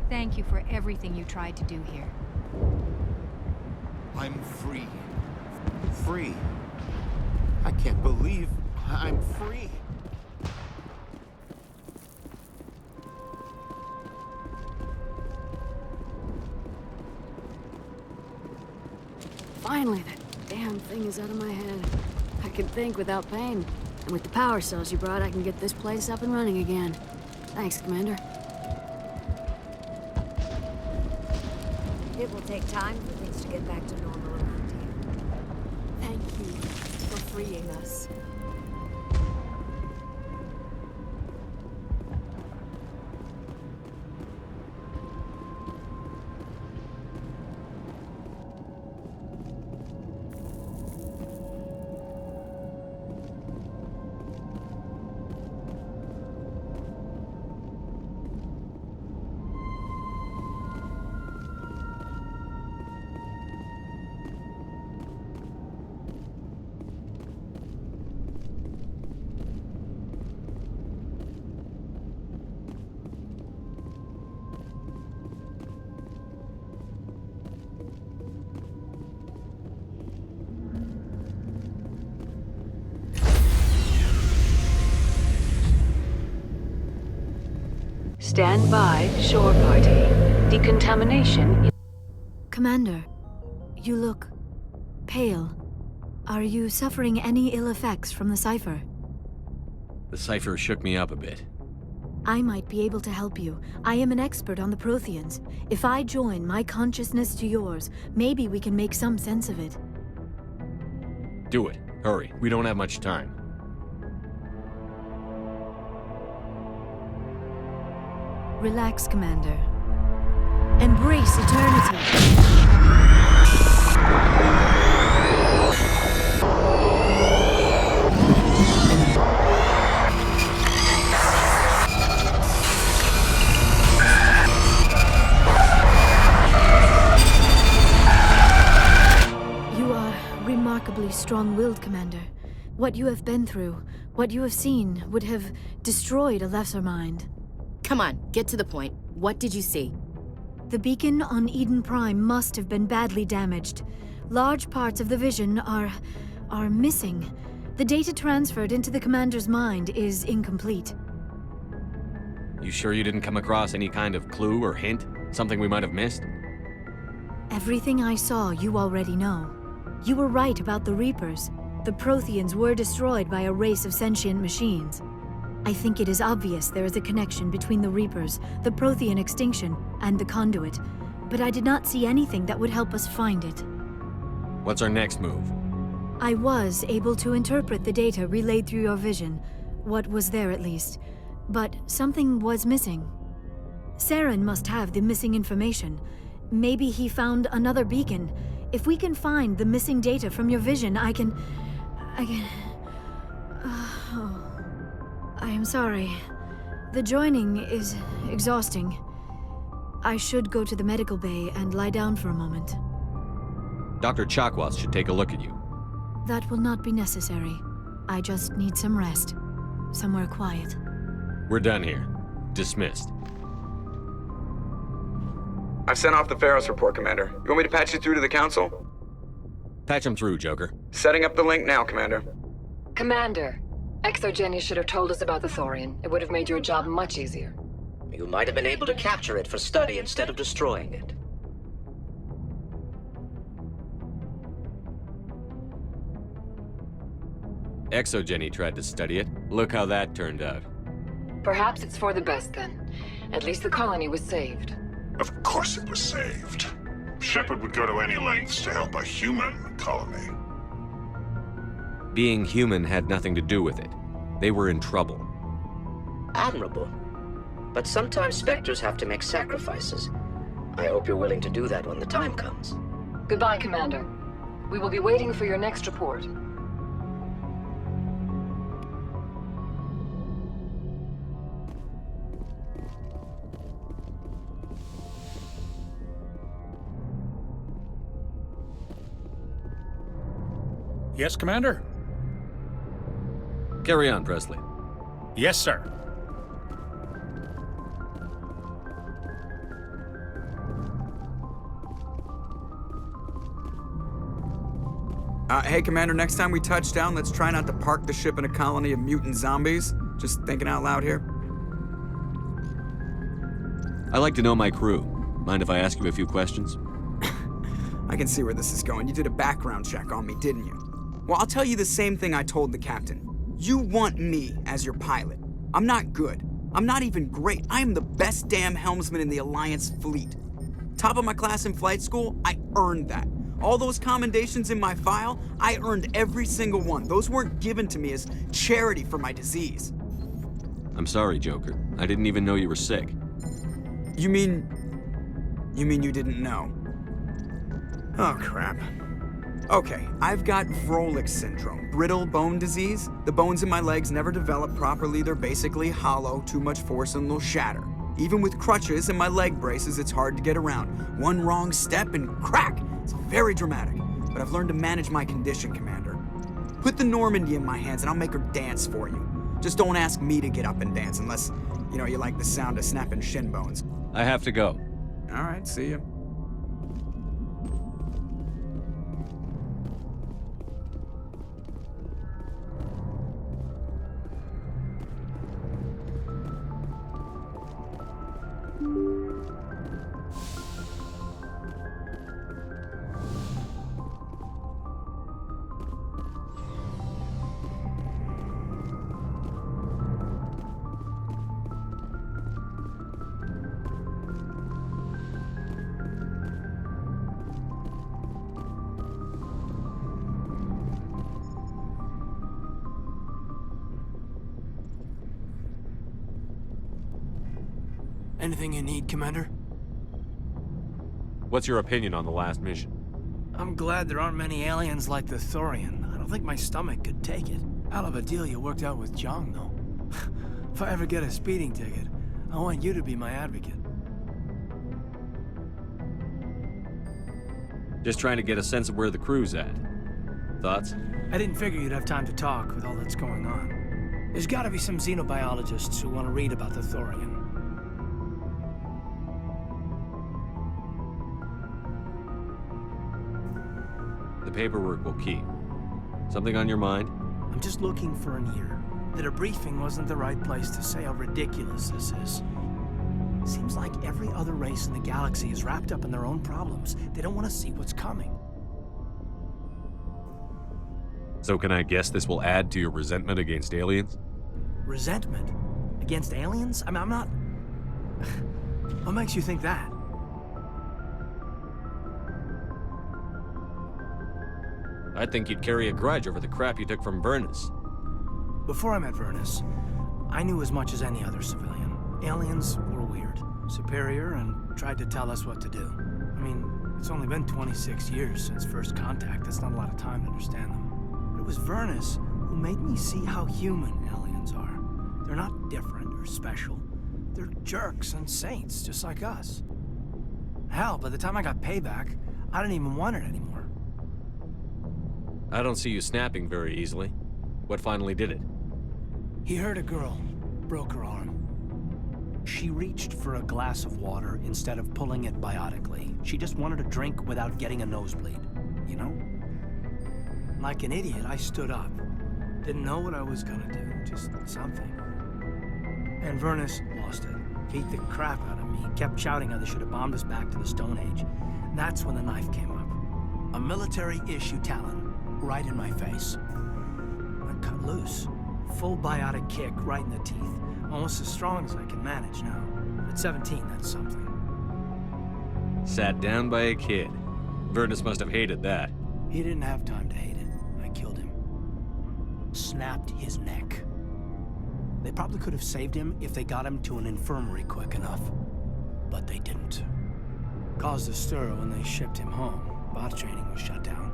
Thank you for everything you tried to do here. I'm free. Free? I can't believe I'm free. Finally, that damn thing is out of my head. I can think without pain. And with the power cells you brought, I can get this place up and running again. Thanks, Commander. It will take time for things to get back to normal around here. Thank you for freeing us. Stand by, shore party. Decontamination. Commander, you look pale. Are you suffering any ill effects from the cipher? The cipher shook me up a bit. I might be able to help you. I am an expert on the Protheans. If I join my consciousness to yours, maybe we can make some sense of it. Do it. Hurry. We don't have much time. Relax, Commander. Embrace eternity. strong-willed, Commander. What you have been through, what you have seen, would have destroyed a lesser mind. Come on, get to the point. What did you see? The beacon on Eden Prime must have been badly damaged. Large parts of the vision are missing. The data transferred into the Commander's mind is incomplete. You sure you didn't come across any kind of clue or hint? Something we might have missed? Everything I saw, you already know. You were right about the Reapers. The Protheans were destroyed by a race of sentient machines. I think it is obvious there is a connection between the Reapers, the Prothean extinction, and the Conduit, but I did not see anything that would help us find it. What's our next move? I was able to interpret the data relayed through your vision, what was there at least, but something was missing. Saren must have the missing information. Maybe he found another beacon. If we can find the missing data from your vision, I can... I am sorry. The joining is exhausting. I should go to the medical bay and lie down for a moment. Dr. Chakwas should take a look at you. That will not be necessary. I just need some rest. Somewhere quiet. We're done here. Dismissed. I've sent off the Pharos report, Commander. You want me to patch you through to the Council? Patch him through, Joker. Setting up the link now, Commander. Commander, Exogeny should have told us about the Thorian. It would have made your job much easier. You might have been able to capture it for study instead of destroying it. Exogeny tried to study it. Look how that turned out. Perhaps it's for the best then. At least the colony was saved. Of course it was saved. Shepard would go to any lengths to help a human colony. Being human had nothing to do with it. They were in trouble. Admirable. But sometimes Spectres have to make sacrifices. I hope you're willing to do that when the time comes. Goodbye, Commander. We will be waiting for your next report. Yes, Commander? Carry on, Presley. Yes, sir. Hey, Commander, next time we touch down, let's try not to park the ship in a colony of mutant zombies. Just thinking out loud here. I like to know my crew. Mind if I ask you a few questions? I can see where this is going. You did a background check on me, didn't you? Well, I'll tell you the same thing I told the captain. You want me as your pilot. I'm not good. I'm not even great. I am the best damn helmsman in the Alliance fleet. Top of my class in flight school, I earned that. All those commendations in my file, I earned every single one. Those weren't given to me as charity for my disease. I'm sorry, Joker. I didn't even know you were sick. You mean you didn't know? Oh, crap. Okay, I've got Vrolik syndrome, brittle bone disease. The bones in my legs never develop properly. They're basically hollow, too much force and they'll shatter. Even with crutches and my leg braces, it's hard to get around. One wrong step and crack! It's very dramatic, but I've learned to manage my condition, Commander. Put the Normandy in my hands and I'll make her dance for you. Just don't ask me to get up and dance unless, you like the sound of snapping shin bones. I have to go. All right, see ya. Anything you need, Commander? What's your opinion on the last mission? I'm glad there aren't many aliens like the Thorian. I don't think my stomach could take it. Hell of a deal you worked out with Jong, though. If I ever get a speeding ticket, I want you to be my advocate. Just trying to get a sense of where the crew's at. Thoughts? I didn't figure you'd have time to talk with all that's going on. There's gotta be some xenobiologists who want to read about the Thorian. The paperwork will keep. Something on your mind? I'm just looking for an ear. The debriefing wasn't the right place to say how ridiculous this is. Seems like every other race in the galaxy is wrapped up in their own problems. They don't want to see what's coming. So can I guess this will add to your resentment against aliens? Resentment? Against aliens? I'm not... What makes you think that? I'd think you'd carry a grudge over the crap you took from Vernus. Before I met Vernus, I knew as much as any other civilian. Aliens were weird, superior, and tried to tell us what to do. I mean, it's only been 26 years since first contact. That's not a lot of time to understand them. But it was Vernus who made me see how human aliens are. They're not different or special. They're jerks and saints, just like us. Hell, by the time I got payback, I didn't even want it anymore. I don't see you snapping very easily. What finally did it? He hurt a girl, broke her arm. She reached for a glass of water instead of pulling it biotically. She just wanted a drink without getting a nosebleed, you know? Like an idiot, I stood up. Didn't know what I was gonna do, just something. And Vernus lost it. Beat the crap out of me, kept shouting how they should have bombed us back to the Stone Age. And that's when the knife came up. A military-issue talon, right in my face. I cut loose. Full biotic kick right in the teeth. Almost as strong as I can manage now. At 17, that's something. Sat down by a kid. Vernus must have hated that. He didn't have time to hate it. I killed him. Snapped his neck. They probably could have saved him if they got him to an infirmary quick enough. But they didn't. Caused a stir when they shipped him home. Bot training was shut down.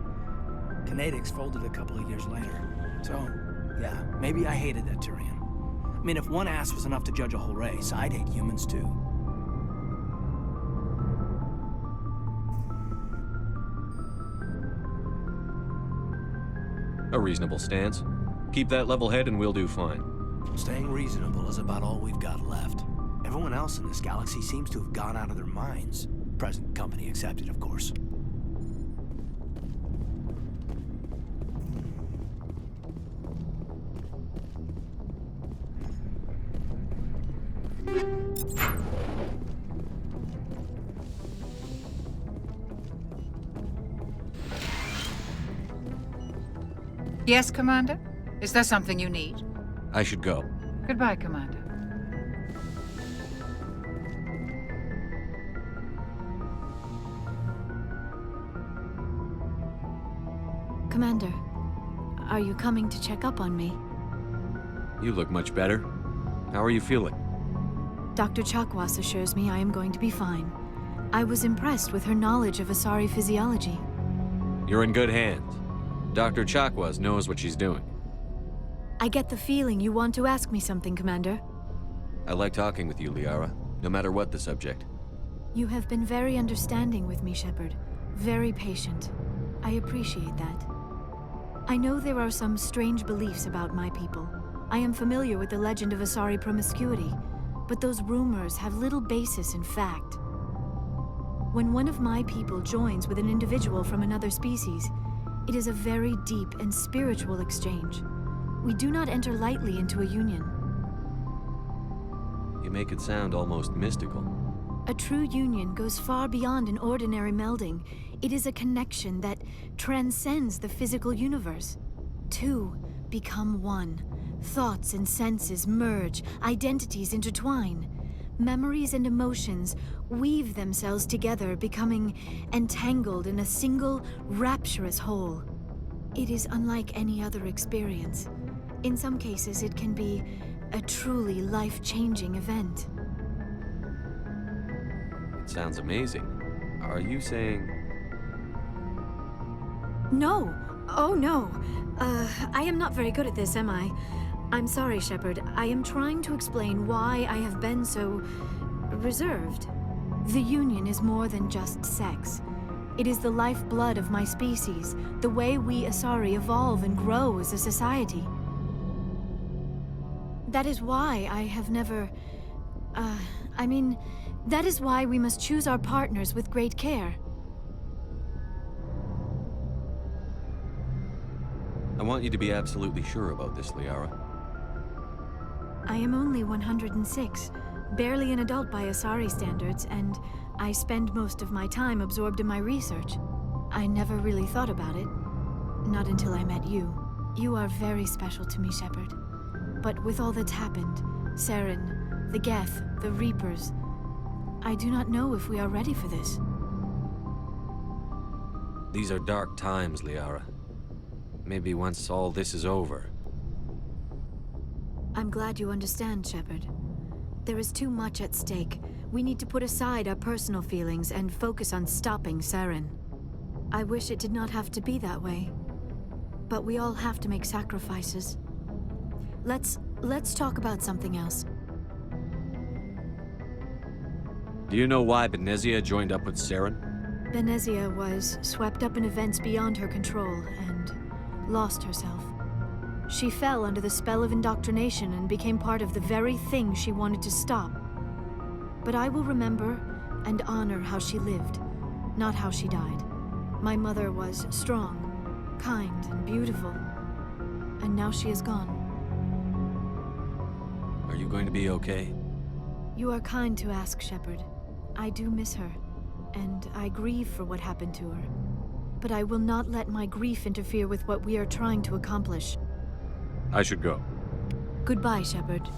Kinetics folded a couple of years later. So, yeah, maybe I hated that Turian. I mean, if one ass was enough to judge a whole race, I'd hate humans too. A reasonable stance. Keep that level head and we'll do fine. Staying reasonable is about all we've got left. Everyone else in this galaxy seems to have gone out of their minds. Present company accepted, of course. Yes, Commander? Is there something you need? I should go. Goodbye, Commander. Commander, are you coming to check up on me? You look much better. How are you feeling? Dr. Chakwas assures me I am going to be fine. I was impressed with her knowledge of Asari physiology. You're in good hands. Dr. Chakwas knows what she's doing. I get the feeling you want to ask me something, Commander. I like talking with you, Liara, no matter what the subject. You have been very understanding with me, Shepard. Very patient. I appreciate that. I know there are some strange beliefs about my people. I am familiar with the legend of Asari promiscuity, but those rumors have little basis in fact. When one of my people joins with an individual from another species, it is a very deep and spiritual exchange. We do not enter lightly into a union. You make it sound almost mystical. A true union goes far beyond an ordinary melding. It is a connection that transcends the physical universe. Two become one. Thoughts and senses merge, identities intertwine. Memories and emotions weave themselves together, becoming entangled in a single, rapturous whole. It is unlike any other experience. In some cases, it can be a truly life-changing event. It sounds amazing. Are you saying... No! Oh, no. I am not very good at this, am I? I'm sorry, Shepard. I am trying to explain why I have been so... reserved. The union is more than just sex. It is the lifeblood of my species, the way we Asari evolve and grow as a society. That is why I have never... that is why we must choose our partners with great care. I want you to be absolutely sure about this, Liara. I am only 106, barely an adult by Asari standards, and I spend most of my time absorbed in my research. I never really thought about it. Not until I met you. You are very special to me, Shepard. But with all that's happened, Saren, the Geth, the Reapers, I do not know if we are ready for this. These are dark times, Liara. Maybe once all this is over. I'm glad you understand, Shepard. There is too much at stake. We need to put aside our personal feelings and focus on stopping Saren. I wish it did not have to be that way. But we all have to make sacrifices. Let's talk about something else. Do you know why Benezia joined up with Saren? Benezia was swept up in events beyond her control and lost herself. She fell under the spell of indoctrination and became part of the very thing she wanted to stop. But I will remember and honor how she lived, not how she died. My mother was strong, kind, and beautiful. And now she is gone. Are you going to be okay? You are kind to ask, Shepard. I do miss her, and I grieve for what happened to her. But I will not let my grief interfere with what we are trying to accomplish. I should go. Goodbye, Shepard.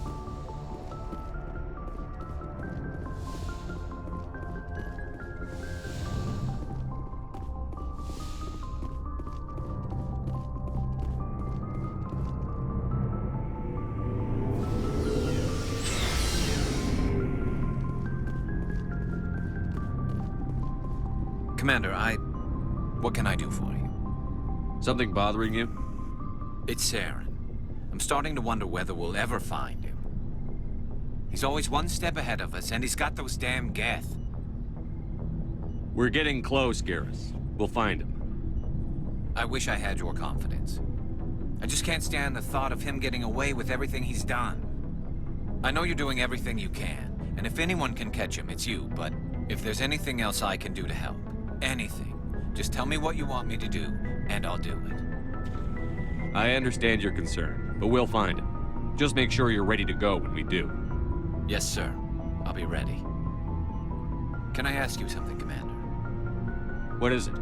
Commander, what can I do for you? Something bothering you? It's Saren. I'm starting to wonder whether we'll ever find him. He's always one step ahead of us, and he's got those damn Geth. We're getting close, Garrus. We'll find him. I wish I had your confidence. I just can't stand the thought of him getting away with everything he's done. I know you're doing everything you can, and if anyone can catch him, it's you, but if there's anything else I can do to help, anything, just tell me what you want me to do, and I'll do it. I understand your concern, but we'll find him. Just make sure you're ready to go when we do. Yes, sir. I'll be ready. Can I ask you something, Commander? What is it?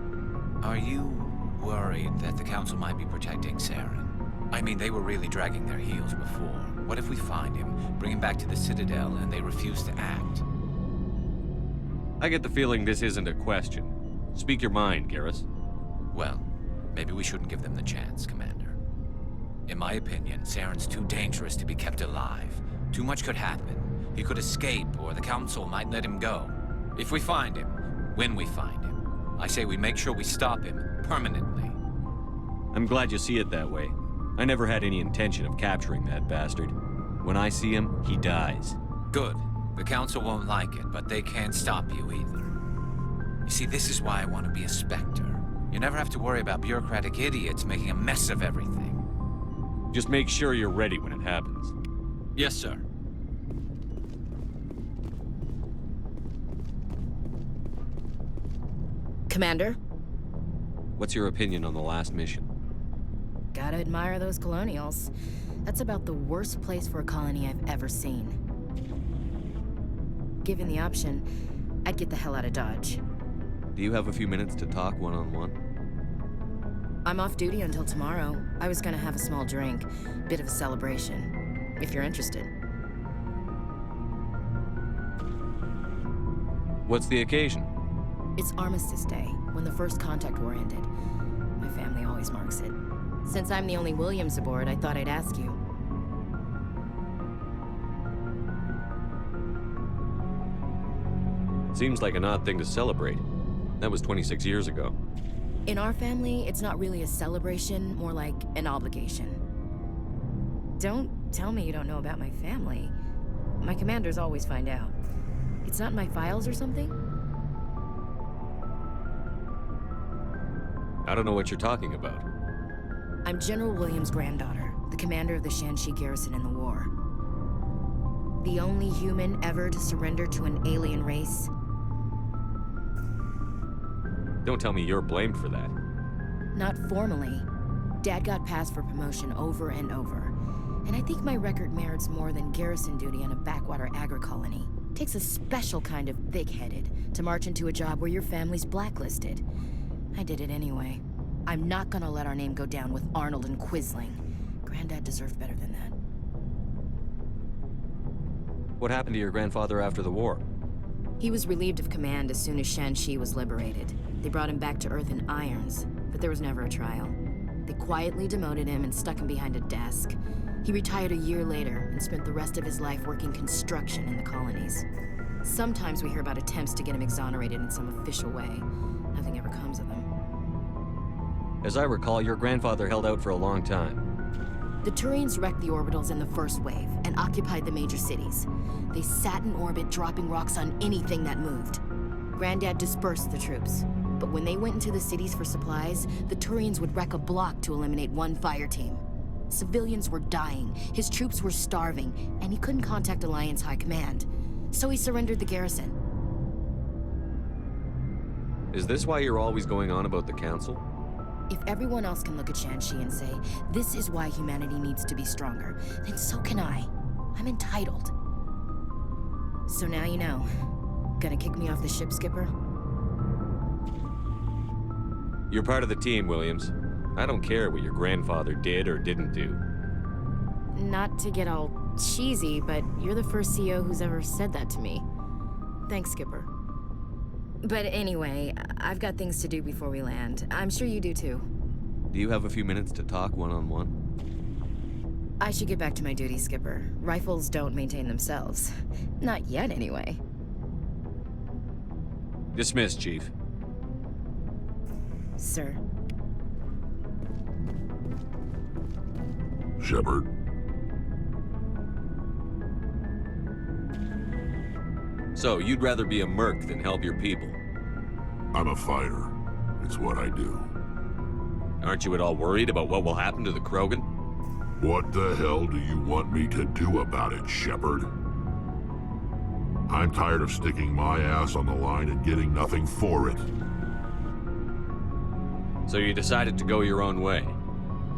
Are you worried that the Council might be protecting Saren? I mean, they were really dragging their heels before. What if we find him, bring him back to the Citadel, and they refuse to act? I get the feeling this isn't a question. Speak your mind, Garrus. Well, maybe we shouldn't give them the chance, Commander. In my opinion, Saren's too dangerous to be kept alive. Too much could happen. He could escape, or the Council might let him go. If we find him, when we find him, I say we make sure we stop him permanently. I'm glad you see it that way. I never had any intention of capturing that bastard. When I see him, he dies. Good. The Council won't like it, but they can't stop you either. You see, this is why I want to be a Spectre. You never have to worry about bureaucratic idiots making a mess of everything. Just make sure you're ready when it happens. Yes, sir. Commander? What's your opinion on the last mission? Gotta admire those colonials. That's about the worst place for a colony I've ever seen. Given the option, I'd get the hell out of Dodge. Do you have a few minutes to talk one-on-one? I'm off duty until tomorrow. I was gonna have a small drink. Bit of a celebration. If you're interested. What's the occasion? It's Armistice Day, when the First Contact War ended. My family always marks it. Since I'm the only Williams aboard, I thought I'd ask you. Seems like an odd thing to celebrate. That was 26 years ago. In our family, it's not really a celebration, more like an obligation. Don't tell me you don't know about my family. My commanders always find out. It's not in my files or something? I don't know what you're talking about. I'm General Williams' granddaughter, the commander of the Shanxi garrison in the war. The only human ever to surrender to an alien race. Don't tell me you're blamed for that. Not formally. Dad got passed for promotion over and over. And I think my record merits more than garrison duty on a backwater agri-colony. Takes a special kind of thick-headed to march into a job where your family's blacklisted. I did it anyway. I'm not gonna let our name go down with Arnold and Quisling. Granddad deserved better than that. What happened to your grandfather after the war? He was relieved of command as soon as Shanxi was liberated. They brought him back to Earth in irons, but there was never a trial. They quietly demoted him and stuck him behind a desk. He retired a year later and spent the rest of his life working construction in the colonies. Sometimes we hear about attempts to get him exonerated in some official way. Nothing ever comes of them. As I recall, your grandfather held out for a long time. The Turians wrecked the orbitals in the first wave and occupied the major cities. They sat in orbit, dropping rocks on anything that moved. Granddad dispersed the troops, but when they went into the cities for supplies, the Turians would wreck a block to eliminate one fire team. Civilians were dying, his troops were starving, and he couldn't contact Alliance High Command. So he surrendered the garrison. Is this why you're always going on about the Council? If everyone else can look at Shanxi and say, this is why humanity needs to be stronger, then so can I. I'm entitled. So now you know. Gonna kick me off the ship, Skipper? You're part of the team, Williams. I don't care what your grandfather did or didn't do. Not to get all cheesy, but you're the first CO who's ever said that to me. Thanks, Skipper. But anyway, I've got things to do before we land. I'm sure you do too. Do you have a few minutes to talk one-on-one? I should get back to my duties, Skipper. Rifles don't maintain themselves. Not yet, anyway. Dismissed, Chief. Sir. Shepard. So, you'd rather be a merc than help your people? I'm a fighter. It's what I do. Aren't you at all worried about what will happen to the Krogan? What the hell do you want me to do about it, Shepard? I'm tired of sticking my ass on the line and getting nothing for it. So you decided to go your own way?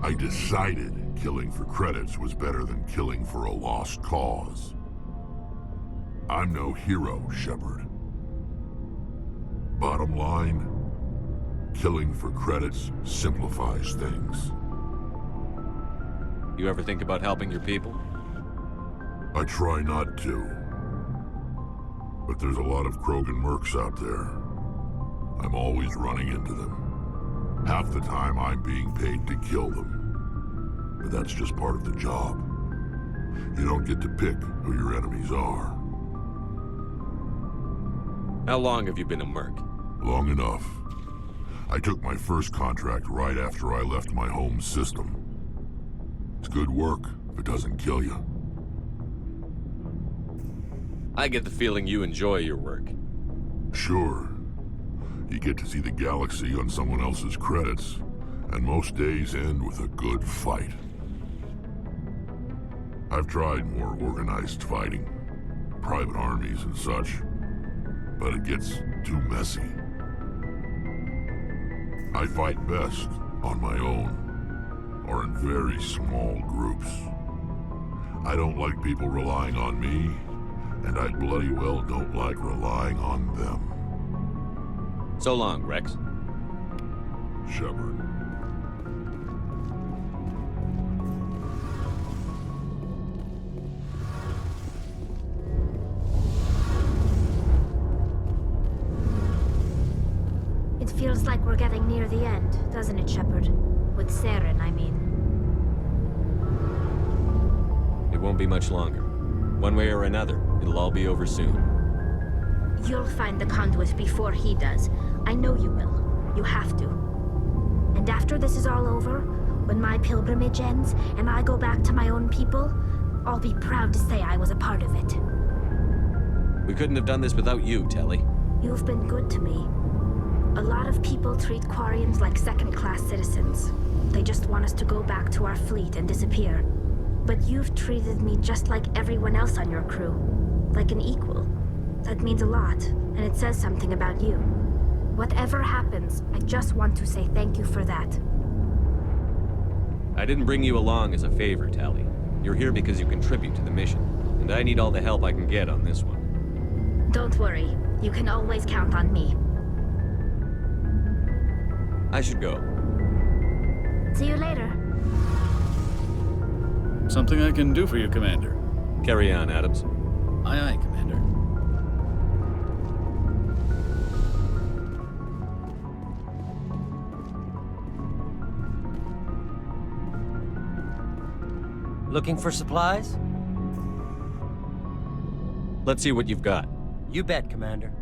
I decided killing for credits was better than killing for a lost cause. I'm no hero, Shepard. Bottom line, killing for credits simplifies things. You ever think about helping your people? I try not to. But there's a lot of Krogan mercs out there. I'm always running into them. Half the time I'm being paid to kill them. But that's just part of the job. You don't get to pick who your enemies are. How long have you been a merc? Long enough. I took my first contract right after I left my home system. It's good work if it doesn't kill you. I get the feeling you enjoy your work. Sure. You get to see the galaxy on someone else's credits, and most days end with a good fight. I've tried more organized fighting, private armies and such, but it gets too messy. I fight best on my own, or in very small groups. I don't like people relying on me, and I bloody well don't like relying on them. So long, Rex. Shepard. It feels like we're getting near the end, doesn't it, Shepard? With Saren, I mean. It won't be much longer. One way or another, it'll all be over soon. You'll find the conduit before he does. I know you will. You have to. And after this is all over, when my pilgrimage ends and I go back to my own people, I'll be proud to say I was a part of it. We couldn't have done this without you, Telly. You've been good to me. A lot of people people treat Quarians like second-class citizens. They just want us to go back to our fleet and disappear. But you've treated me just like everyone else on your crew. Like an equal. That means a lot, and it says something about you. Whatever happens, I just want to say thank you for that. I didn't bring you along as a favor, Tally. You're here because you contribute to the mission, and I need all the help I can get on this one. Don't worry. You can always count on me. I should go. See you later. Something I can do for you, Commander. Carry on, Adams. Aye, aye, Commander. Looking for supplies? Let's see what you've got. You bet, Commander.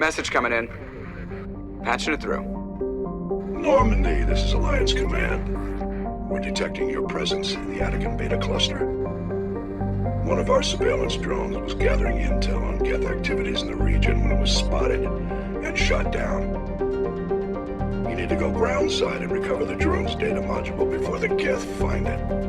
Message coming in. Patching it through. Normandy, this is Alliance Command. We're detecting your presence in the Attican Beta Cluster. One of our surveillance drones was gathering intel on Geth activities in the region when it was spotted and shot down. You need to go groundside and recover the drone's data module before the Geth find it.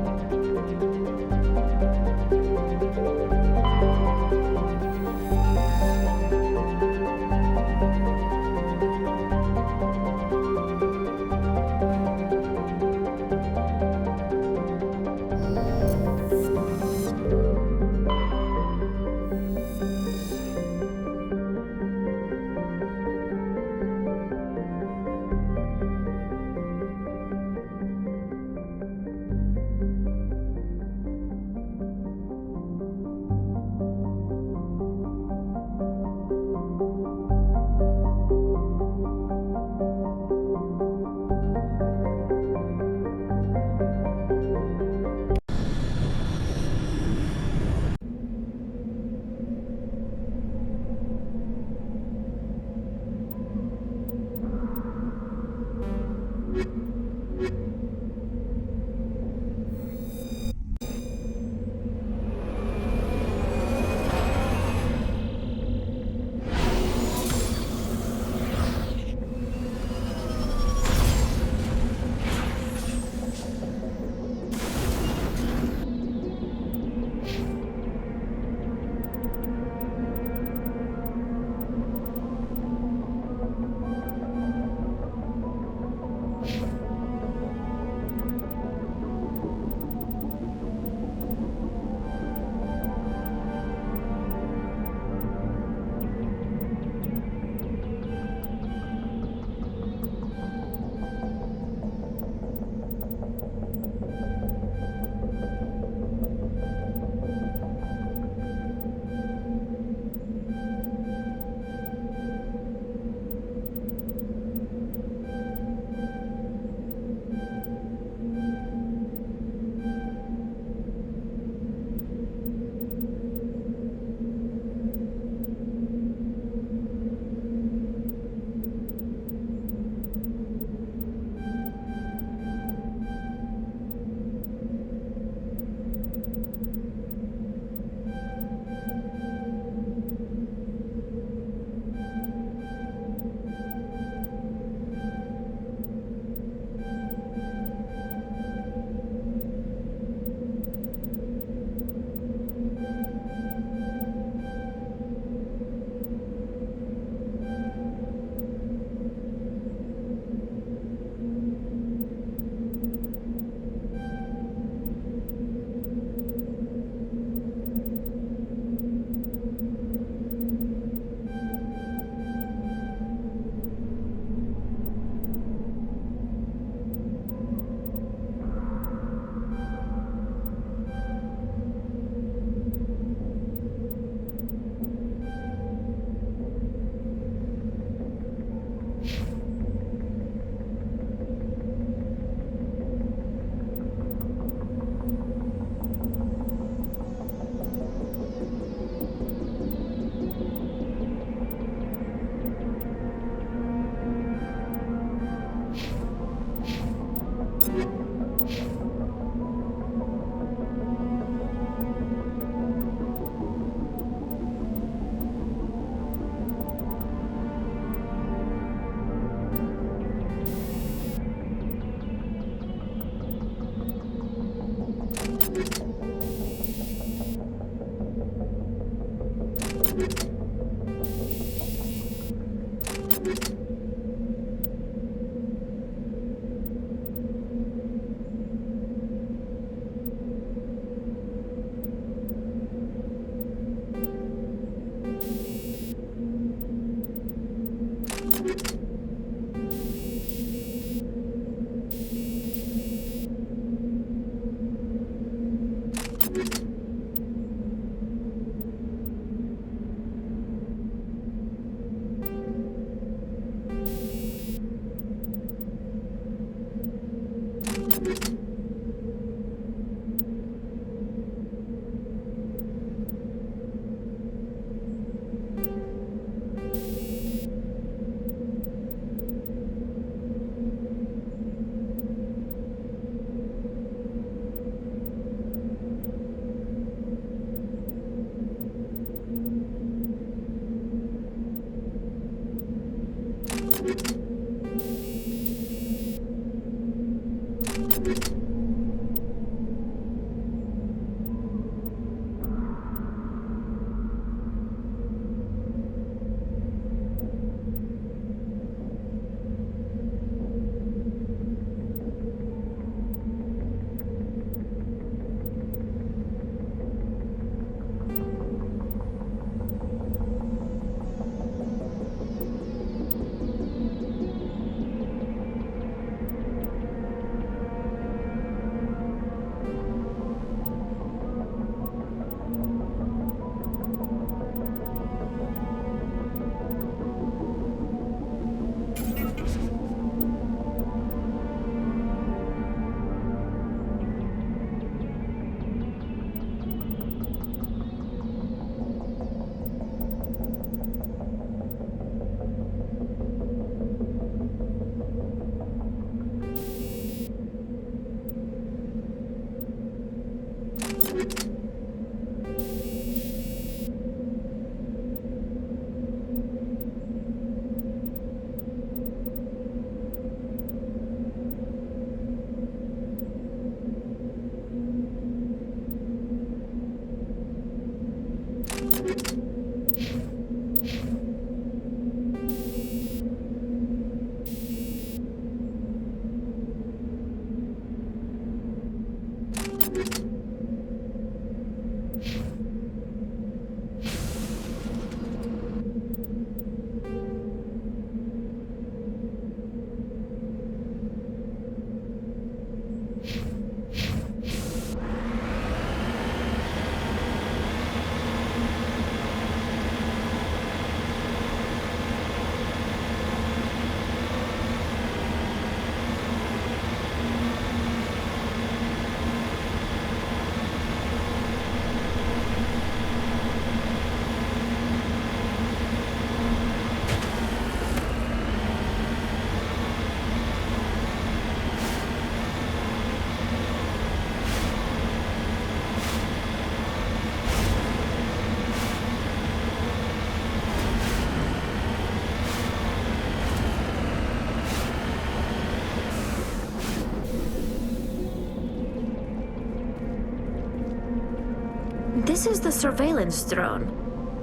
is the surveillance drone.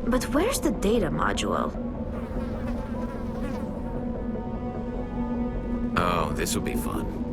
But where's the data module? Oh, this will be fun.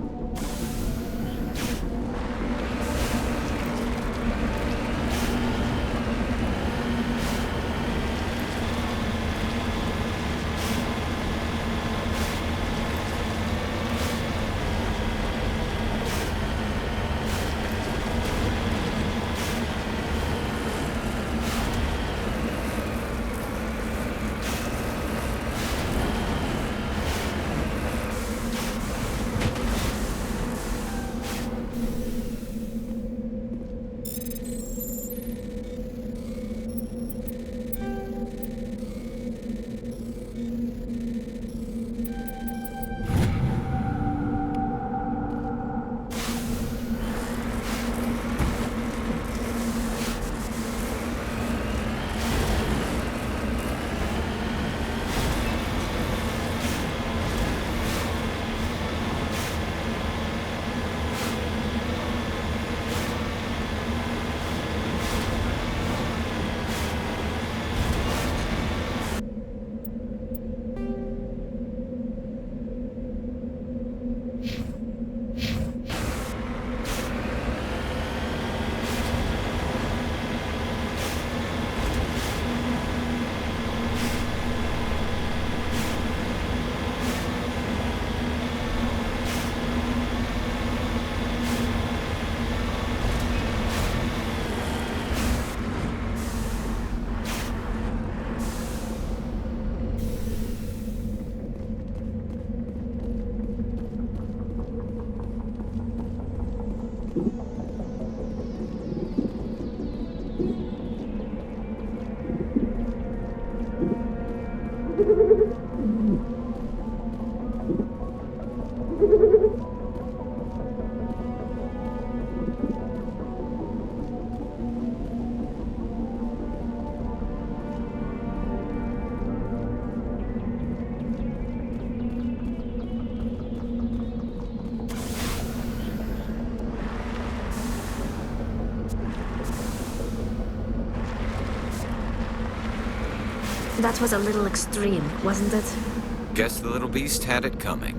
That was a little extreme, wasn't it? Guess the little beast had it coming.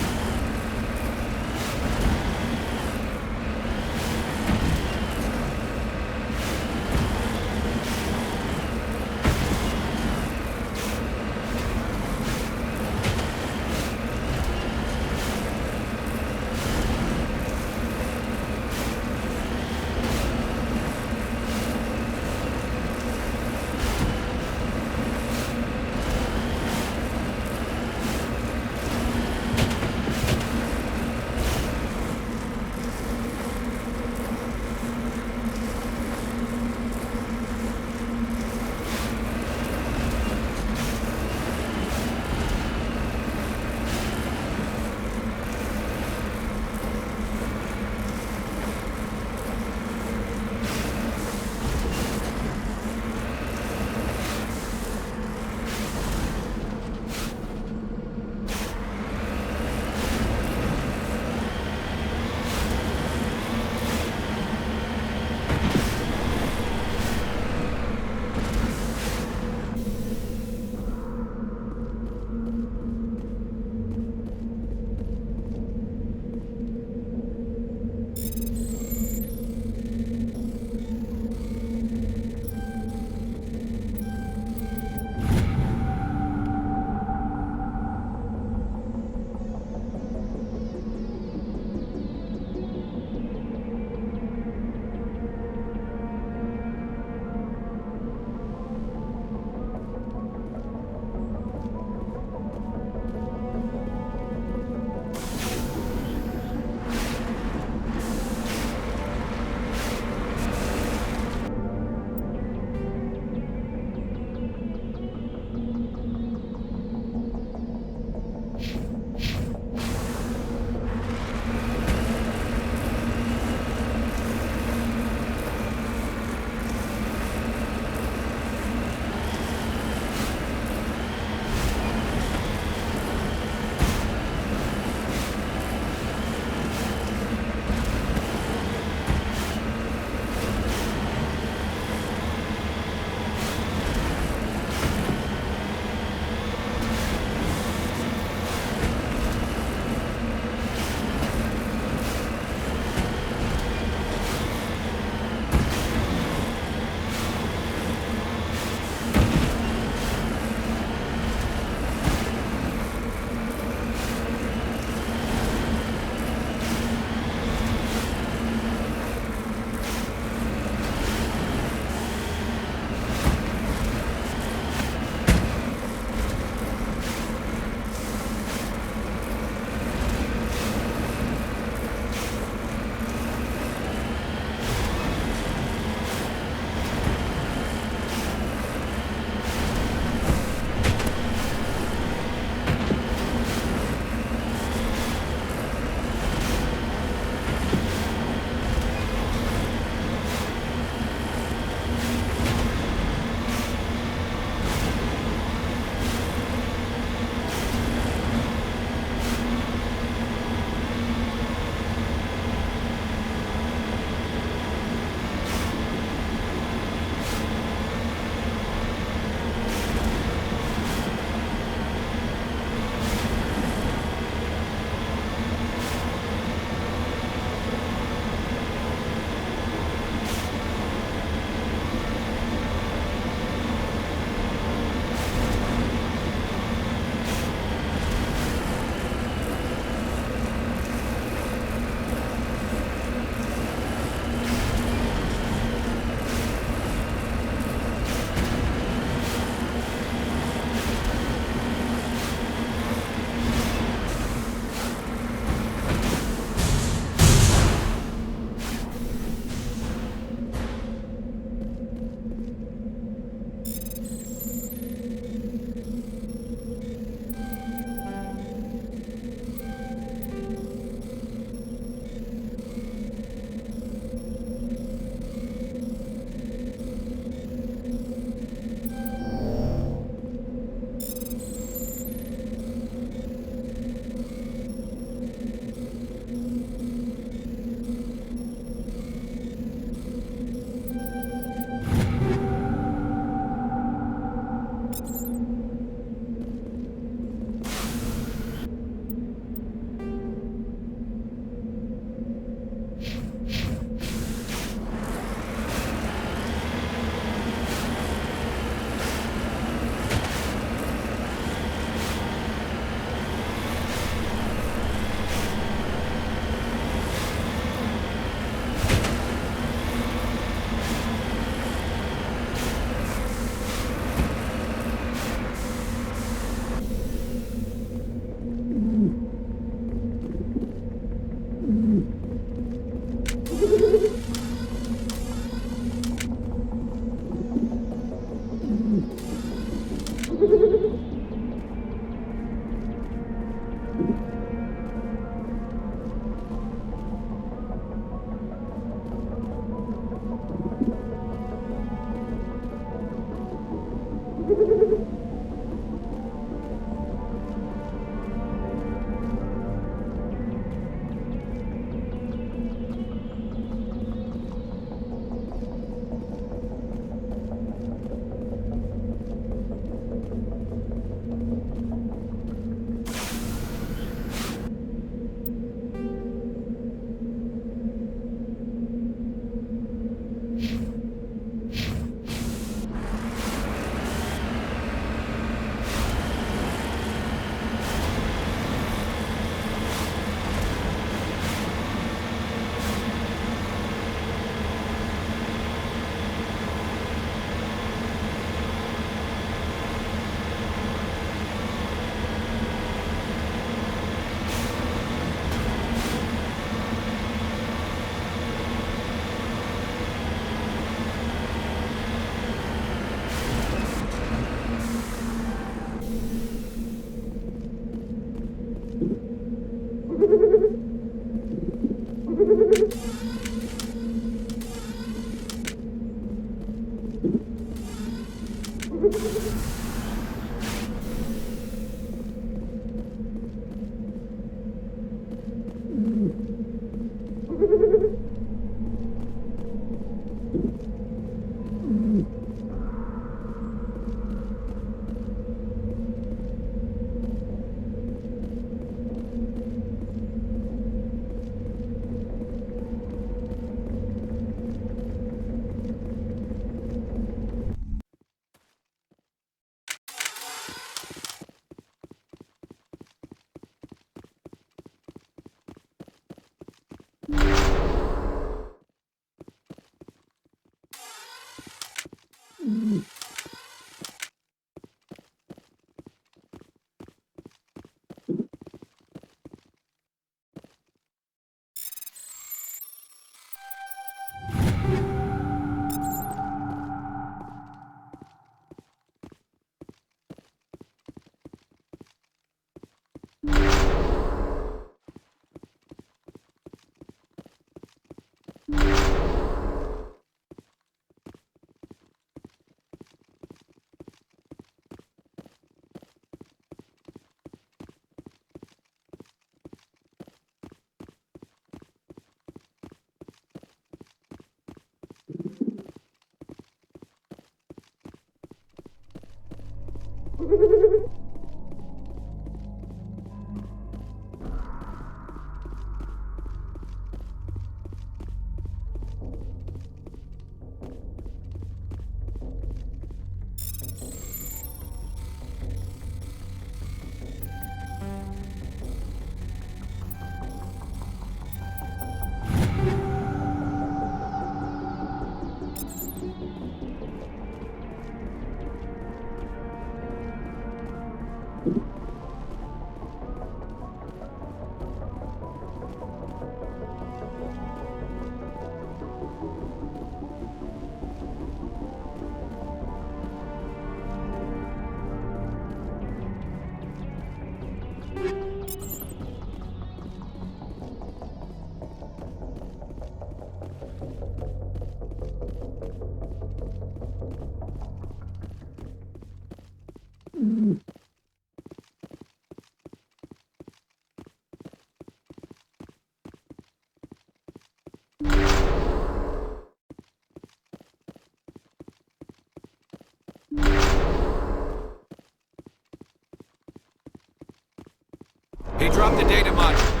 He dropped the data module.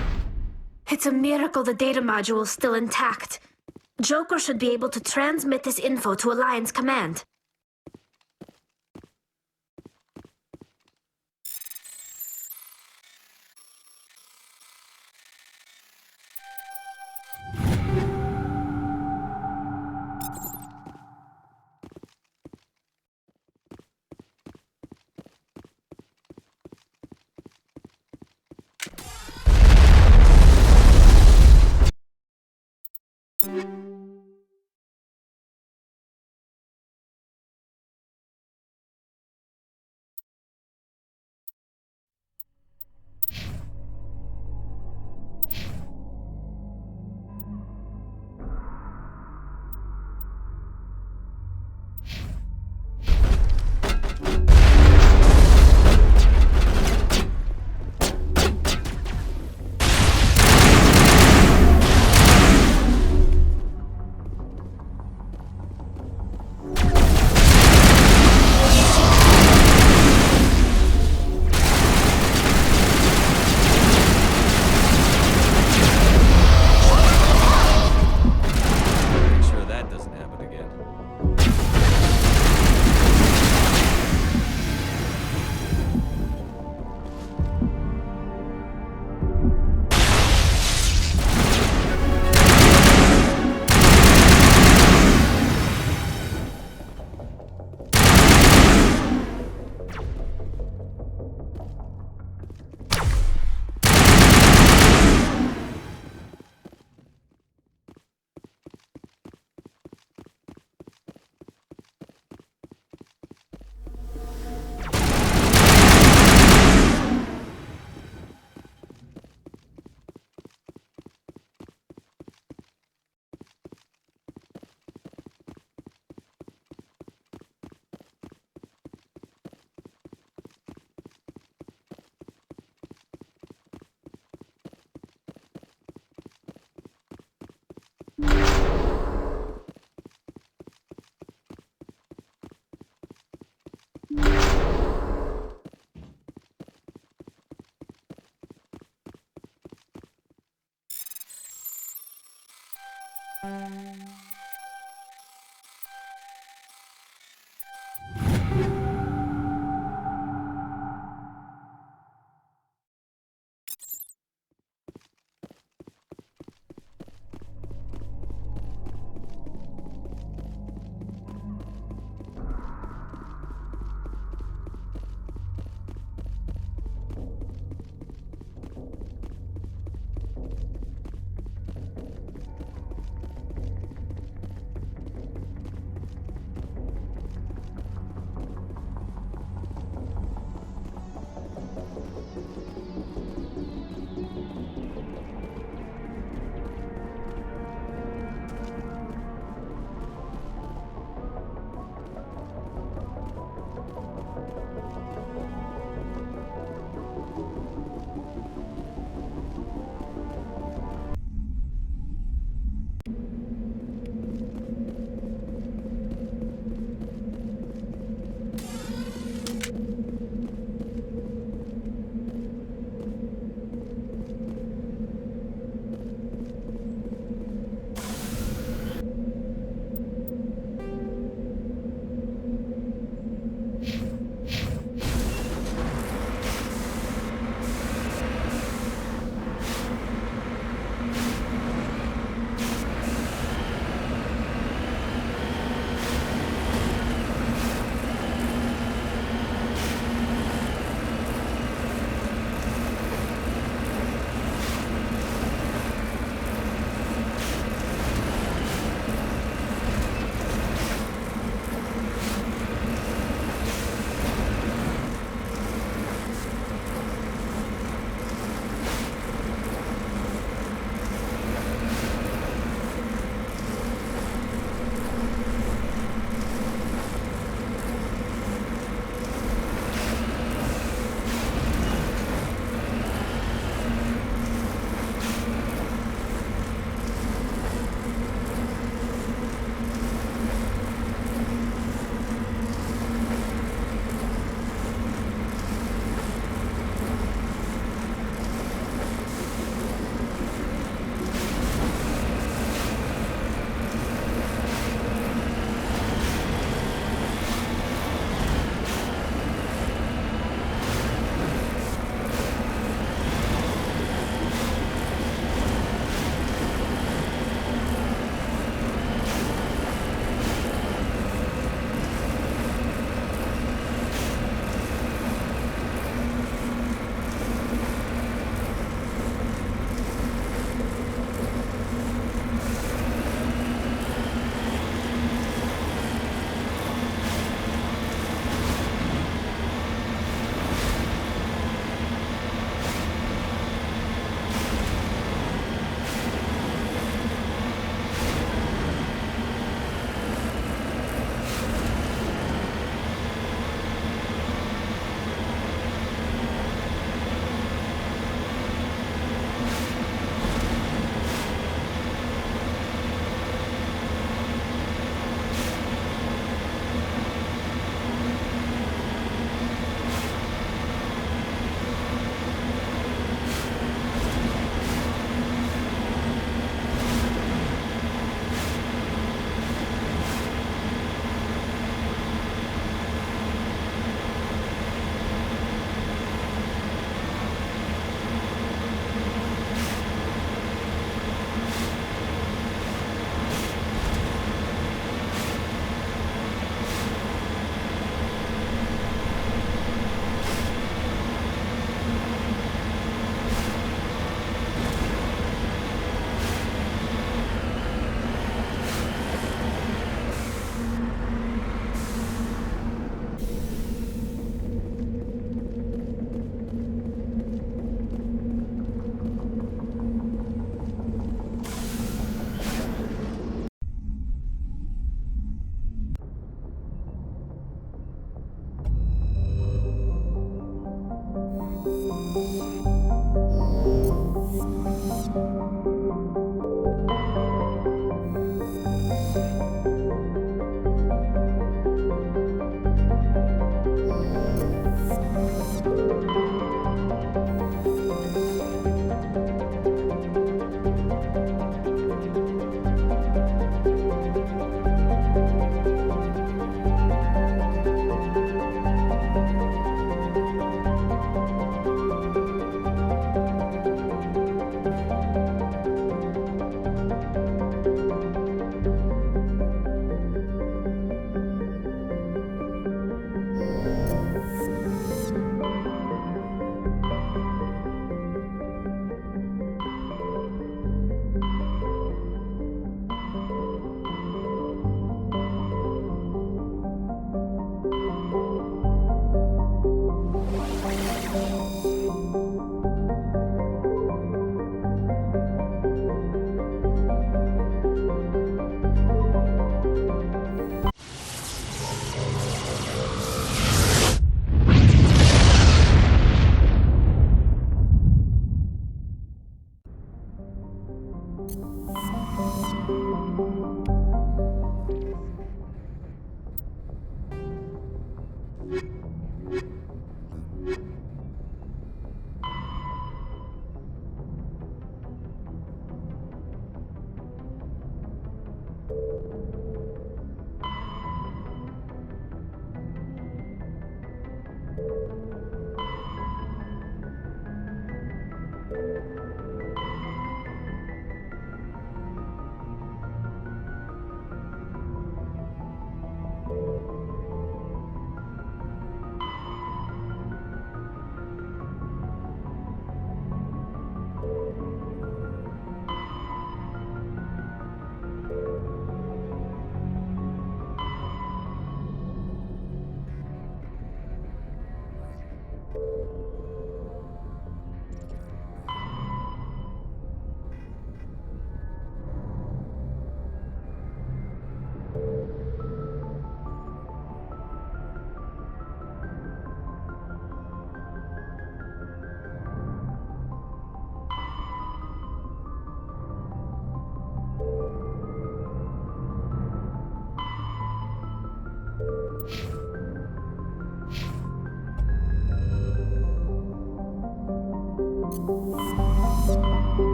It's a miracle the data module is still intact. Joker should be able to transmit this info to Alliance Command.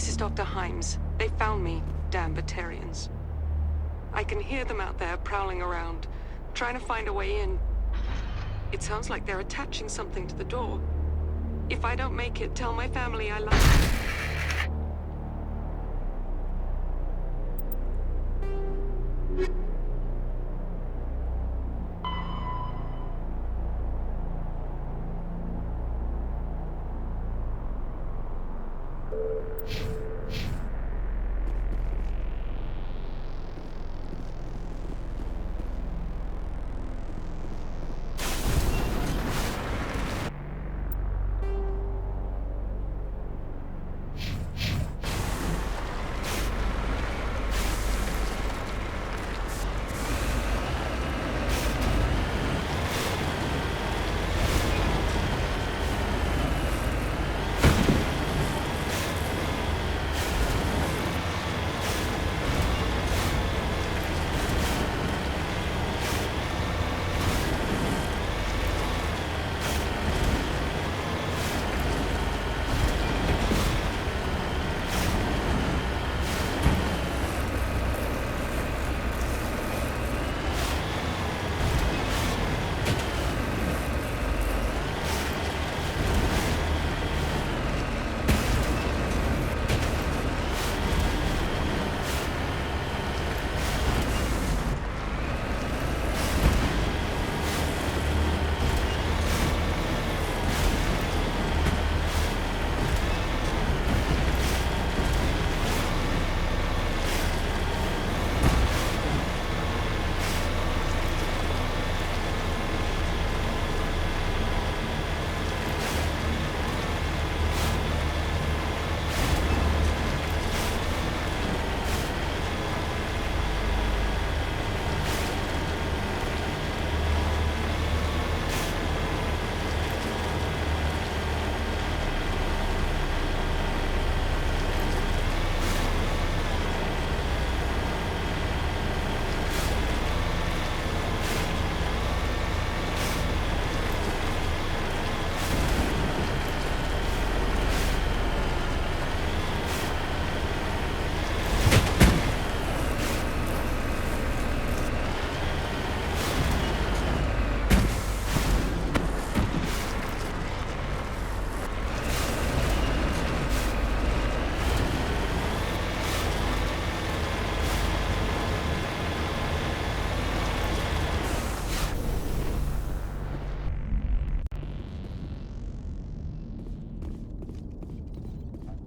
This is Dr. Himes. They found me, damn Batarians. I can hear them out there prowling around, trying to find a way in. It sounds like they're attaching something to the door. If I don't make it, tell my family I love them.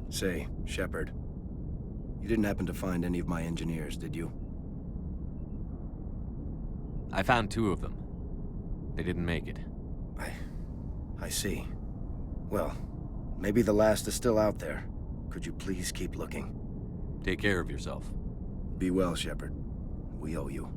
Say, Shepard, you didn't happen to find any of my engineers, did you? I found 2 of them. They didn't make it. I see. Well, maybe the last is still out there. Could you please keep looking? Take care of yourself. Be well, Shepard. We owe you.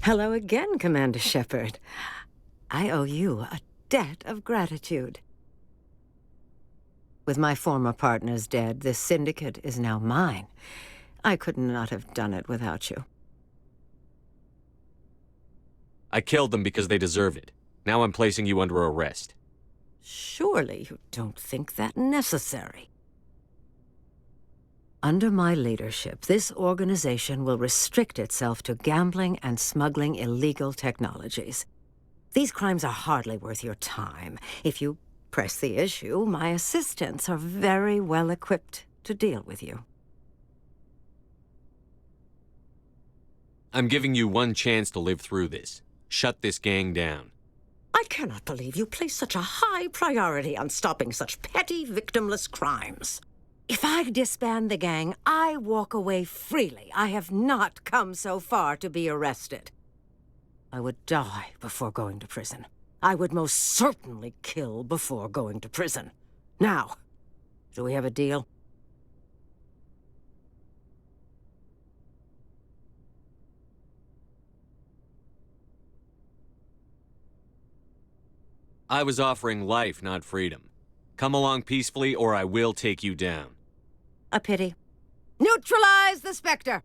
Hello again, Commander Shepard. I owe you a debt of gratitude. With my former partners dead, this syndicate is now mine. I could not have done it without you. I killed them because they deserve it. Now I'm placing you under arrest. Surely you don't think that necessary. Under my leadership, this organization will restrict itself to gambling and smuggling illegal technologies. These crimes are hardly worth your time. If you press the issue, my assistants are very well equipped to deal with you. I'm giving you one chance to live through this. Shut this gang down. I cannot believe you place such a high priority on stopping such petty, victimless crimes. If I disband the gang, I walk away freely. I have not come so far to be arrested. I would die before going to prison. I would most certainly kill before going to prison. Now, do we have a deal? I was offering life, not freedom. Come along peacefully, or I will take you down. A pity. Neutralize the Spectre!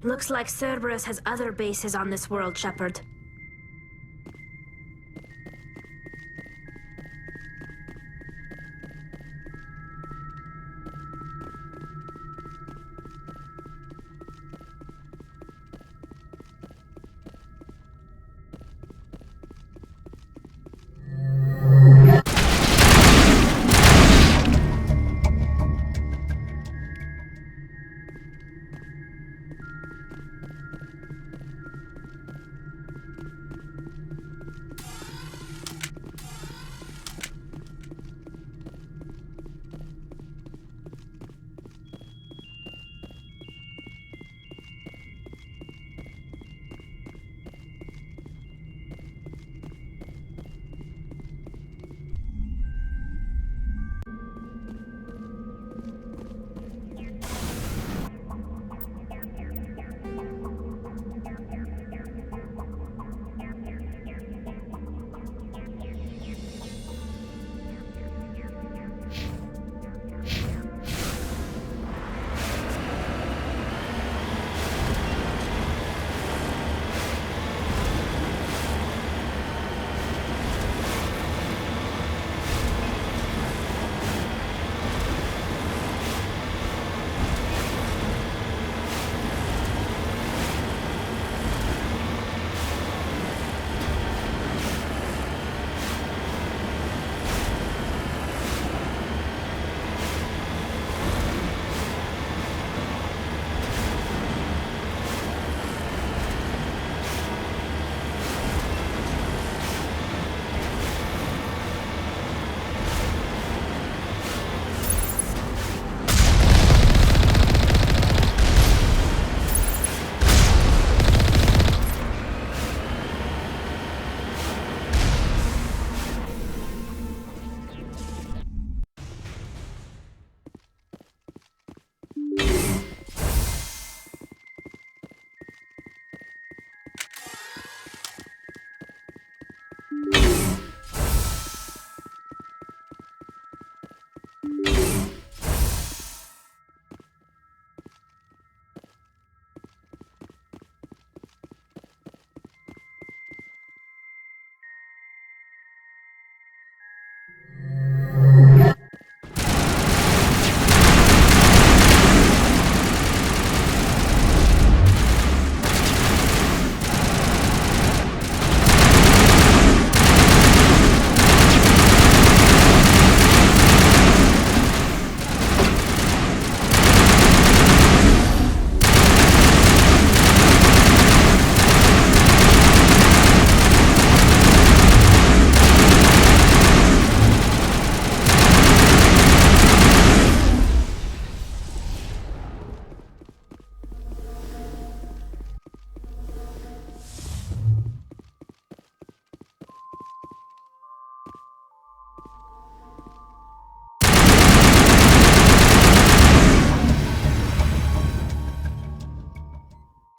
Looks like Cerberus has other bases on this world, Shepard.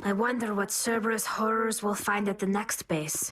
I wonder what Cerberus horrors we'll find at the next base.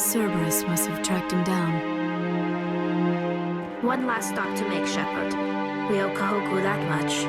Cerberus must have tracked him down. One last stop to make, Shepard. We owe Kahoku that much.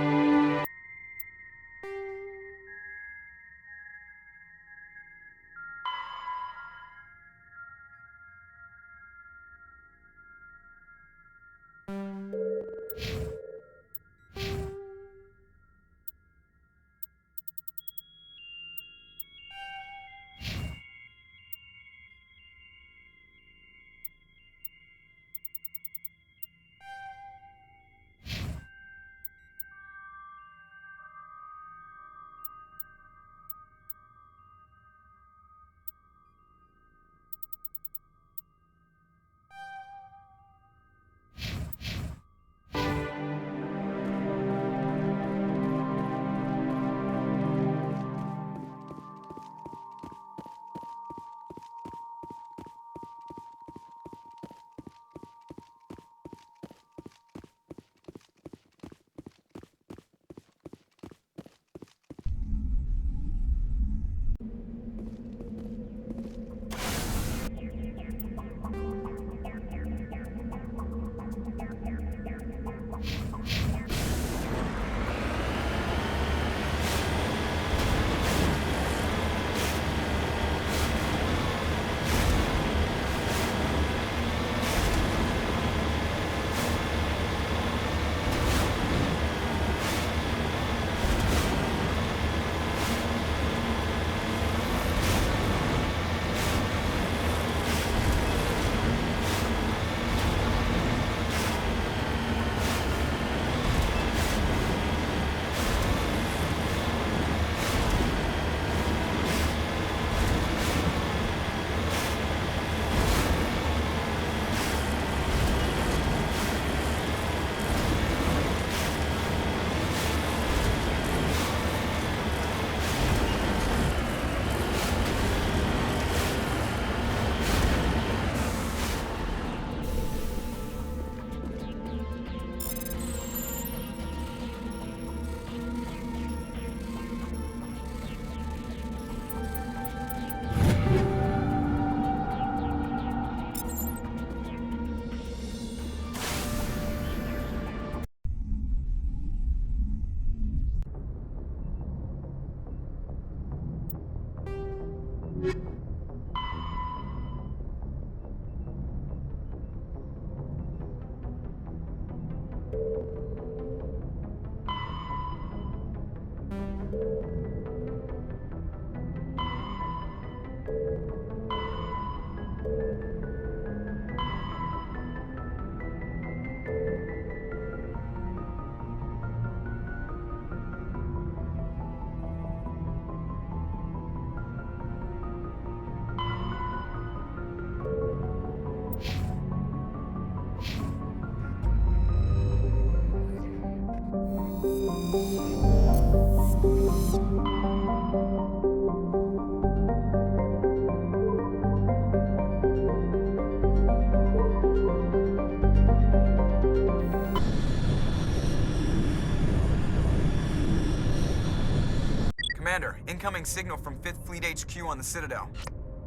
Commander, incoming signal from 5th Fleet HQ on the Citadel.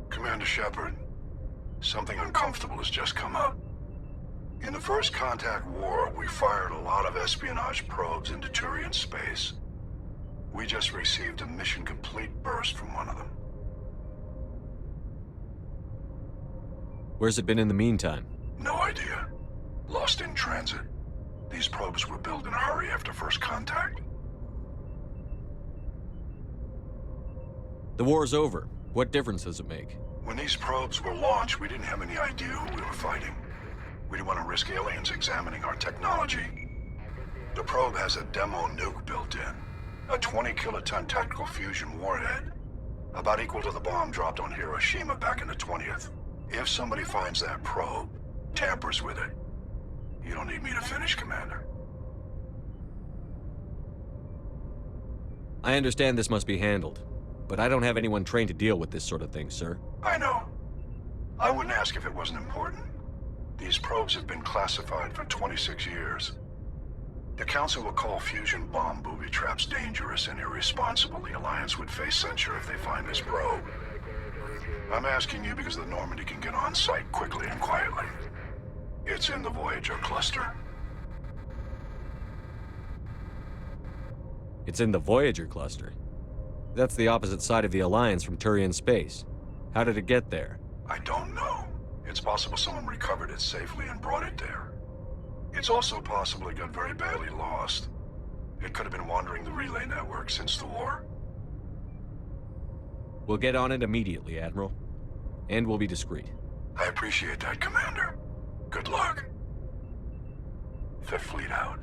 Commander Shepard, something uncomfortable has just come up. In the First Contact War, we fired a lot of espionage probes into Turian space. We just received a mission complete burst from one of them. Where's it been in the meantime? No idea. Lost in transit. These probes were built in a hurry after First Contact. The war's over. What difference does it make? When these probes were launched, we didn't have any idea who we were fighting. We didn't want to risk aliens examining our technology. The probe has a demo nuke built in. A 20-kiloton tactical fusion warhead. About equal to the bomb dropped on Hiroshima back in the 20th. If somebody finds that probe, tampers with it, you don't need me to finish, Commander. I understand this must be handled, but I don't have anyone trained to deal with this sort of thing, sir. I know. I wouldn't ask if it wasn't important. These probes have been classified for 26 years. The Council will call fusion bomb booby traps dangerous and irresponsible. The Alliance would face censure if they find this probe. I'm asking you because the Normandy can get on site quickly and quietly. It's in the Voyager cluster. It's in the Voyager cluster. That's the opposite side of the Alliance from Turian space. How did it get there? I don't know. It's possible someone recovered it safely and brought it there. It's also possible it got very badly lost. It could have been wandering the relay network since the war. We'll get on it immediately, Admiral. And we'll be discreet. I appreciate that, Commander. Good luck. Fifth Fleet out.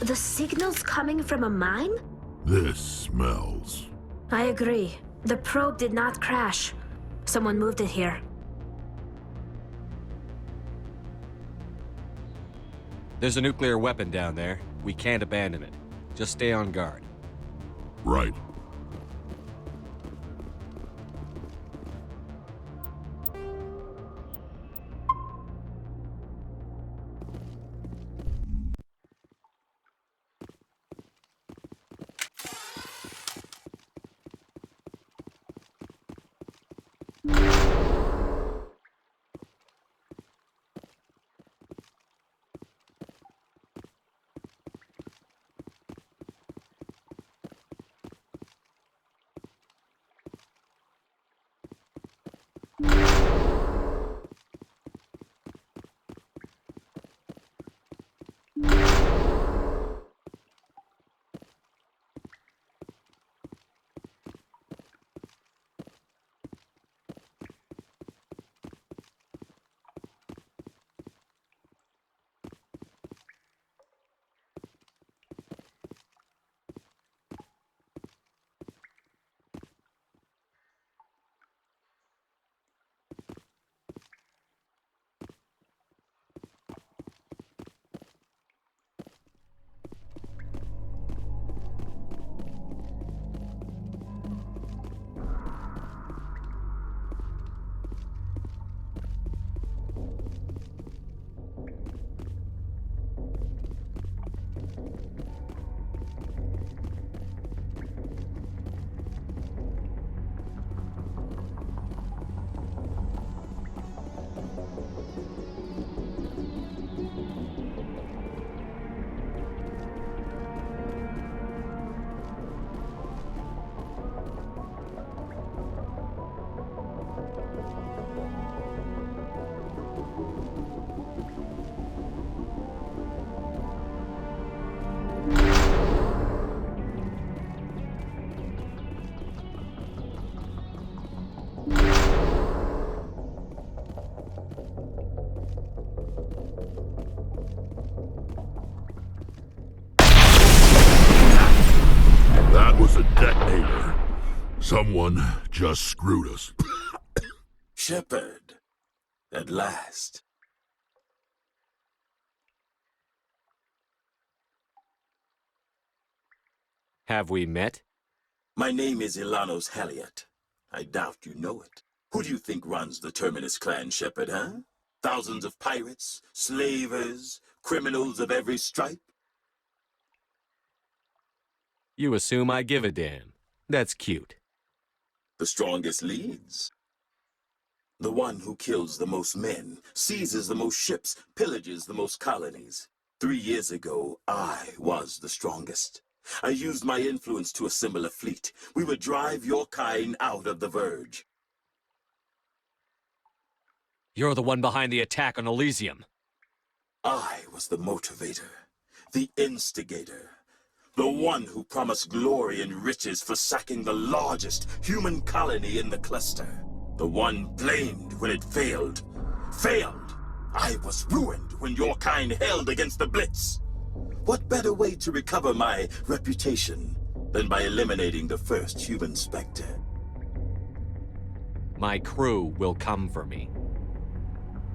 The signal's coming from a mine? This smells. I agree. The probe did not crash. Someone moved it here. There's a nuclear weapon down there. We can't abandon it. Just stay on guard. Right. That was a detonator. Someone just screwed us. Shepard, at last. Have we met? My name is Ilanos Halliot. I doubt you know it. Who do you think runs the Terminus clan, Shepard, huh? Thousands of pirates, slavers, criminals of every stripe? You assume I give a damn. That's cute. The strongest leads. The one who kills the most men, seizes the most ships, pillages the most colonies. 3 years ago, I was the strongest. I used my influence to assemble a fleet. We would drive your kind out of the Verge. You're the one behind the attack on Elysium. I was the motivator, the instigator, the one who promised glory and riches for sacking the largest human colony in the cluster. The one blamed when it failed. Failed! I was ruined when your kind held against the Blitz. What better way to recover my reputation than by eliminating the first human Spectre? My crew will come for me.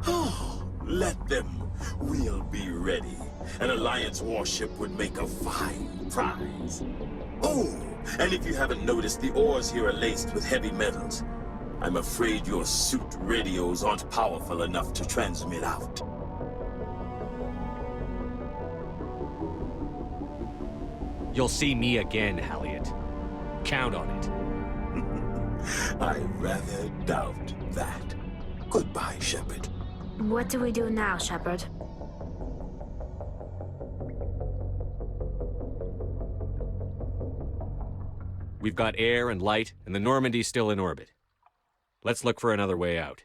Oh, let them. We'll be ready. An Alliance warship would make a fine prize. Oh, and if you haven't noticed, the ores here are laced with heavy metals. I'm afraid your suit radios aren't powerful enough to transmit out. You'll see me again, Halliot. Count on it. I rather doubt that. Goodbye, Shepard. What do we do now, Shepard? We've got air and light, and the Normandy's still in orbit. Let's look for another way out.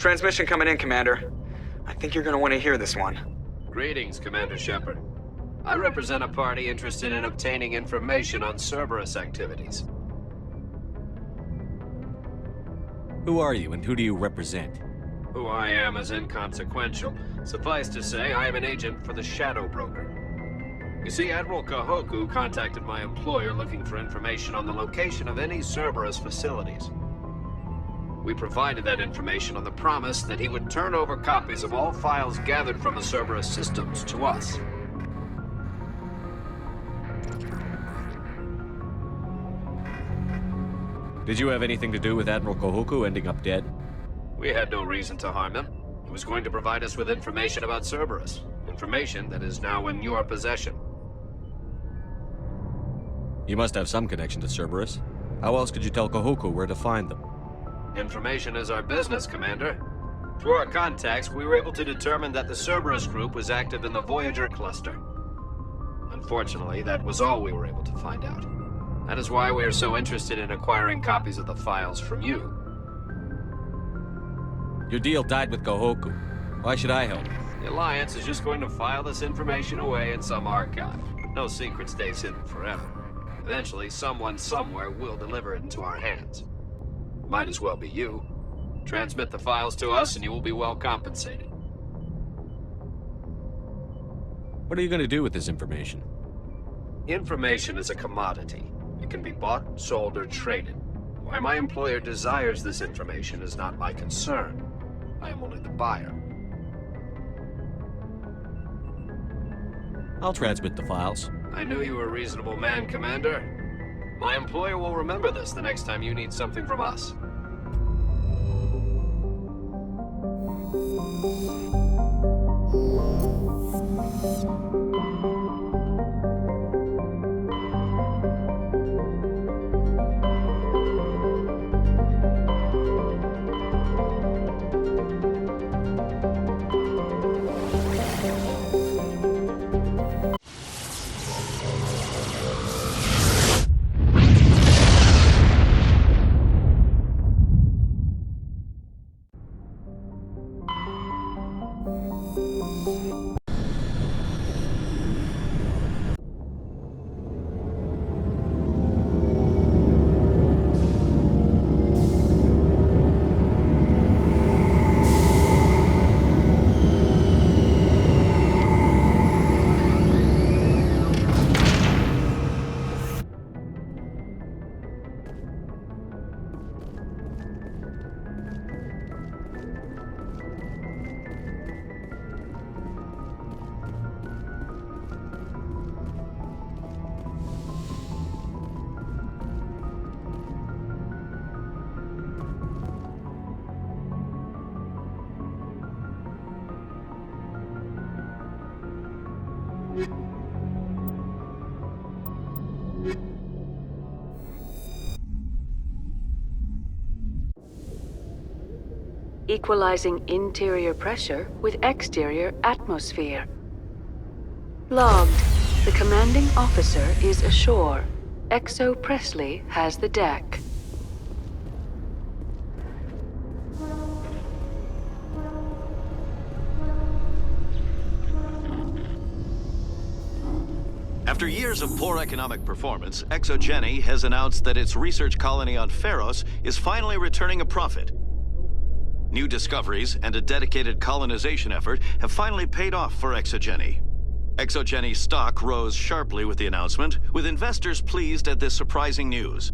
Transmission coming in, Commander. I think you're gonna want to hear this one. Greetings, Commander Shepard. I represent a party interested in obtaining information on Cerberus activities. Who are you, and who do you represent? Who I am is inconsequential. Suffice to say, I am an agent for the Shadow Broker. You see, Admiral Kahoku contacted my employer looking for information on the location of any Cerberus facilities. We provided that information on the promise that he would turn over copies of all files gathered from the Cerberus systems to us. Did you have anything to do with Admiral Kahoku ending up dead? We had no reason to harm him. He was going to provide us with information about Cerberus. Information that is now in your possession. You must have some connection to Cerberus. How else could you tell Kahoku where to find them? Information is our business, Commander. Through our contacts, we were able to determine that the Cerberus group was active in the Voyager cluster. Unfortunately, that was all we were able to find out. That is why we are so interested in acquiring copies of the files from you. Your deal died with Kahoku. Why should I help? The Alliance is just going to file this information away in some archive. No secret stays hidden forever. Eventually, someone somewhere will deliver it into our hands. Might as well be you. Transmit the files to us and you will be well compensated. What are you going to do with this information? Information is a commodity. It can be bought, sold, or traded. Why my employer desires this information is not my concern. I am only the buyer. I'll transmit the files. I knew you were a reasonable man, Commander. My employer will remember this the next time you need something from us. Equalizing interior pressure with exterior atmosphere. Logged. The commanding officer is ashore. Exo Presley has the deck. After years of poor economic performance, ExoGeni has announced that its research colony on Pharos is finally returning a profit. New discoveries and a dedicated colonization effort have finally paid off for ExoGeni. ExoGeni's stock rose sharply with the announcement, with investors pleased at this surprising news.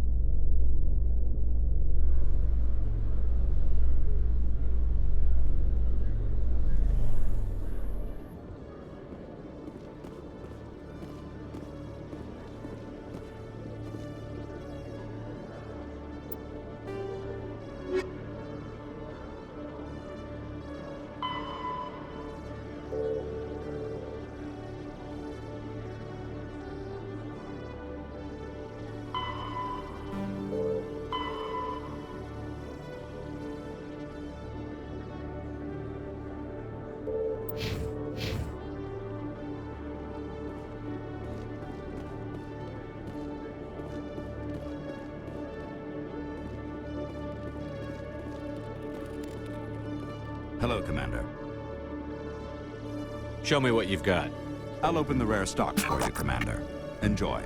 Hello, Commander. Show me what you've got. I'll open the rare stock for you, Commander. Enjoy.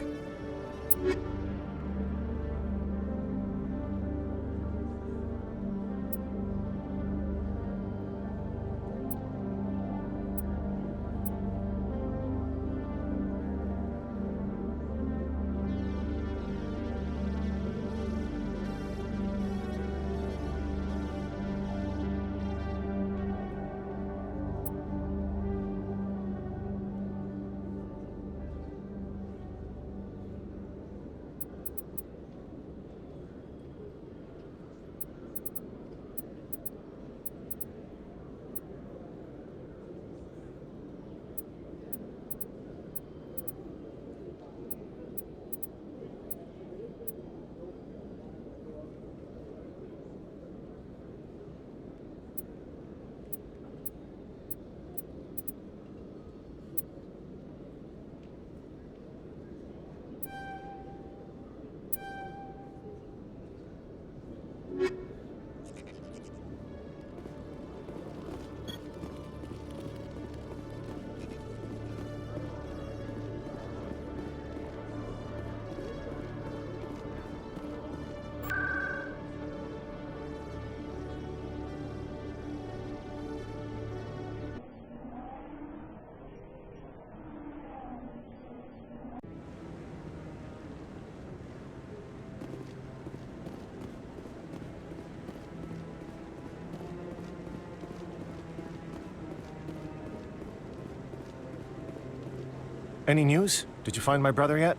Any news? Did you find my brother yet?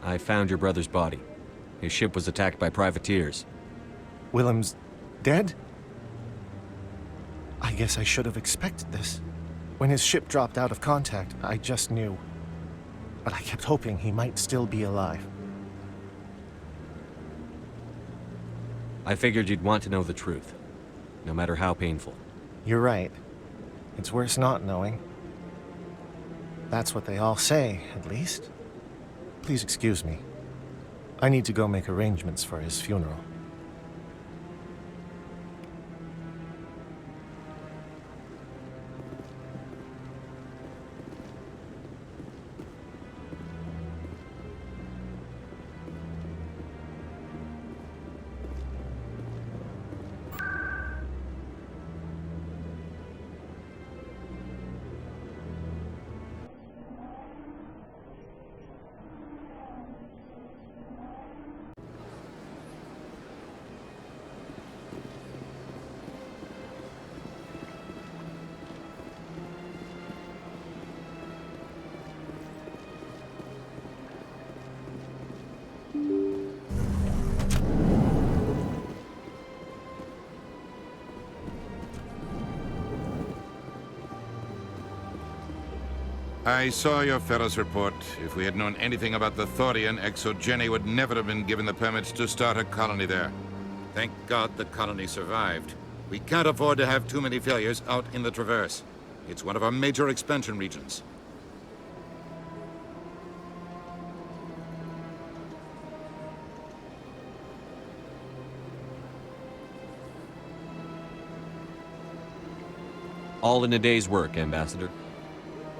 I found your brother's body. His ship was attacked by privateers. Willem's dead? I guess I should have expected this. When his ship dropped out of contact, I just knew. But I kept hoping he might still be alive. I figured you'd want to know the truth, no matter how painful. You're right. It's worse not knowing. That's what they all say, at least. Please excuse me. I need to go make arrangements for his funeral. I saw your Ferris report. If we had known anything about the Thorian, Exogeny would never have been given the permits to start a colony there. Thank God the colony survived. We can't afford to have too many failures out in the Traverse. It's one of our major expansion regions. All in a day's work, Ambassador.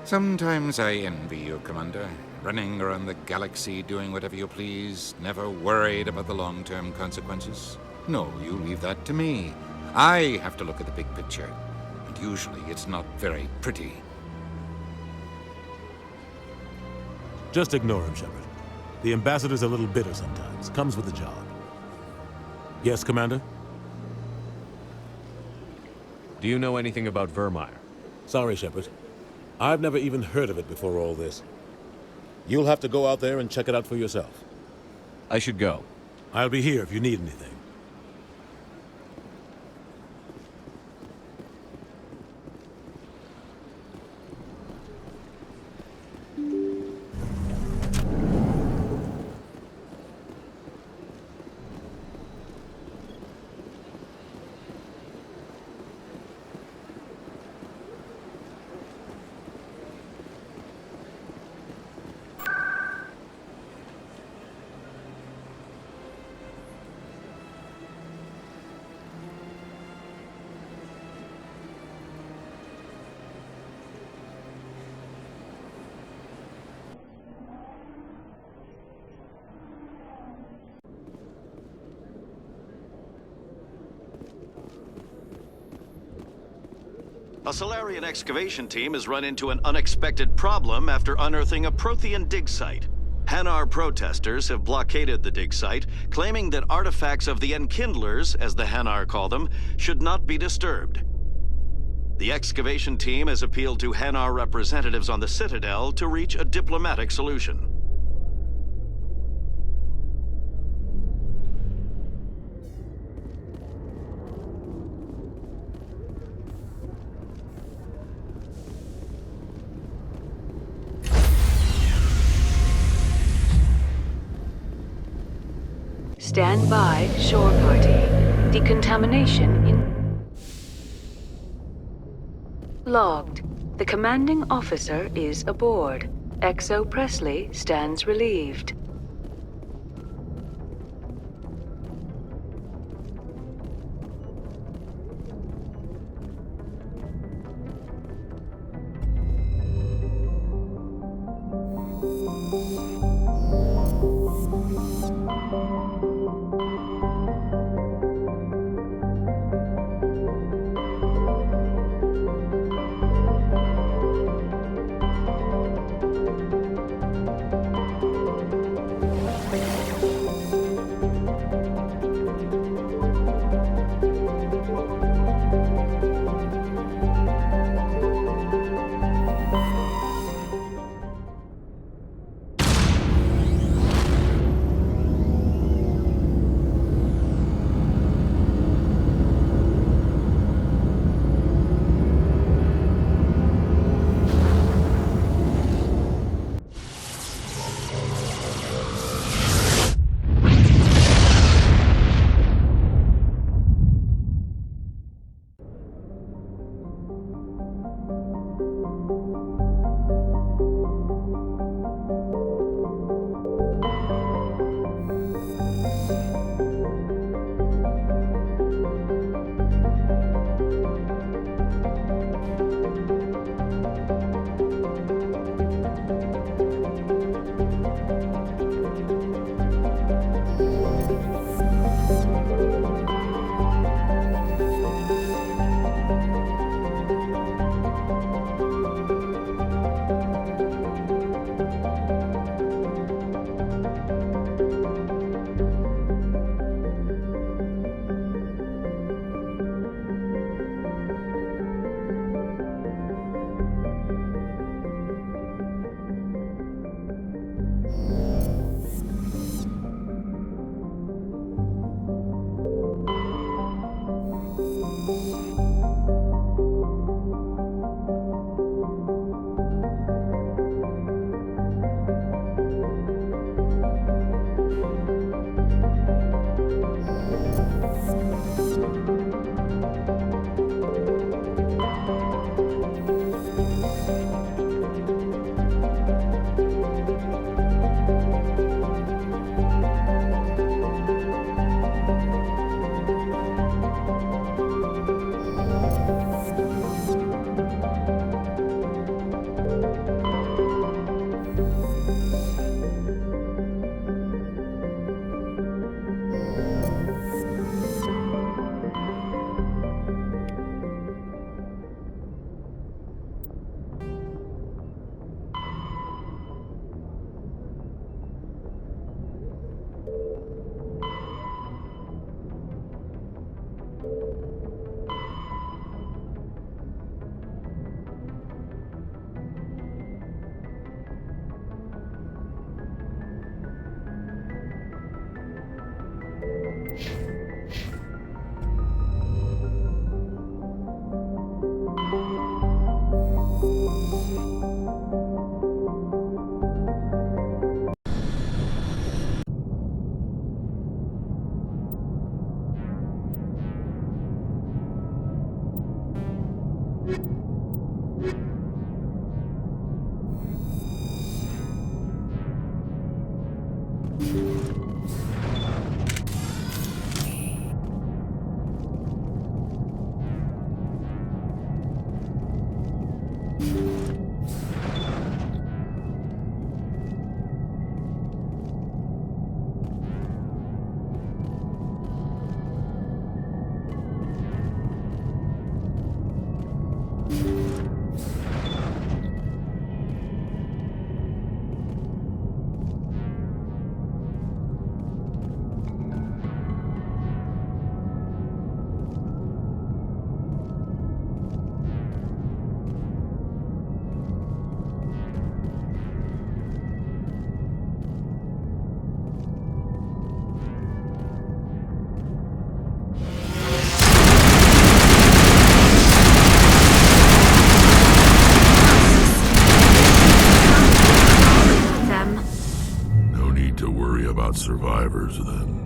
Sometimes I envy you, Commander. Running around the galaxy, doing whatever you please, never worried about the long-term consequences. No, you leave that to me. I have to look at the big picture. And usually it's not very pretty. Just ignore him, Shepard. The Ambassador's a little bitter sometimes. Comes with the job. Yes, Commander? Do you know anything about Vermeer? Sorry, Shepard. I've never even heard of it before all this. You'll have to go out there and check it out for yourself. I should go. I'll be here if you need anything. A Solarian excavation team has run into an unexpected problem after unearthing a Prothean dig site. Hanar protesters have blockaded the dig site, claiming that artifacts of the Enkindlers, as the Hanar call them, should not be disturbed. The excavation team has appealed to Hanar representatives on the Citadel to reach a diplomatic solution. Stand by, shore party. Decontamination in... Logged. The commanding officer is aboard. XO Presley stands relieved. to worry about survivors, then.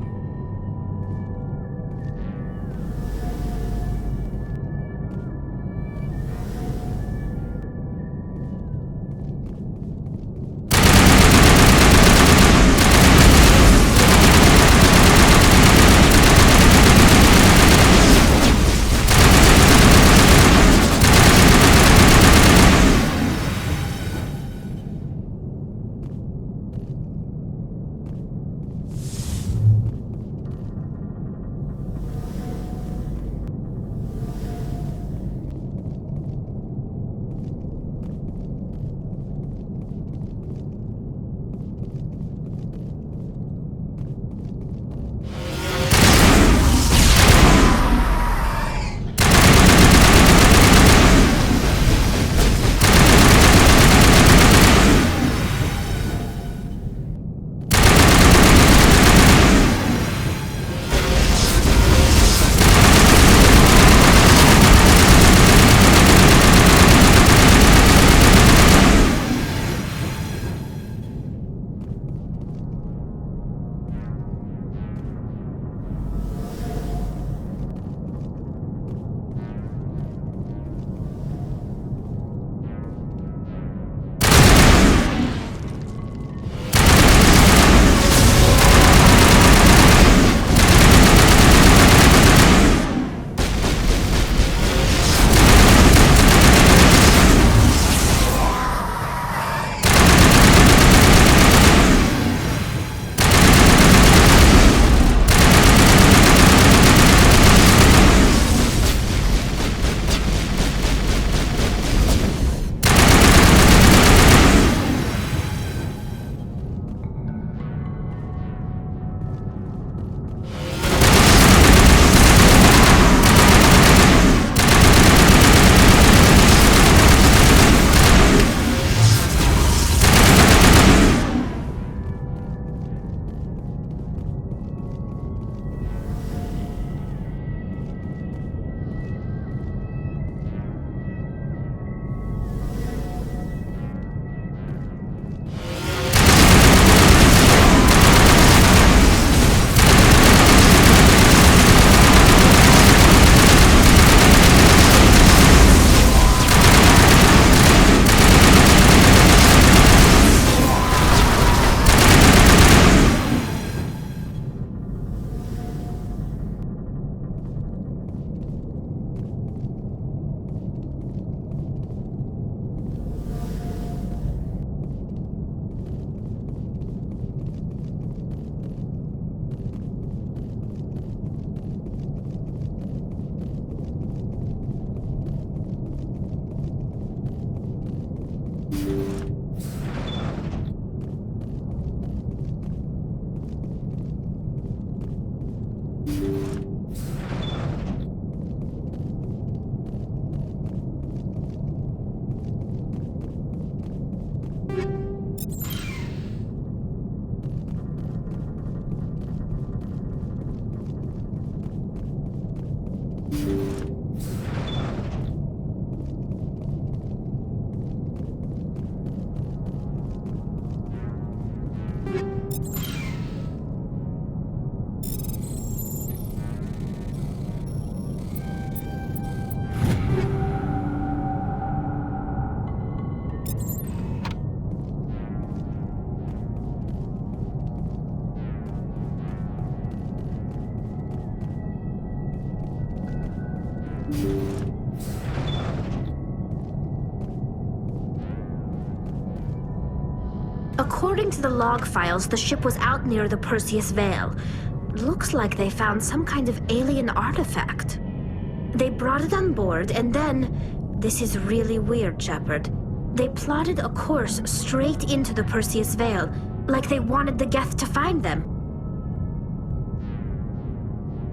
According to the log files, the ship was out near the Perseus Veil. Looks like they found some kind of alien artifact. They brought it on board, and then... This is really weird, Shepard. They plotted a course straight into the Perseus Veil, like they wanted the Geth to find them.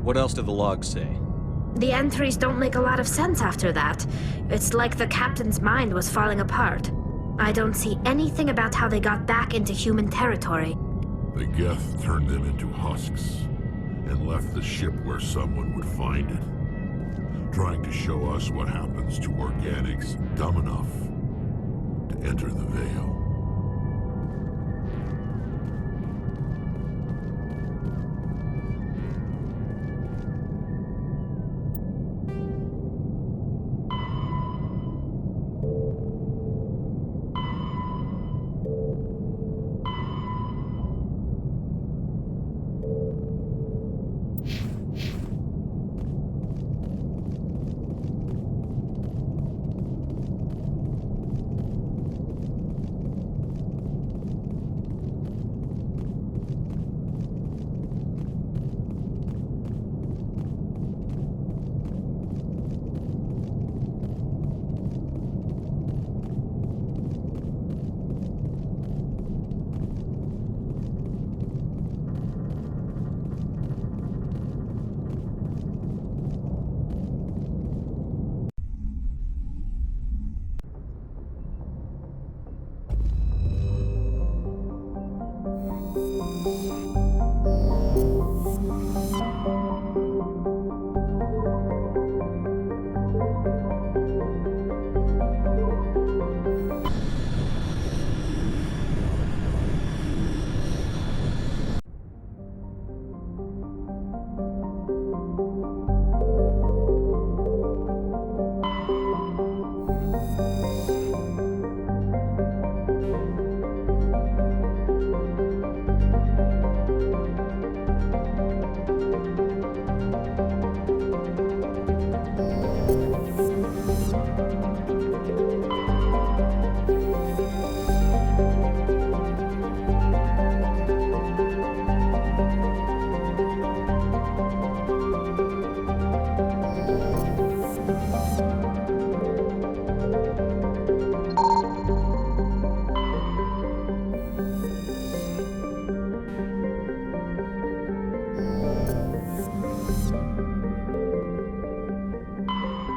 What else do the logs say? The entries don't make a lot of sense after that. It's like the captain's mind was falling apart. I don't see anything about how they got back into human territory. The Geth turned them into husks and left the ship where someone would find it, trying to show us what happens to organics dumb enough to enter the Veil.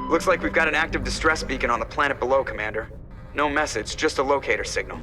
Looks like we've got an active distress beacon on the planet below, Commander. No message, just a locator signal.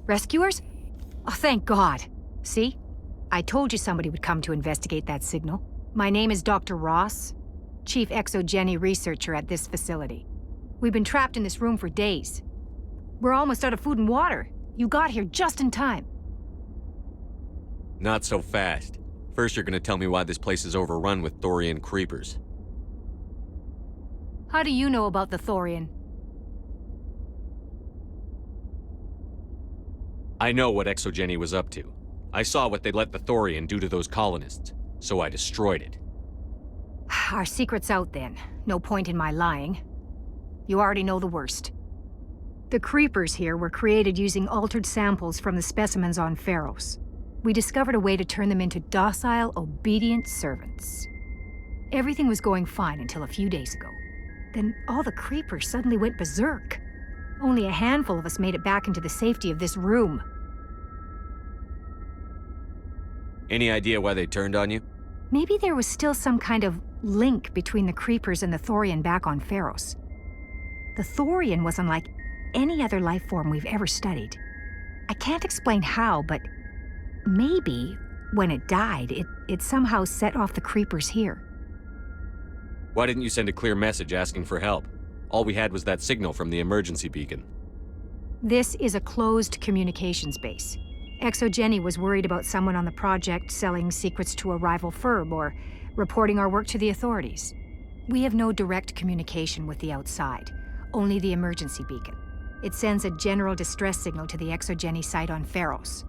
Rescuers? Oh, thank God. See? I told you somebody would come to investigate that signal. My name is Dr. Ross, Chief Exogeny Researcher at this facility. We've been trapped in this room for days. We're almost out of food and water. You got here just in time. Not so fast. First, you're gonna tell me why this place is overrun with Thorian creepers. How do you know about the Thorian? I know what Exogeny was up to. I saw what they let the Thorian do to those colonists, so I destroyed it. Our secret's out then. No point in my lying. You already know the worst. The creepers here were created using altered samples from the specimens on Pharos. We discovered a way to turn them into docile, obedient servants. Everything was going fine until a few days ago. Then all the creepers suddenly went berserk. Only a handful of us made it back into the safety of this room. Any idea why they turned on you? Maybe there was still some kind of link between the creepers and the Thorian back on Pharos. The Thorian was unlike any other life form we've ever studied. I can't explain how, but maybe when it died, it somehow set off the creepers here. Why didn't you send a clear message asking for help? All we had was that signal from the emergency beacon. This is a closed communications base. Exogeny was worried about someone on the project selling secrets to a rival firm or reporting our work to the authorities. We have no direct communication with the outside, only the emergency beacon. It sends a general distress signal to the Exogeny site on Pharos.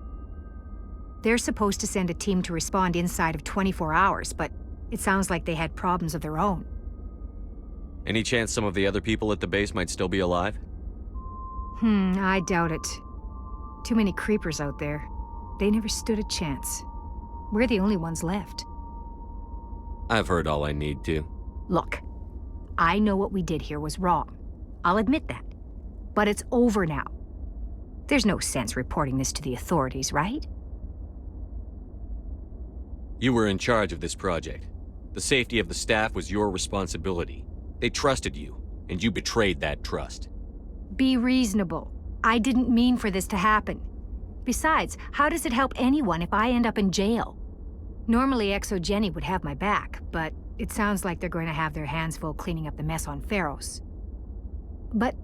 They're supposed to send a team to respond inside of 24 hours, but it sounds like they had problems of their own. Any chance some of the other people at the base might still be alive? I doubt it. Too many creepers out there. They never stood a chance. We're the only ones left. I've heard all I need to. Look, I know what we did here was wrong. I'll admit that. But it's over now. There's no sense reporting this to the authorities, right? You were in charge of this project. The safety of the staff was your responsibility. They trusted you, and you betrayed that trust. Be reasonable. I didn't mean for this to happen. Besides, how does it help anyone if I end up in jail? Normally, Exogeny would have my back, but it sounds like they're going to have their hands full cleaning up the mess on Pharos. But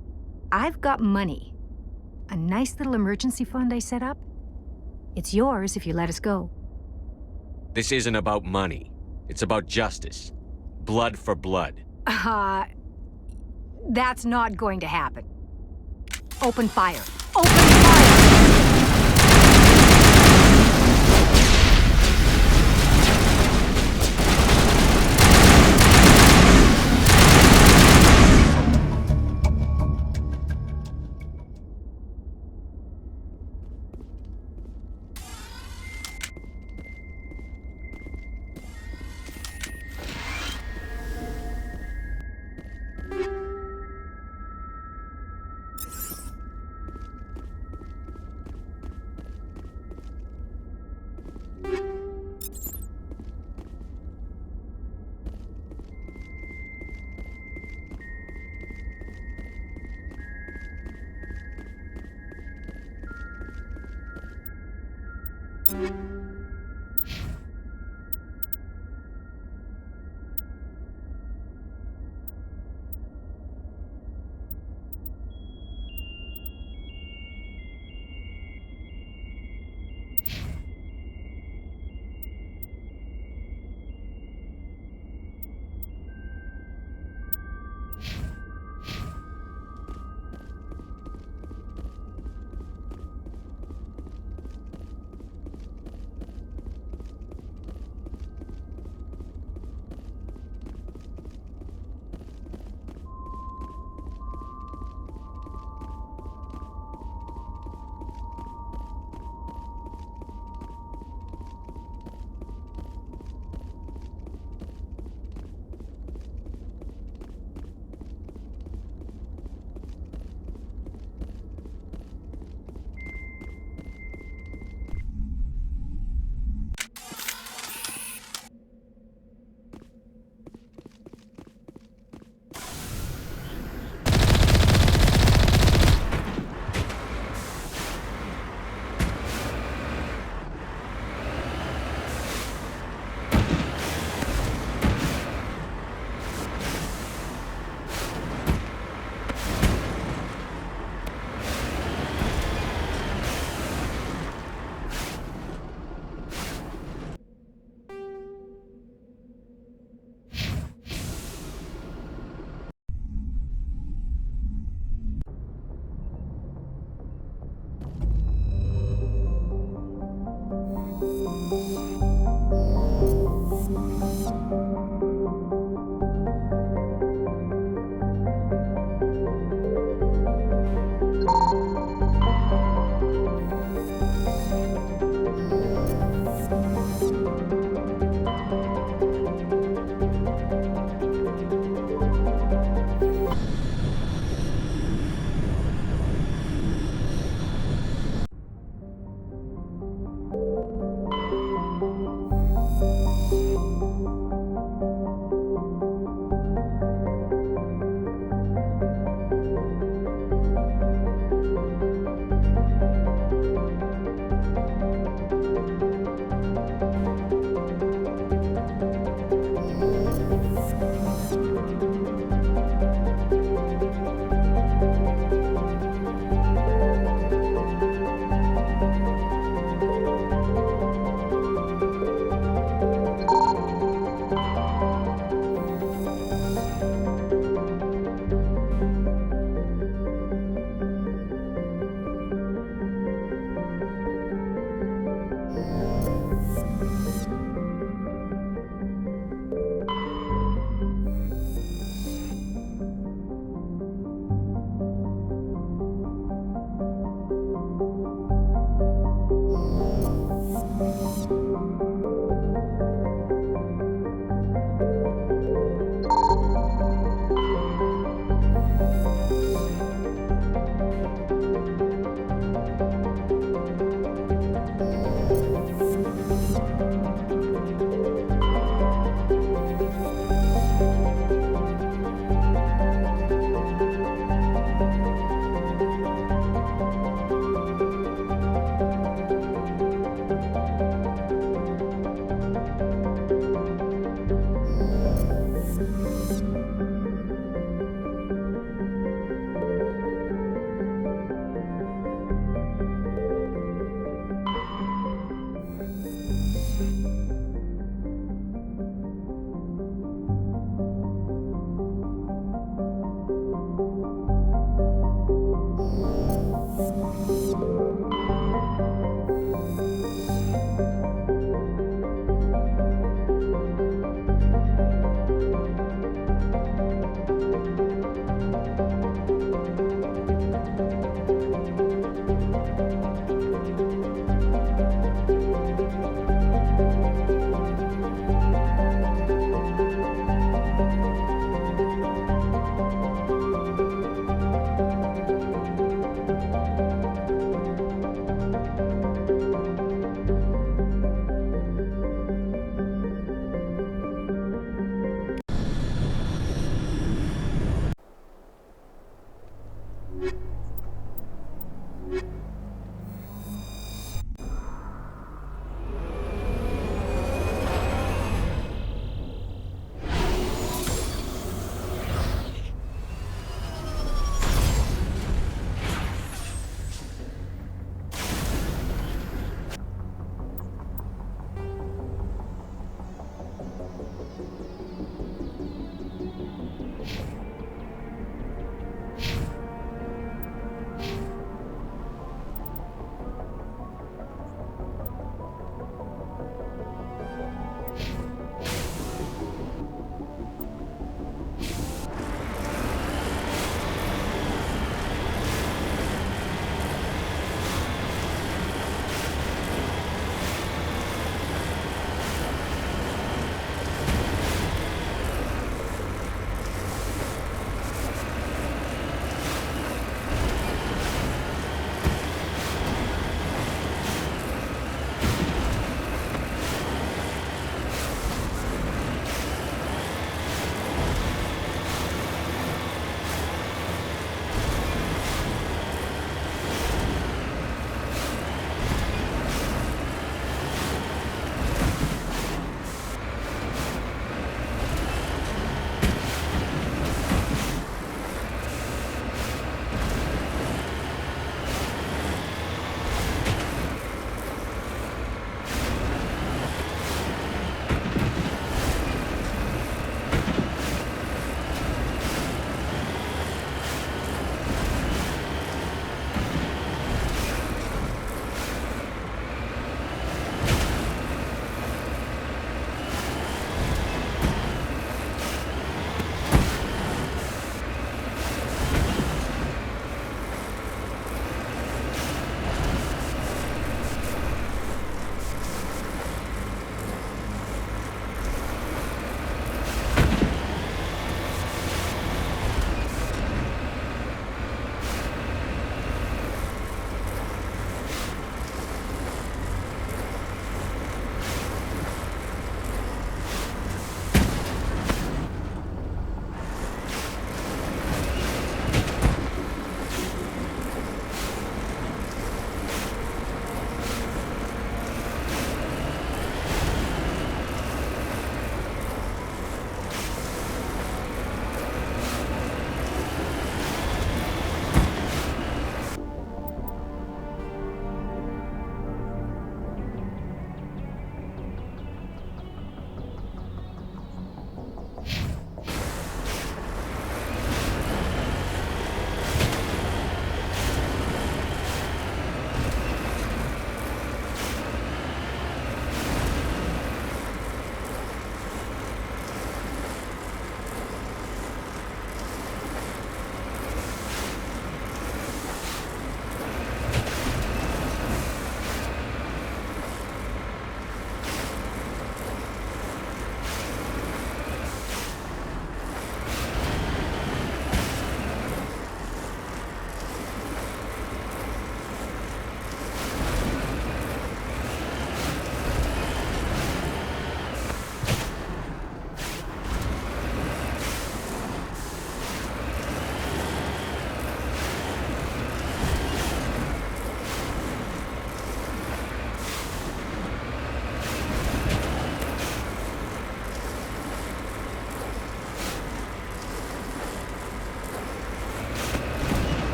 I've got money. A nice little emergency fund I set up. It's yours if you let us go. This isn't about money. It's about justice. Blood for blood. That's not going to happen. Open fire. Open fire!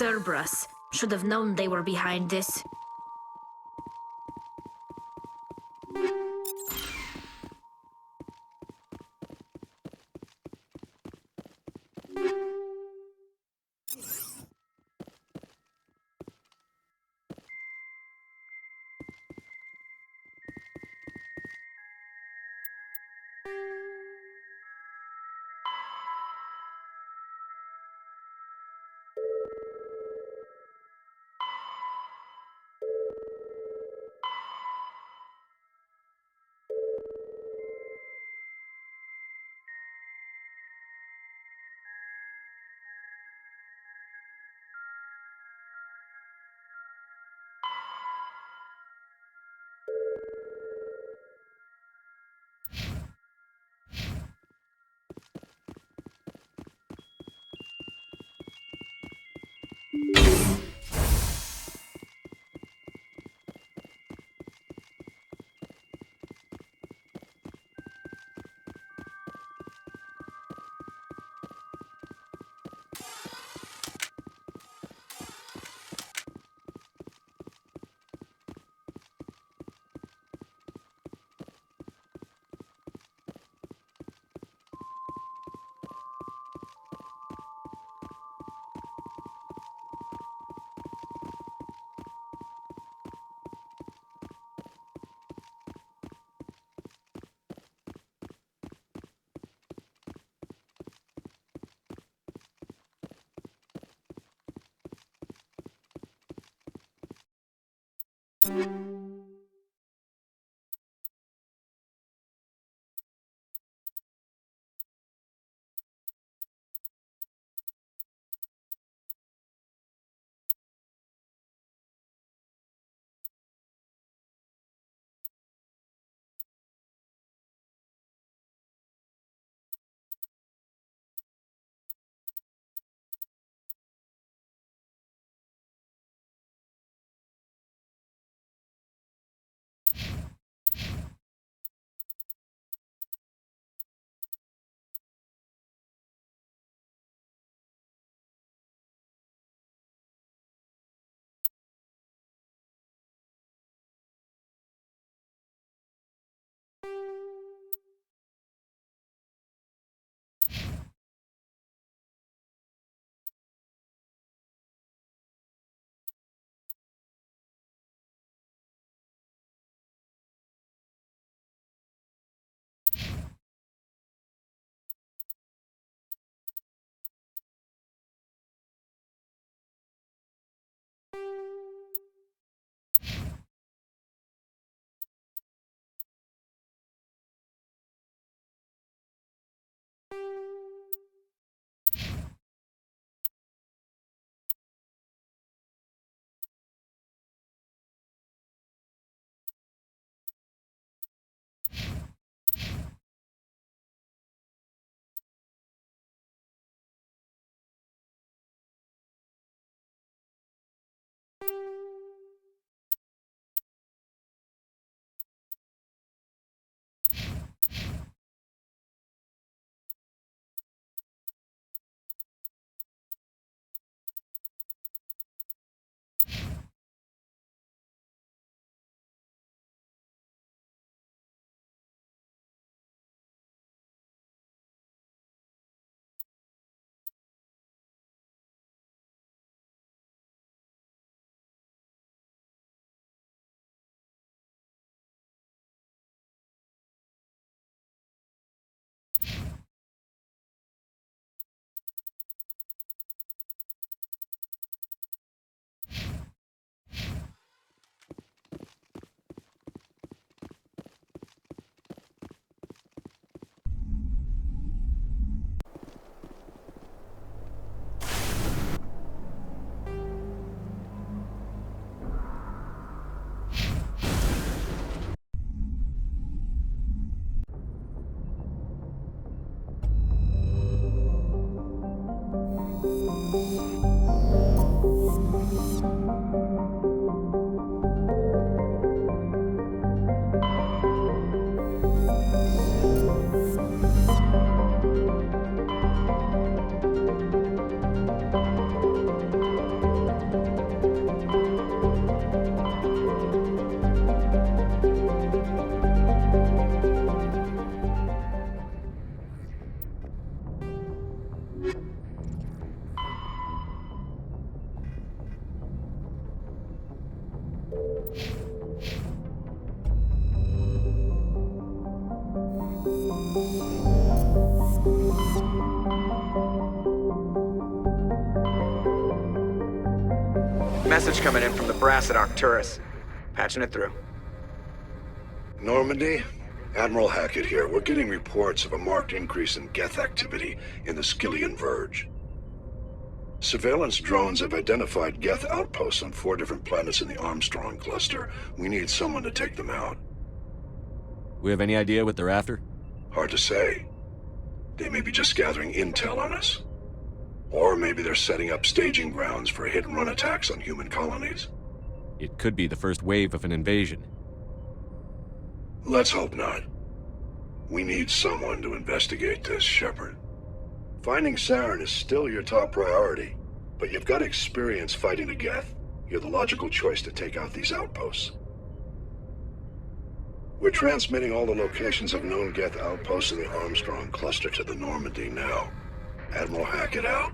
Cerberus. Should have known they were behind this. Message coming in from the brass at Arcturus. Patching it through. Normandy? Admiral Hackett here. We're getting reports of a marked increase in Geth activity in the Skyllian Verge. Surveillance drones have identified Geth outposts on 4 different planets in the Armstrong cluster. We need someone to take them out. We have any idea what they're after? Hard to say. They may be just gathering intel on us. Or maybe they're setting up staging grounds for hit-and-run attacks on human colonies. It could be the first wave of an invasion. Let's hope not. We need someone to investigate this, Shepard. Finding Saren is still your top priority, but you've got experience fighting the Geth. You're the logical choice to take out these outposts. We're transmitting all the locations of known Geth outposts in the Armstrong cluster to the Normandy now. Admiral Hackett out.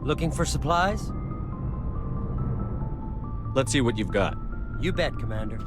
Looking for supplies? Let's see what you've got. You bet, Commander.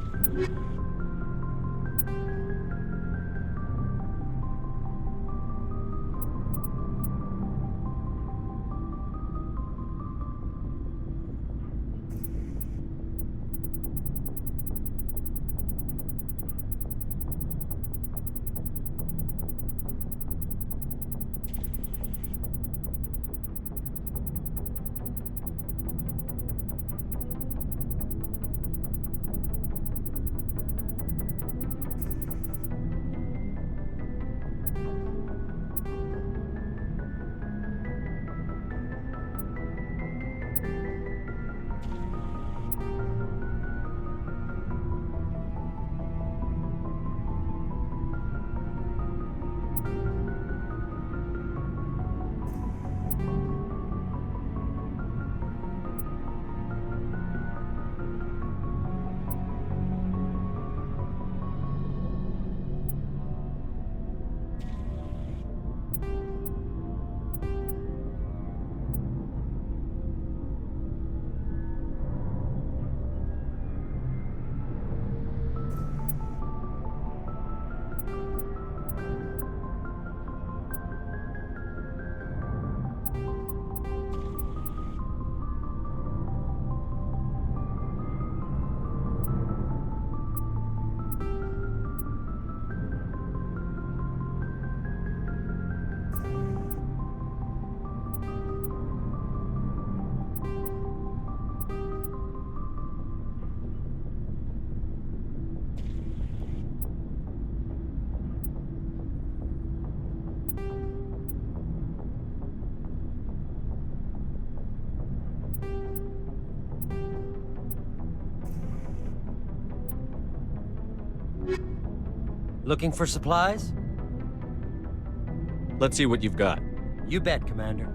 Looking for supplies? Let's see what you've got. You bet, Commander.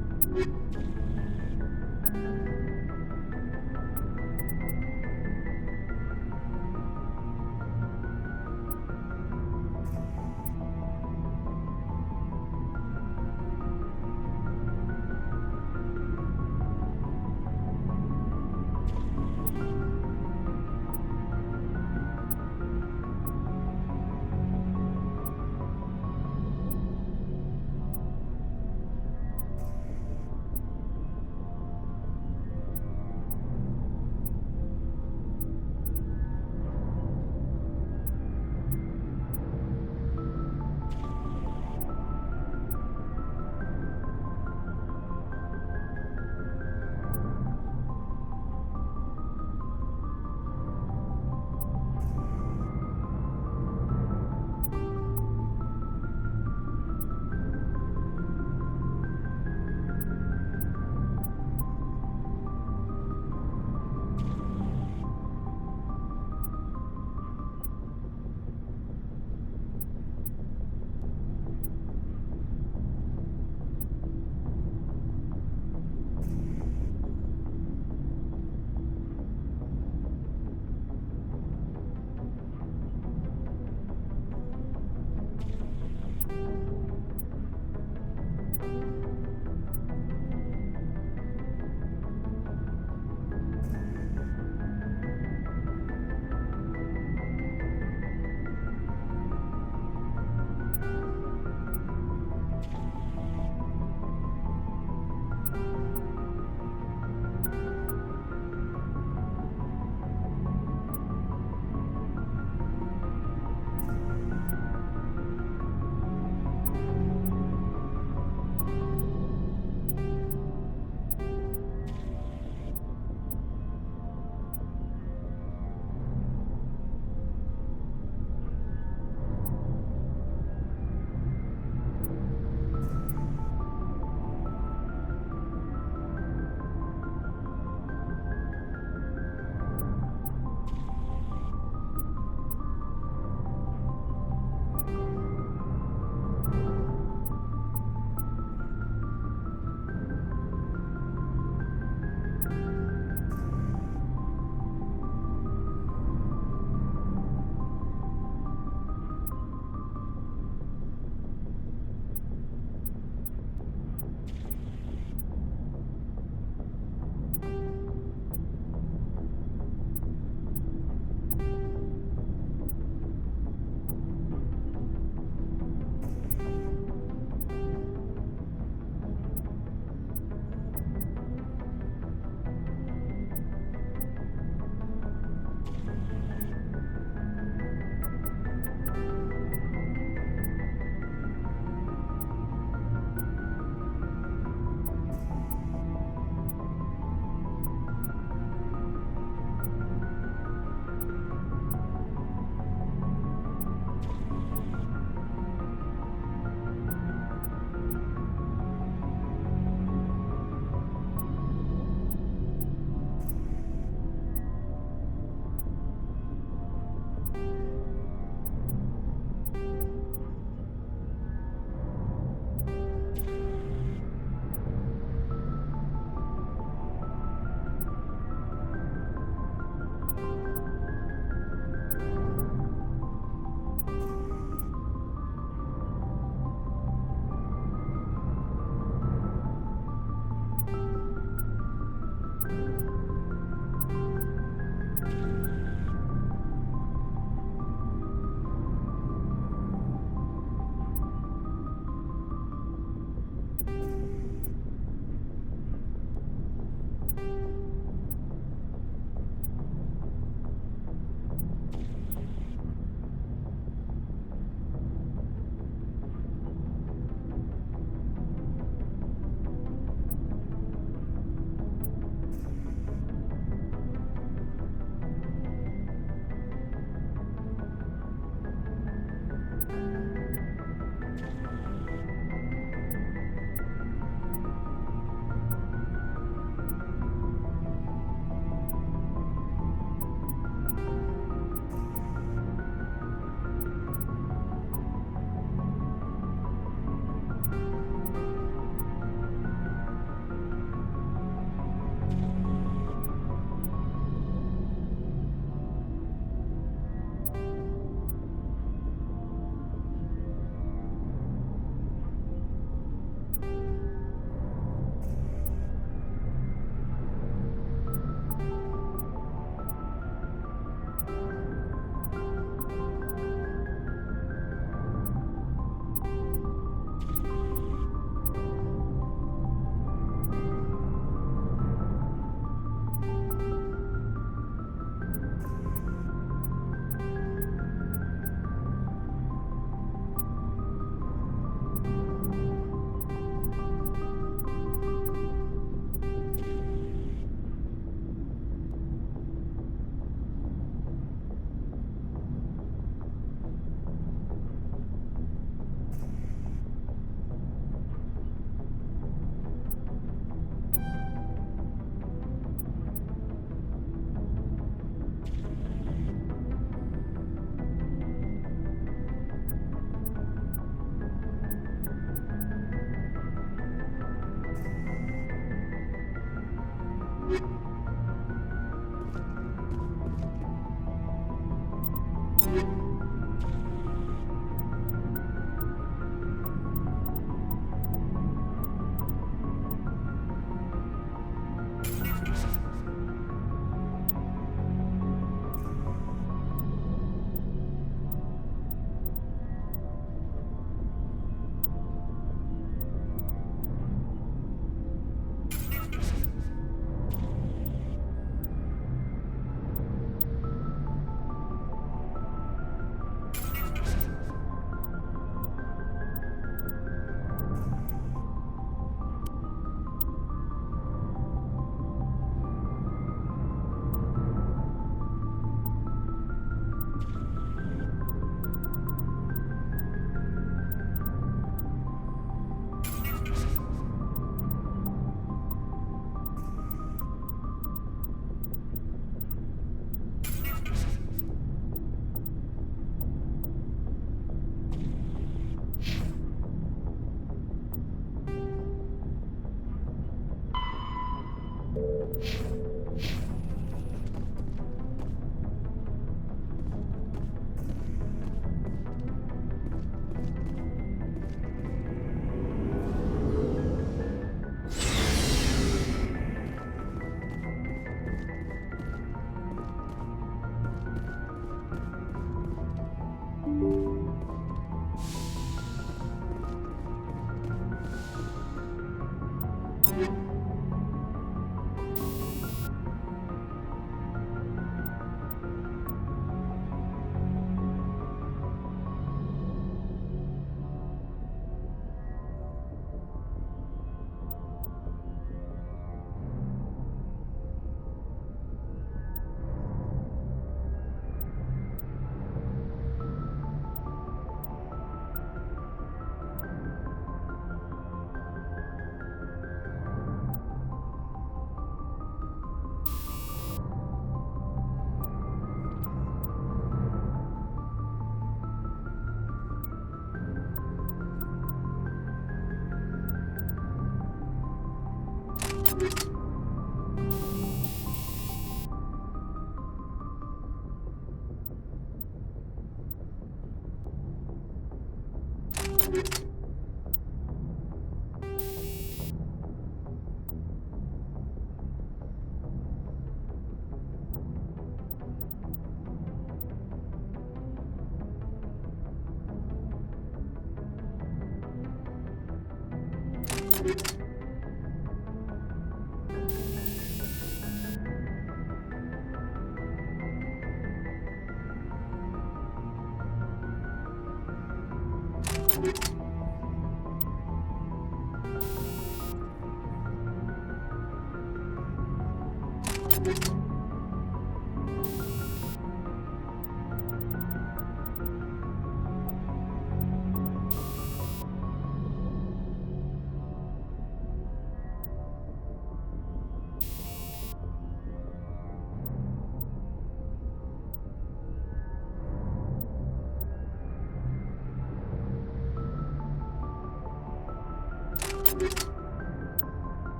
you